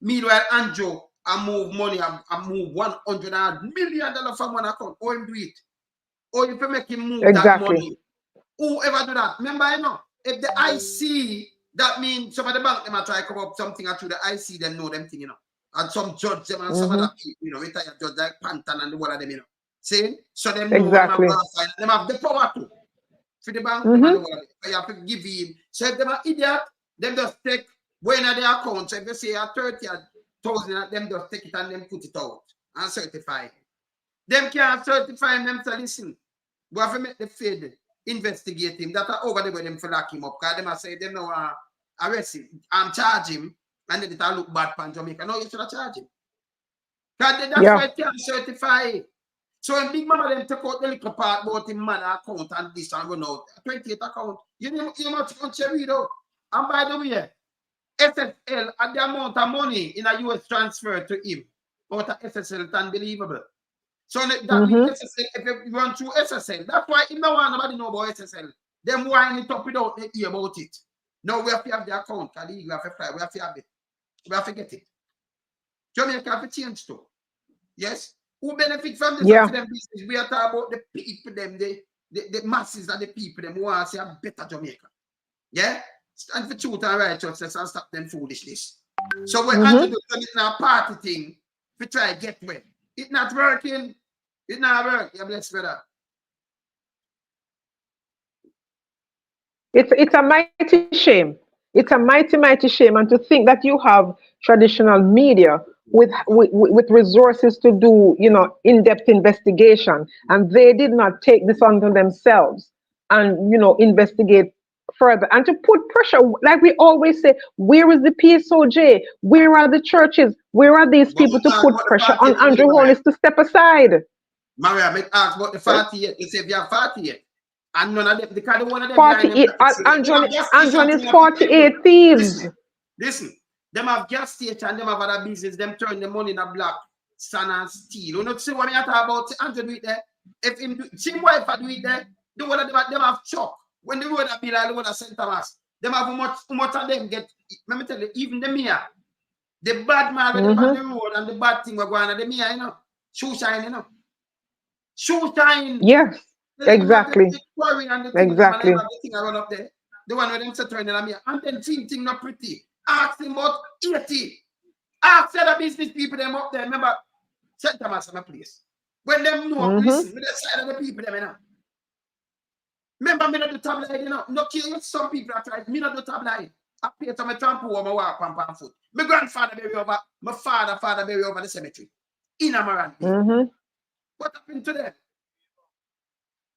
Meanwhile, Andrew, I move money, I move $100 million from one account. Or him do it. Or if you make him move that money. Whoever do that. Remember, you know, if the IC, that means some of the bank, they might try to come up something through the IC, them know them thing, you know. And some judge them and some other people, you know, retired judge like Pantan and the one of them, you know. See? So them know them have the power to. For the bank, you have to give him. So if them are idiot, them just take when at their account. So if you say a 30,000, them just take it and then put it out and certify. Them can't certify them to listen. We have to make the FID investigate him. That are over there with them for lock him up. Because them are say them no arrest him and charge him, and then it'll look bad for Jamaica. No, you should have charged him. Because that's why it can't certify. So when Big Mama them take out the little part about him man account and this and run out 28 account, you must cherry though. And by the way, SSL at the amount of money in a US transfer to him out of SSL, it's unbelievable. So that means SSL, if you run through SSL, that's why you know nobody know about SSL. Them wind it up without they hear about it. Now we have to have the account, we have to fly, we have to have it. We have to get it. Jamaica have to change too. Yes? Who benefit from this? Them business? We are talking about the people, them, the masses of the people, them who want to see a better Jamaica. Yeah? Stand for truth and righteousness and stop them foolishness. So we're going to do a party thing to try to get well. It's not working. It's not working. You're blessed for that. It's a mighty shame. It's a mighty shame. And to think that you have traditional media with resources to do, you know, in-depth investigation, and they did not take this onto themselves and, you know, investigate further and to put pressure, like we always say, where is the PSOJ? Where are the churches? Where are these people to put pressure on Andrew Holness to step aside? Maria, I asked about the 48. You say if you have 48. And none of them, because one of them 48, Andrew is 48 thieves. Listen, Them have gas station, them have other business, them turn the money in a black, sand and steel. You know, see what I talk about? Andrew do it there. If him do, same wife do it there, the one of them have chop. When the road a be like the one of St. Thomas, them have how much of them get, let me tell you, even the Mia, the bad man with them on the road and the bad thing we're going on the Mia, you know, shoe shine, you know. Shoe shine. Yes, exactly. Exactly. The thing I run up there. The one with them set turning on me. And then same thing not pretty. Ask him about 80. Ask the business people them up there. Remember, St. Thomas in a place. When them know, listen, with the side of the people them, you know. Remember, me not do tabloid, you know. No kill some people that try. Me not do tabloid. I pay to my trample or my walk on foot. My grandfather buried over, my father buried over the cemetery. In Amaranth. What happened to them?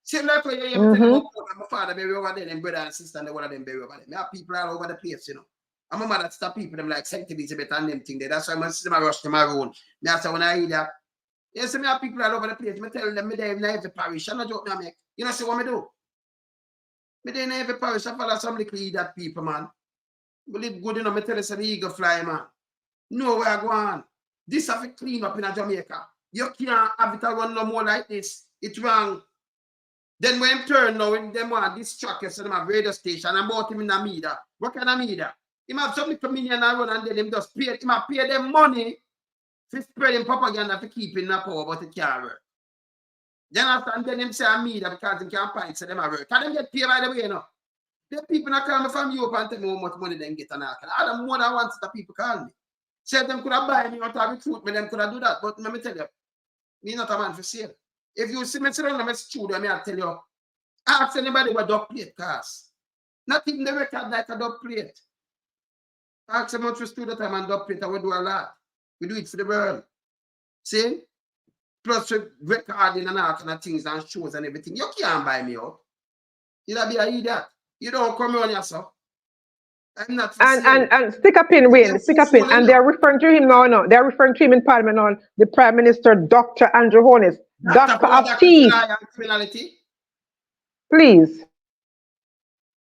Same like when you tell them about my father buried over there, and brother and sister, and one of them buried over there. Me have people all over the place, you know. I'm a mother stop people, them like St. Elizabeth and them thing there. That's why my sister rush to my own. Me I say when I hear that, yes, me have people all over the place. Me tell them me there in every parish. I'm not joking, me make. You know, see what me do? Me there in every parish. I follow some little that people, man. We live good, you know. Me tell you, say the eagle fly, man. No where I go on. This have to clean up in a Jamaica. You can't have it run no more like this. It's wrong. Then when turn now, when them want this truck, so them have radio station and bought him in a media. What kind of media? He have some little million and run and then him just pay. He have pay them money for spreading propaganda for keeping the power, but it can't work. Then after and then him say a media because he can't find so them have work. Can them get paid by the way, you know? The people not call me from Europe and tell me how much money they get and all. I have more than once the people call me. Say them could have buy me out of recruit me, them could have do that. But let me tell you, me not a man for sale. If you see me sit down in my studio, I tell you, ask anybody what dub plate costs. Not even the record like a dub plate. Ask them much for studio time and dub plate, and we do a lot. We do it for the world. See? Plus recording and all kind of things and shows and everything. You can't buy me out. You'll be a idiot. You don't come on yourself. I'm not for sale. And stick a pin, Wayne, stick a pin. And they're referring to him now, no. They're referring to him in Parliament on the Prime Minister, Dr. Andrew Holness. Doctor of Teeth. Criminality. Please.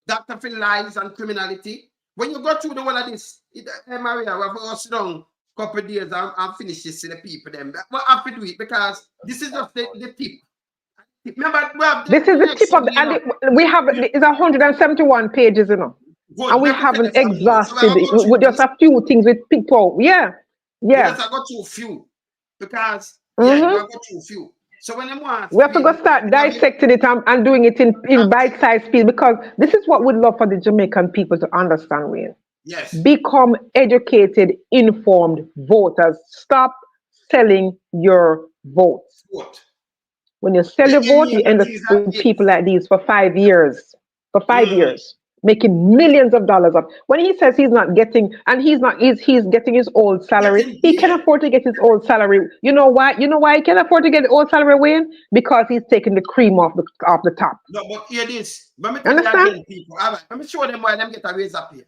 Dr. for lies and criminality. When you go through the whole of this, Maria, we have to sit down a couple of days and finish this to the people. Them. We have to do it because this is just the tip. Remember, we have this is the tip of the, and we have it's 171 pages, you know. Good. And we haven't exhausted it with just a few things with people. Yeah. Yeah. Because I got too few. Because I got too few. So when you want we have to go start dissecting it and doing it in bite-sized speed, because this is what we'd love for the Jamaican people to understand, Wayne. Yes. Become educated, informed voters. Stop selling your votes. What? When you sell your vote, you end up with people like these for 5 years. For 5 years. Making millions of dollars up. When he says he's not getting, and he's getting his old salary, he can afford to get his old salary. You know why? You know why he can afford to get the old salary, Wayne? Because he's taking the cream off the top. No, but here it is. Let me tell you again, people. All right, let me show them why them get a raise up here.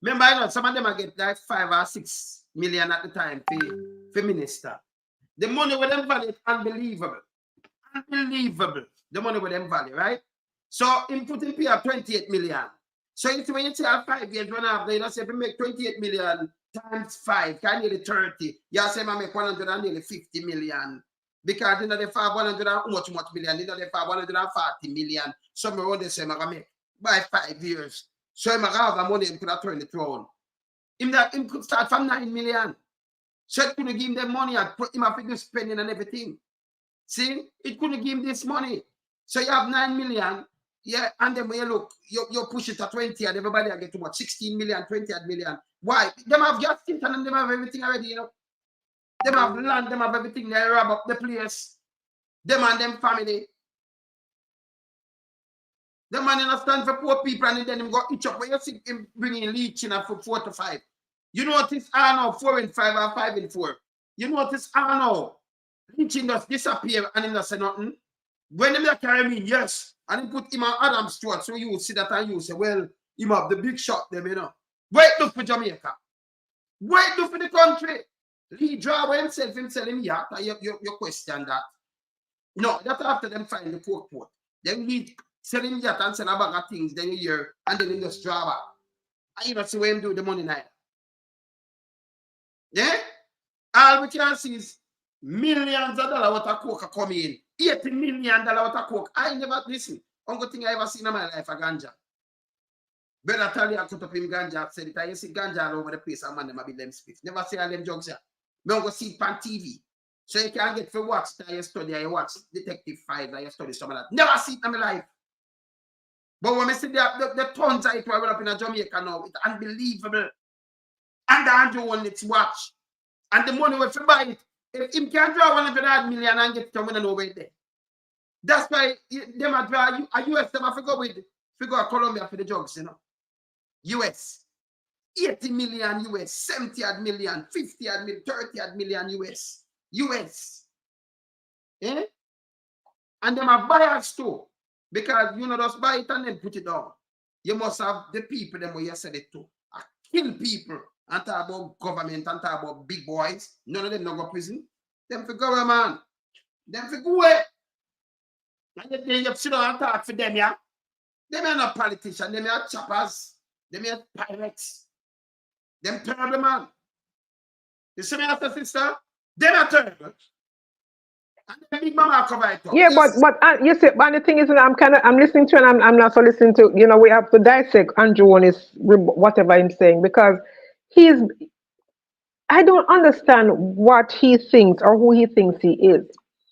Remember, I know some of them are get like 5 or 6 million at the time for minister. The money with them value is unbelievable. Unbelievable. The money with them value, right? So, in putting pay up 28 million. So, when you say 5 years, one after, you know, say, if you make 28 million times 5, can nearly 30. You say, I make 150 million. Because, you know, they have 100 and much million. You know, they have 140 million. Some around they say, I make by 5 years. So, I have the money, I could have turned it around. Him could start from 9 million. So, it couldn't give him the money. Him have to do spending and everything. See? It couldn't give him this money. So, you have 9 million. Yeah, and then when you look, you push it to 20 and everybody get to what? 16 million, 20 million. Why? Them have gas station and them have everything already, you know. Them have land, them have everything. They rob up the place. Them and them family. Them man understand for poor people and then him go each up. When you see him bringing leeching for 4 to 5. You notice now 4 and 5 or 5 and 4. You notice now leeching just disappear and him not say nothing. When them carry me, yes. And he put him on Adam's throat, so you see that and you say, well, him have the big shot them, you know. Wait, look for Jamaica. Wait, look for the country. He draw himself him, yeah, you question that. No, that's after them find the pork port. Then he sell him that and sell a bag of things, then you hear, and then he just draw back. And you don't see where him do the money now. Yeah? All we can see is millions of dollars worth of coke come in. $80 million worth of coke. I never listen. Only thing I ever seen in my life a ganja. Better tell you I cut up him ganja. Said it. I see ganja all over the place. And man, them a be them spit. Never see all them drugs here. Me go see it on TV. So you can get for watch that you study, you watch Detective Files, and you study some of that. Never see it in my life. But when I see the tons of it were up in Jamaica now, it's unbelievable. And the Andrew one let's watch. And the money we buy it. If him can draw 100 million and get it, I'm gonna know where there. That's why them a draw a US them have to go with figure Colombia for the drugs, you know. US. 80 million US, 70 odd million, 50 odd million, 30 odd million US. US. Eh? And them have buyers too. Because you know just buy it and then put it down. You must have the people them where you said it to. Kill people and talk about government and talk about big boys. None of them no go prison. Them for government. Them for go away. And then you sit down and talk for them, yeah. Them are not politicians, them are choppers, them are pirates. Them terrible man. You see me after sister? Them are terrible. And the big mama cover it up. Yeah, but you see, but the thing is, I'm listening to, and I'm not so listening to. You know, we have to dissect Andrew on his whatever I'm saying, because I don't understand what he thinks or who he thinks he is,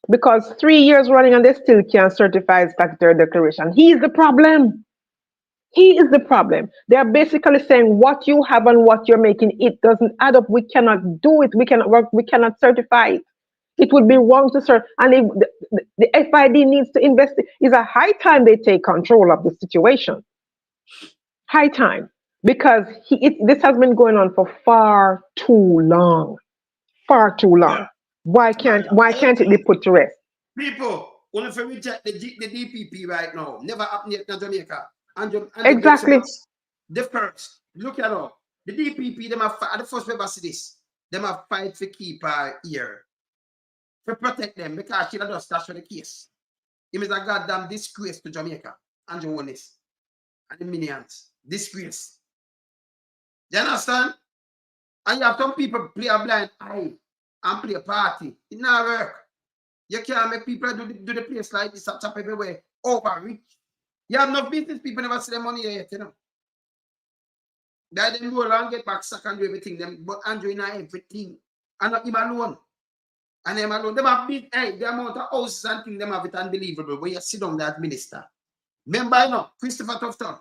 because 3 years running and they still can't certify his statutory declaration. He is the problem. He is the problem. They are basically saying what you have and what you're making, it doesn't add up. We cannot do it. We cannot work. We cannot certify it. It would be wrong to serve. And if the FID needs to invest, it's a high time they take control of the situation. High time. Because this has been going on for far too long. Far too long. Why can't it be put to rest? People, only if we reject the DPP right now, never happened yet in Jamaica. And Exactly. The first, look at all. The DPP, them have the first we ever see this. Them have fight to keep her ear. To protect them, because she does stash for the case. It is a goddamn disgrace to Jamaica. Andrew Holness and the minions. Disgrace. You understand? And you have some people play a blind eye and play a party. It not work. You can't make people do the place like this at top everywhere. Overreach. You have enough business people never see the money yet, you know. They them roll and get back sack and do everything. But Andrew in everything. And not him alone. And them alone. Them have big, the amount of houses and things them have it unbelievable. When you sit down that minister. Remember, you know, Christopher Tufton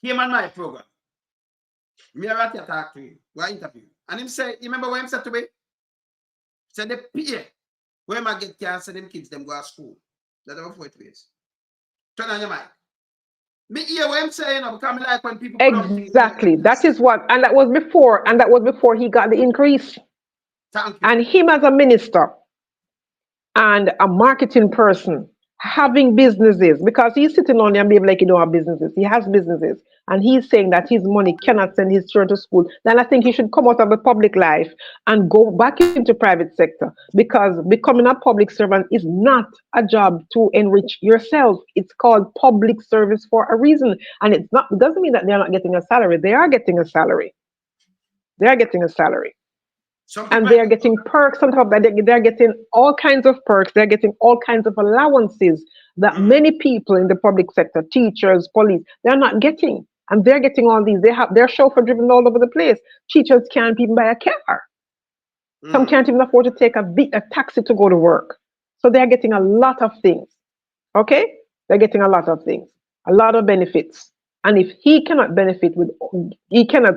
came on my program. Me right here talk to him. What interview? And him say, you remember what him said to me? He said the PA, when I get cancer, them kids them go to school. That's how it is. Turn on your mic. Me hear what I'm saying, because I like when people exactly. That is what, and that was before he got the increase. Thank you. And him as a minister and a marketing person having businesses, because he's sitting on there and being like, you don't have businesses. He has businesses. And he's saying that his money cannot send his children to school. Then I think he should come out of the public life and go back into private sector, because becoming a public servant is not a job to enrich yourself. It's called public service for a reason. And it doesn't mean that they're not getting a salary. They are getting a salary. They are getting a salary. And they are getting perks on top of that. They're getting all kinds of perks. They're getting all kinds of allowances that many people in the public sector, teachers, police, they're not getting. And they're getting all these. They're chauffeur driven all over the place. Teachers can't even buy a car. Some can't even afford to take a taxi to go to work. So they're getting a lot of things. Okay? They're getting a lot of things. A lot of benefits. And if he cannot he cannot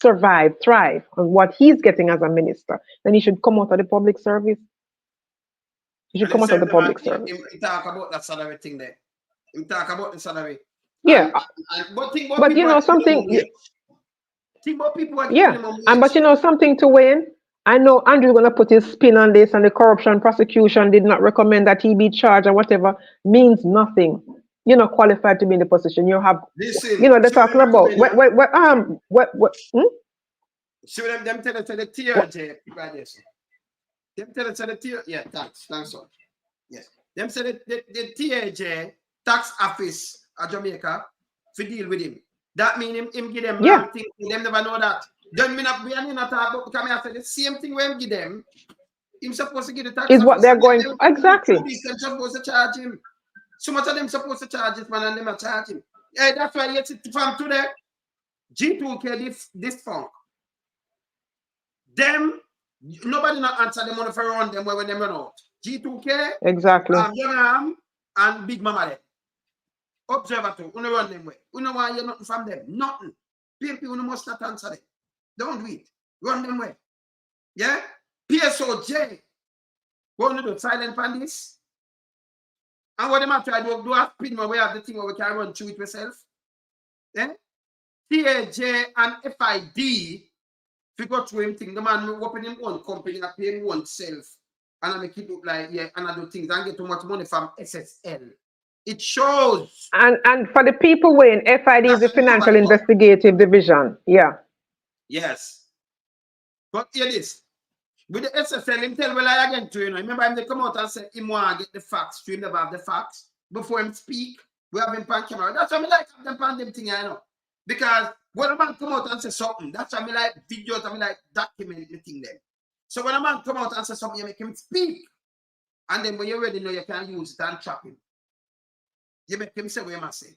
survive, thrive on what he's getting as a minister, then he should come out of the public service. He should come out of the public service. He talk about that salary thing there. He talk about the salary. Yeah. But you know something. Think about people. Yeah. But you know something, to Wayne. I know Andrew's gonna put his spin on this, and the corruption prosecution did not recommend that he be charged or whatever. Means nothing. You're not qualified to be in the position. You have, listen, you know, they're talking about what? See them tell us the TRJ right there. Them tell us the TRJ. Yeah, thanks so. Yes. Them said the TRJ tax office at Jamaica to deal with him. That means him give them wrong things. Them never know that. Then we are not talk about because I said the same thing when give them. Him supposed to give the tax Is what they're going them, exactly. Them supposed to charge him. So much of them supposed to charge this man and them are charging. Yeah, that's why it's from today. G2K this funk. Them nobody not answer them on the run them when them run out. G2K exactly. Young Arm and Big Mama there. Observer too. Uno run them way. Uno want you nothing from them. Nothing. People uno must not answer them. Don't do it. Run them way. Yeah? PSOJ. Go to do silent on this. And what them have tried to do a spin where we have the thing where we can run through it ourselves. Yeah? TAJ and FID, if you go through him thing, the man will open him own company and pay him oneself. And I make it look like, yeah, and I do things and get too much money from SSL. It shows. And for the people when FID is the Financial Investigative Division. Yeah. Yes. But here it is. With the SSL, him tell well I again to you know. Remember him they come out and say him want to get the facts. You never have the facts. Before him speak, we have him on camera. That's why I like have them on them thing, I know. Because when a man come out and say something, that's why I like videos, I like document the thing there. So when a man come out and say something, you make him speak. And then when you already know you can use it and trap him. You make him say what you must say.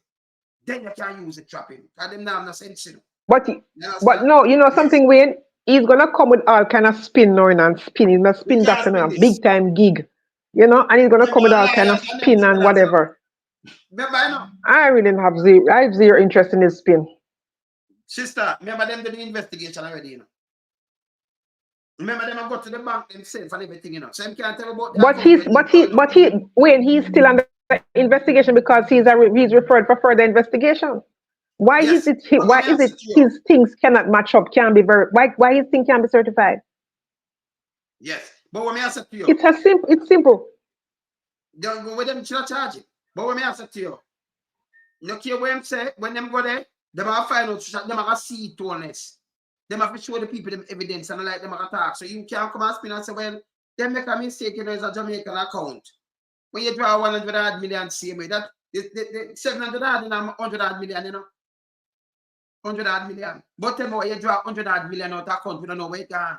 Then you can use it, trap him. Because them now have no sense, you know. But no, you know something, Wayne? He's gonna come with all kind of spin knowing and spin. He's gonna spin that kind of big time gig. You know, and he's gonna come with all kind of spin and whatever. Remember, I know. I really have zero interest in his spin. Sister, remember them did the investigation already, you know. Remember them have got to the bank themselves and everything, you know. So I can't tell about that. Wayne, he's still under investigation because he's referred for further investigation. Why is it his things cannot match up, can't be why his thing can't be certified? Yes. But when I answer to you, it's simple. Don't go with them charge it. But when I answer to you, no care what I'm say, when them go there, they have to find out, them have to see it honest. They have to show the people them evidence and like them have to talk. So you can't come and spin and say, well, they make a mistake, you know, it's a Jamaican account. When you draw 100 million same way, that the 700 and 100 million, you know. 100 million. But then when you draw 100 million out of account, we don't know where it can.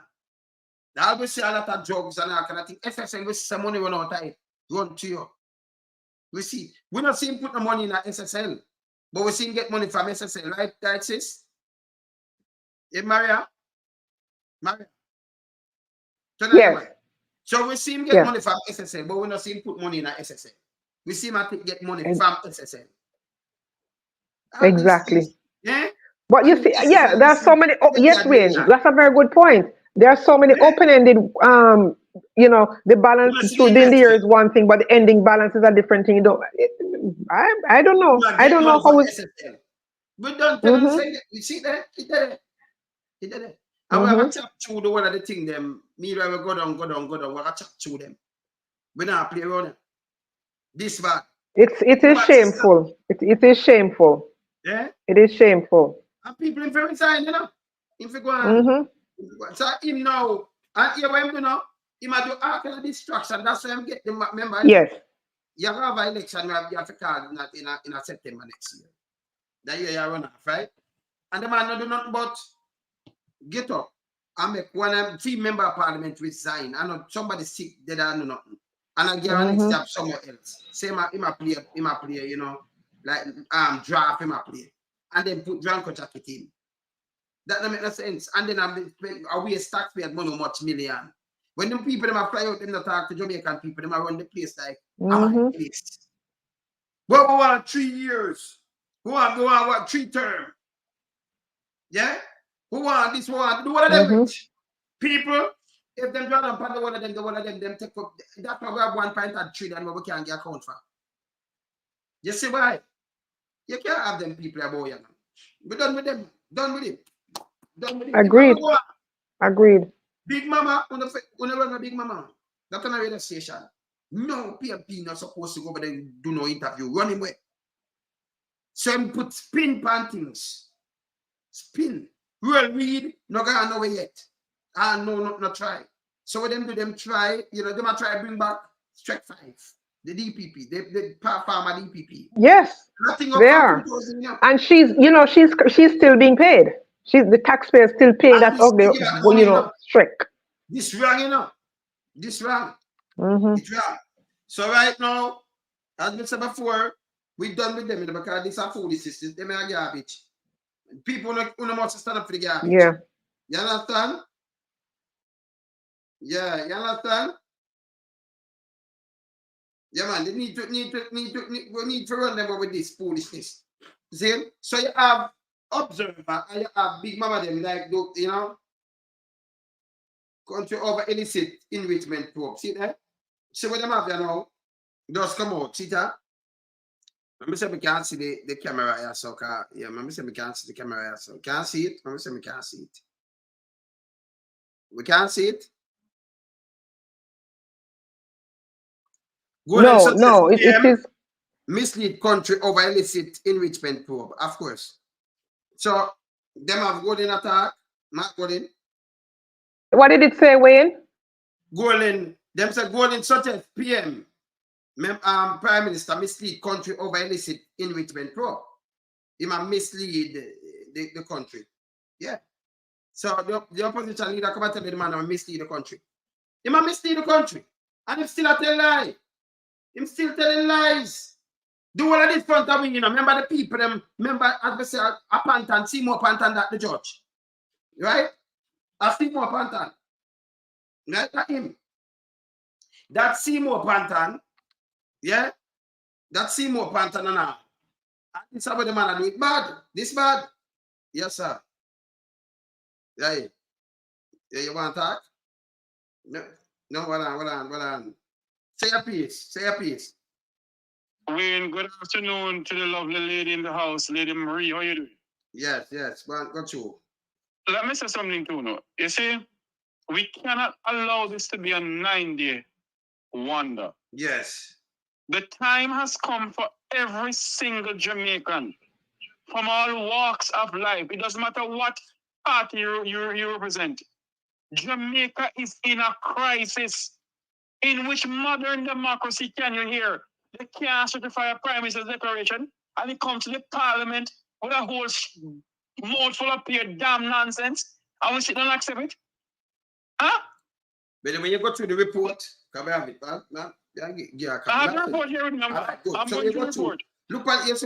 They always see a lot of drugs and that kind of thing. SSL, we see some money run out of it. Run to you. We see. We're not seeing put the money in SSL, but we see him get money from SSL, right? That sis? Yeah, Maria? Yes. So we see him get money from SSL, but we're not seeing him put money in SSL. We see him get money from SSL. Exactly. Yeah? But you see, yeah, there are so many. Yes, Wayne, that's a very good point. There are so many open-ended. You know, the balance through the year is one thing, but the ending balance is a different thing. You don't. I don't know. I don't know how it's. We don't tell them say you see that he did it. I will have a chat through the one of the thing them. Me I will go down. We will chat through them. We don't play around. This bad. It is shameful. It is shameful. Yeah. It is shameful. And people in very sign, you know. If you go on, so him now, and here what him do now, he might do all kind of distraction. That's why I'm getting. Remember? Yes. You have an election. You have to call in a September next year. That year you run off, right? And the man not do nothing but get up and make one member of parliament resign. I know somebody sick, they don't know nothing. And I guarantee to have somewhere else. Say him a play, you know, like draft him a play. And then put Dranko jacket in. That don't make no sense. And then I waste taxpayers money much million. When them people them fly out, them not talk to Jamaican people, them run the place like our place. Well, we want 3 years. Who want what 3 term? Yeah? Who want this? Who want do one of them rich? People, if them draw up on one of them take up. That's why we have 1.3 and we can't get account for. You see why? You can't have them people about you. We're done with them. Done with it. Agreed. Agreed. Big Mama, when run a Big Mama, that's on a radio station. No PMP not supposed to go over there and do no interview. Run him away. So him put spin pan things. Spin. Real read, no guy nowhere yet. No, not try. So what them do, them try, you know, them a try bring back Strike 5. The DPP, the farmer DPP. Yes, nothing they are. And she's, you know, she's still being paid. The taxpayers still paying that ugly, you know, trick. This wrong, you know. This wrong. Mm-hmm. It's wrong. So right now, as we said before, we done with them because these are foolish systems. They are garbage. People don't must stand up for the garbage. Yeah. You understand? Yeah, you understand? Yeah, man, they need to run them with this foolishness. See? So you have observer and you have big mama them like, you know, country over illicit enrichment probe. See that? See what them have there now? Just come out. See that? Let me say we can't see the camera here, so yeah, let me say we can't see the camera here, so can't see it. Let me say we can't see it. We can't see it. No, it is mislead country over illicit enrichment probe, of course. So them have golden attack, not golden. What did it say, Wayne? Golden, them say golden such as PM, Prime Minister mislead country over illicit enrichment probe. He might mislead the country. Yeah. So the opposition leader come and tell the man that mislead the country. He might mislead the country. And he still tell lie. Him still telling lies. Do all of this front of me, you know. Remember the people, remember, as we say, a Pantan, see more Pantan than the judge. Right? I see more Pantan. Right? That him. That Seymour Pantan, yeah? That Seymour Pantan and all. And this about the man do it bad. This bad. Yes, sir. Yeah. Yeah, you want to talk? No, hold on. Say a piece. Wayne, good afternoon to the lovely lady in the house, Lady Marie. How you doing? Yes. Go through. Let me say something too now. You see, we cannot allow this to be a 9-day wonder. Yes. The time has come for every single Jamaican from all walks of life. It doesn't matter what party you represent. Jamaica is in a crisis. In which modern democracy can you hear? They can't certify a Prime Minister's declaration and it comes to the Parliament with a whole mouthful of pure damn nonsense and we sit and accept it? Huh? But when you go through the report, come have it, man. I have the report here with me. I'm going to report. Look at you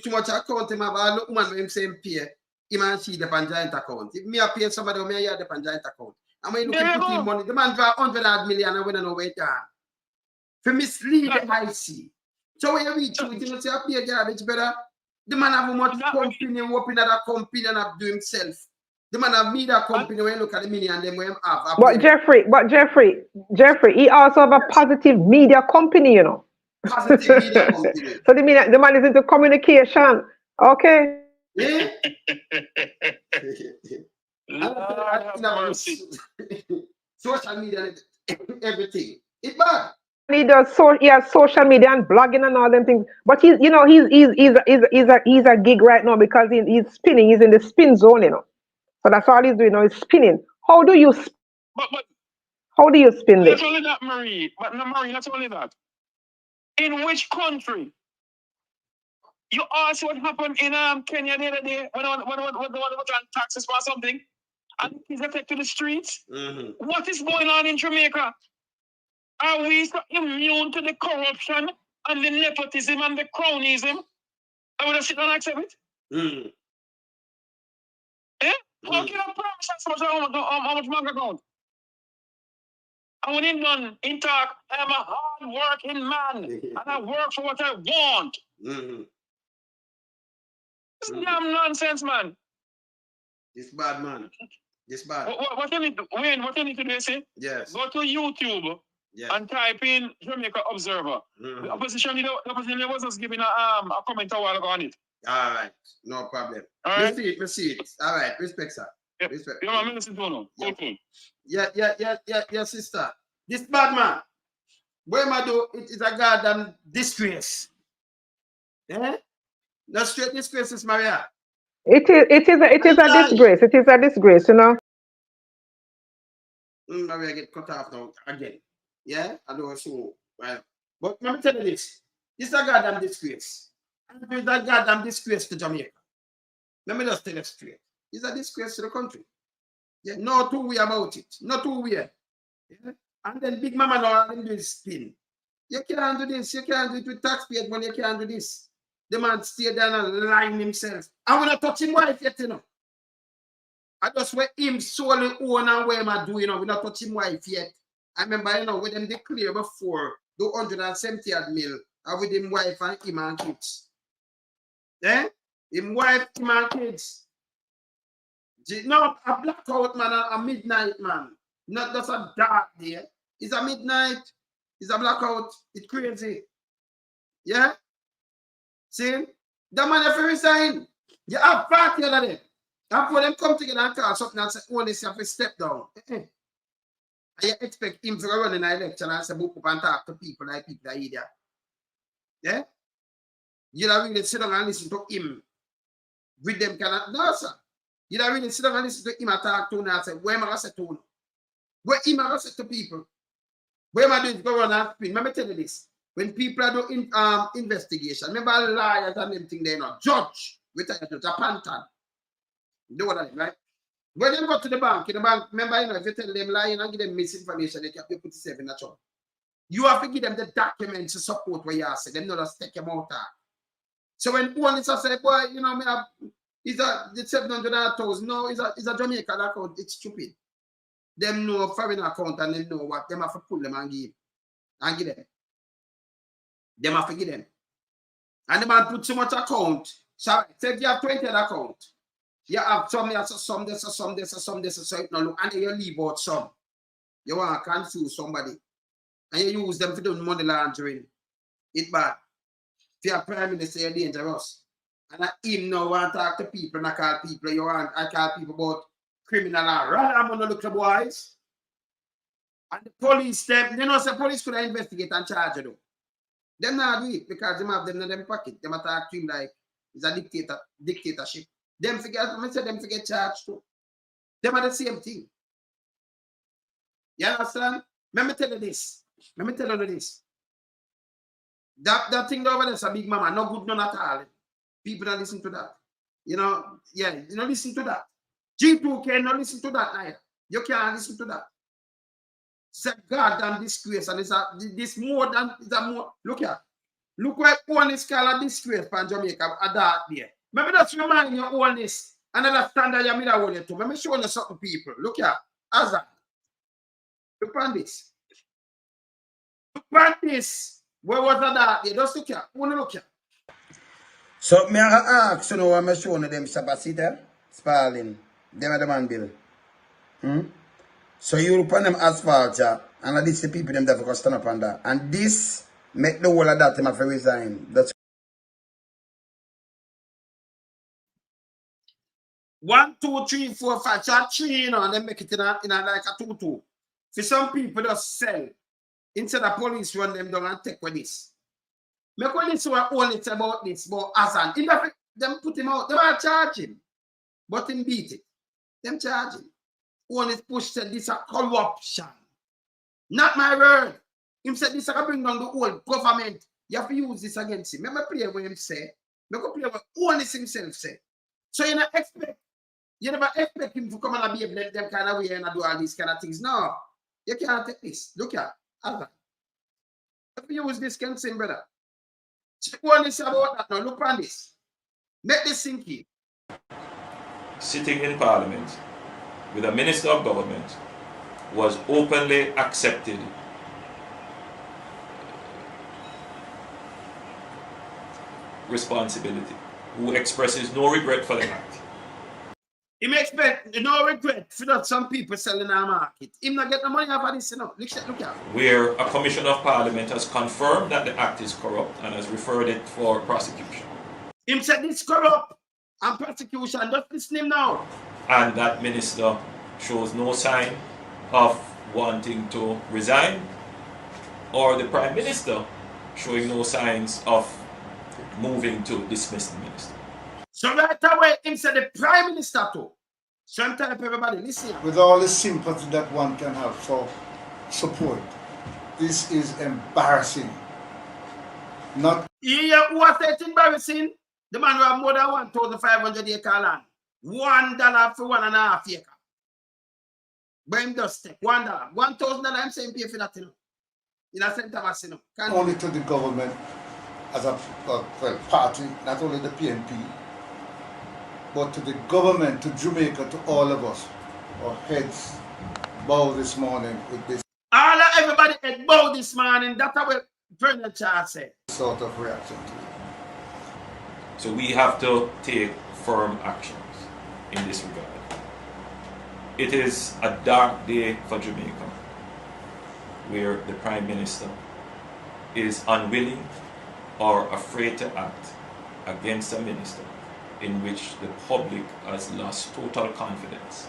too much account him have look man him same pay. He man see the joint account. If me a pay somebody me a the joint account. And when you look at putting money, the man draw 100 million and we don't know where it are. For mislead the IC. So when you reach it, you know say a pay garbage better. The man have much company open that company and have do himself. The man have media company when you look at the money and them when have. But Jeffrey, he also have a positive media company, you know. Positive media company. So the man is into communication. Okay. Yeah. Lord have mercy. Social media and everything. It's bad. He has social media and blogging and all them things. But he's a gig right now because he's spinning. He's in the spin zone, you know. So that's all he's doing now. He's spinning. How do you spin this? Not only that, Marie. But no, Marie, not only that. In which country? You asked what happened in Kenya the other day when was on taxes for something, and he's affected the streets. Mm-hmm. What is going on in Jamaica? Are we so immune to the corruption and the nepotism and the cronyism? I would have sit and accept it. Mm-hmm. Eh? How can I promise how much bank account? And when in talk, I'm a hard-working man, and I work for what I want. Mm-hmm. This is damn nonsense, man. This bad, man. This bad. What you need to, Wayne, what you need to do is yes. Go to YouTube and type in Jamaica Observer. Mm-hmm. The opposition leader was just giving a comment a while ago on it. All right, no problem. All right. Let's see it. All right, respect, sir. Yep. Respect. You know what I'm listening to now? Okay. Yeah, sister. This bad man. What am I do? It is a goddamn disgrace. Eh? No straight disgraces, Maria. It is a disgrace. It is a disgrace, you know. Maria get cut off now again. Yeah, I know so. Right. But let me tell you this. This is a goddamn disgrace. And it is a goddamn disgrace to Jamaica. Let me just tell you straight. It's a disgrace to the country. Yeah, no two way about it. No two way. Yeah? And then Big Mama now them do spin. You can't do this. You can't do it with taxpayers money. You can't do this. The man stay down and line himself. I want to touch him wife yet, you know. I just where him solely own and where am I doing, you know, we not touch him wife yet. I remember, you know, when them declare before the 170 mil with him wife and him and kids. Eh? Him wife, him and kids. No, a blackout man, a midnight man. Not just a dark day. It's a midnight. It's a blackout. It's crazy. Yeah? See? The man have to resign. You have party other day. After them come together and call something and say, oh, this have to step down. And you expect him to run in an election and say, book up and talk to people like people that idiot. Yeah? You don't really sit down and listen to him with them kind of, no, sir. You don't really sit down and listen to him and talk to him and say, where am I going to say to him? Where am I going to say to people? Where am I doing to go around and spin? Let me tell you this. When people are doing investigation, remember liars and them thing they know. Judge, with a pantan. You know what I mean, right? When they go to the bank, in the bank, remember, you know, if you tell them lying and give them misinformation, they can put yourself in a trouble. You have to give them the documents to support what you are saying. Them not just take them out. So when one is say, boy, you know, it's a 700,000. No, it's a Jamaican account. It's stupid. Them know foreign account and they know what them have to pull them and give them. Them have to give them. And the man put so much account. So if you have 20 account, you have some this, so it no look, and then you leave out some. You want to confuse somebody. And you use them to do money laundering. It's bad. If you're prime minister, you're dangerous. And him now want to talk to people and I call people. I call people about criminal law. Rather, I'm going to look at boys. And the police, them, you know, the police could investigate and charge you. Them not do it because them have them in them pocket. Them attack him like it's a dictatorship. Them forget charged too. Them are the same thing. You understand? Let me tell you this. That thing over there is a Big Mama, no good, none at all. People don't listen to that. You know, yeah, you don't listen to that. G2 cannot listen to that either. You can't listen to that. It's a goddamn disgrace, and it's more than look here. Look what one is called a disgrace for Jamaica, a dark day. Maybe that's remind you of Holness. Another standard you made a hold to. Let me show you something, people. Look here. Azan. Look on this. Look on this. Where was that dark day? Just look here. Only look here. So, me ask, you know, I'm showing them Sabasita, Spalling, them are the man bill. So, you put them asphalt, yeah, and this the people them that for stand up on that. And this make the whole of that them have to resign. That's 1, 2, 3, 4, 5. So 3, you know, and then make it in a like a 2-2. For some people just sell. Instead of police run them down and take with this. Make one listen what all it's about this, but Azan. Them put him out, they are charging. But him beat it. Them charging. One is pushed said this a corruption. Not my word. Him said this a bring down the whole government. You have to use this against him. Remember play what him say. Remember play what Holness himself say. So you never expect him to come and behave them kind of way and do all these kind of things. No. You can't take this. Look at Azan. If you use this can sing, brother. What is about that now? Look on this. Make this sink in. Sitting in Parliament with a Minister of Government was openly accepted responsibility, who expresses no regret for the act. He may expect no regret for that some people selling our market. Him not get the money out of this, you know. Look at. Where a Commissioner of Parliament has confirmed that the act is corrupt and has referred it for prosecution. Him said it's corrupt and prosecution. Just listen him now. And that minister shows no sign of wanting to resign, or the Prime Minister showing no signs of moving to dismiss the minister. So right away, him said the Prime Minister too. So I'm telling everybody, listen. With all the sympathy that one can have for support, this is embarrassing. Not. Yeah, who was it embarrassing? The man who have more than 1,500 acre land. $1 for 1.5 acre. But him just take $1. $1,000 I'm saying pay for that, you know. In a St. Thomas, you know. Only to the government as a party, not only the PNP, but to the government, to Jamaica, to all of us. Our heads bow this morning with this Everybody head bow this morning. That's what President Charles said. Sort of reaction to it. So we have to take firm actions in this regard. It is a dark day for Jamaica, where the Prime Minister is unwilling or afraid to act against a minister in which the public has lost total confidence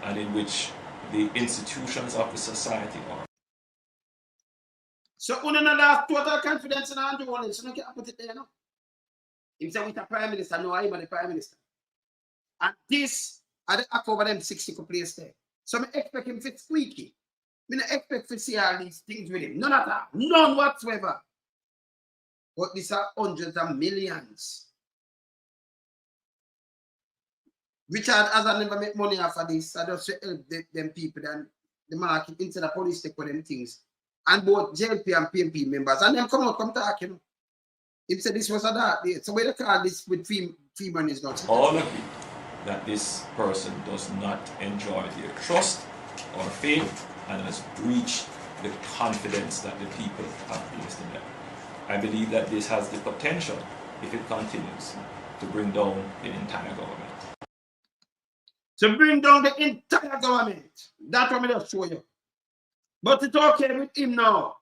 and in which the institutions of the society are. So, we don't have total confidence in Andrew Holness, so you can't put it there, no? He said, with the Prime Minister, no, I'm the Prime Minister. And this, I don't over them 60 place there. So, I expect him to squeaky. I don't expect to see all these things with him. None of that. None whatsoever. But these are hundreds of millions. Richard has never make money off of this. I just help them people and the market instead of police take for them things. And both JLP and PNP members. And them come talk, you know. He said this was a dark day. So where they call this with free money is not. All agree that this person does not enjoy their trust or faith and has breached the confidence that the people have placed in them. I believe that this has the potential, if it continues, to bring down the entire government. To bring down the entire government. That's what I'm going to show you. But it's okay with him now.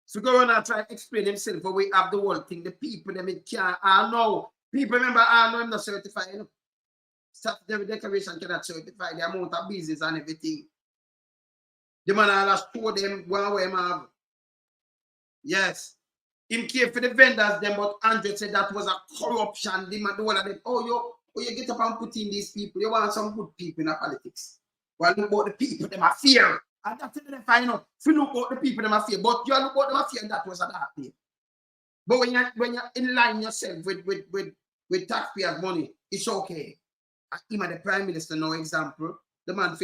So go on and try to explain himself, but we have the whole thing. The people, them it can't. I know. People remember, I know him not certified. You know? Statutory declaration cannot certify the amount of business and everything. The man all has told them one way, man. Yes. Him care for the vendors, them, but Andrew said that was a corruption. The man, the one of them, you get up and put in these people. You want some good people in the politics. Well, look about the people, them are fear. And that's it, they find out. If you look at the people, them are fear. But you look at them are fear, and that was a dark day. But when you in line yourself with taxpayers' money, it's okay. Him and the Prime Minister, no example. The man,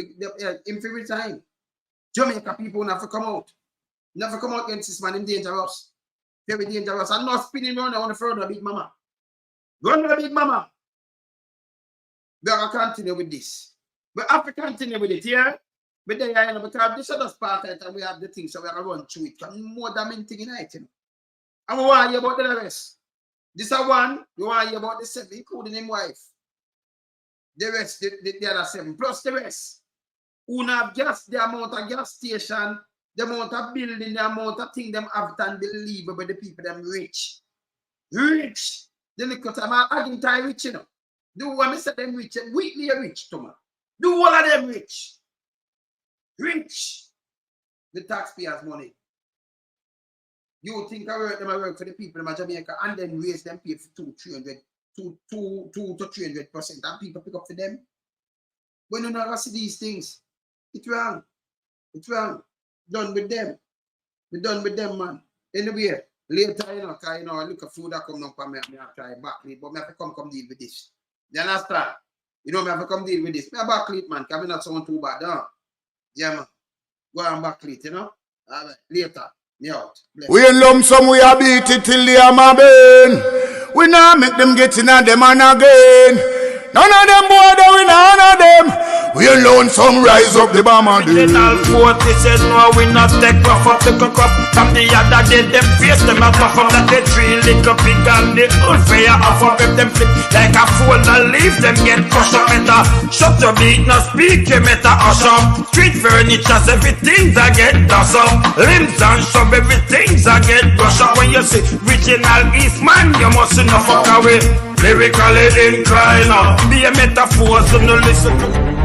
him for resign. Jamaica people never come out. Never come out against this man, him dangerous. Very dangerous. And not spinning around on the front of Big Mama. Run with the Big Mama. We are going to continue with this. We have to continue with it, yeah? But then, because this is just part of it, and we have the things, so we are going to run through it. Because more than thing in it, you know. And we want to hear about the rest. This is one, we want to hear about the 7, including his wife. The rest, the other 7, plus the rest. Who have gas, the amount of gas station, the amount of building, the amount of thing them have done, unbelievable, the people them rich. Rich. The little time, I can tie rich, you know. Do what I said them rich, weekly rich, Thomas. Do all of them rich. Rich. The taxpayers' money. You think I work for the people in Jamaica and then raise them pay for 2 to 300%, and people pick up for them. When you never see these things, it's wrong. It's wrong. Done with them. We're done with them, man. Anyway, later, because I look at food that come up and I have to try backlead, but I have to come deal with this. You understand? I have to come deal with this. I backlead, man, because I'm not someone too bad, huh? Yeah, man. Go on backlead, you know? All right, later. Me out. Bless. We in lump sum, we a beat it till they are my bane. We now make them get in at them and again. None of them boy, we none of them. We alone some rise up the bomb and Original 40 says no, we not take off up the cock up. From the other day, them face them a puff up. That they 3 little pig and the unfair off up. If them flip like a fool and leave them get crushed up. Meta, shut your beat, no speak, you meta hush up. Street furniture, everything's a get dust up. Limbs and shove, everything's a get brush up. When you see original Eastman, you must not fuck away. Lyrically inclined, be a metaphor, so no listen to.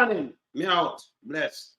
morning. Me out. Bless.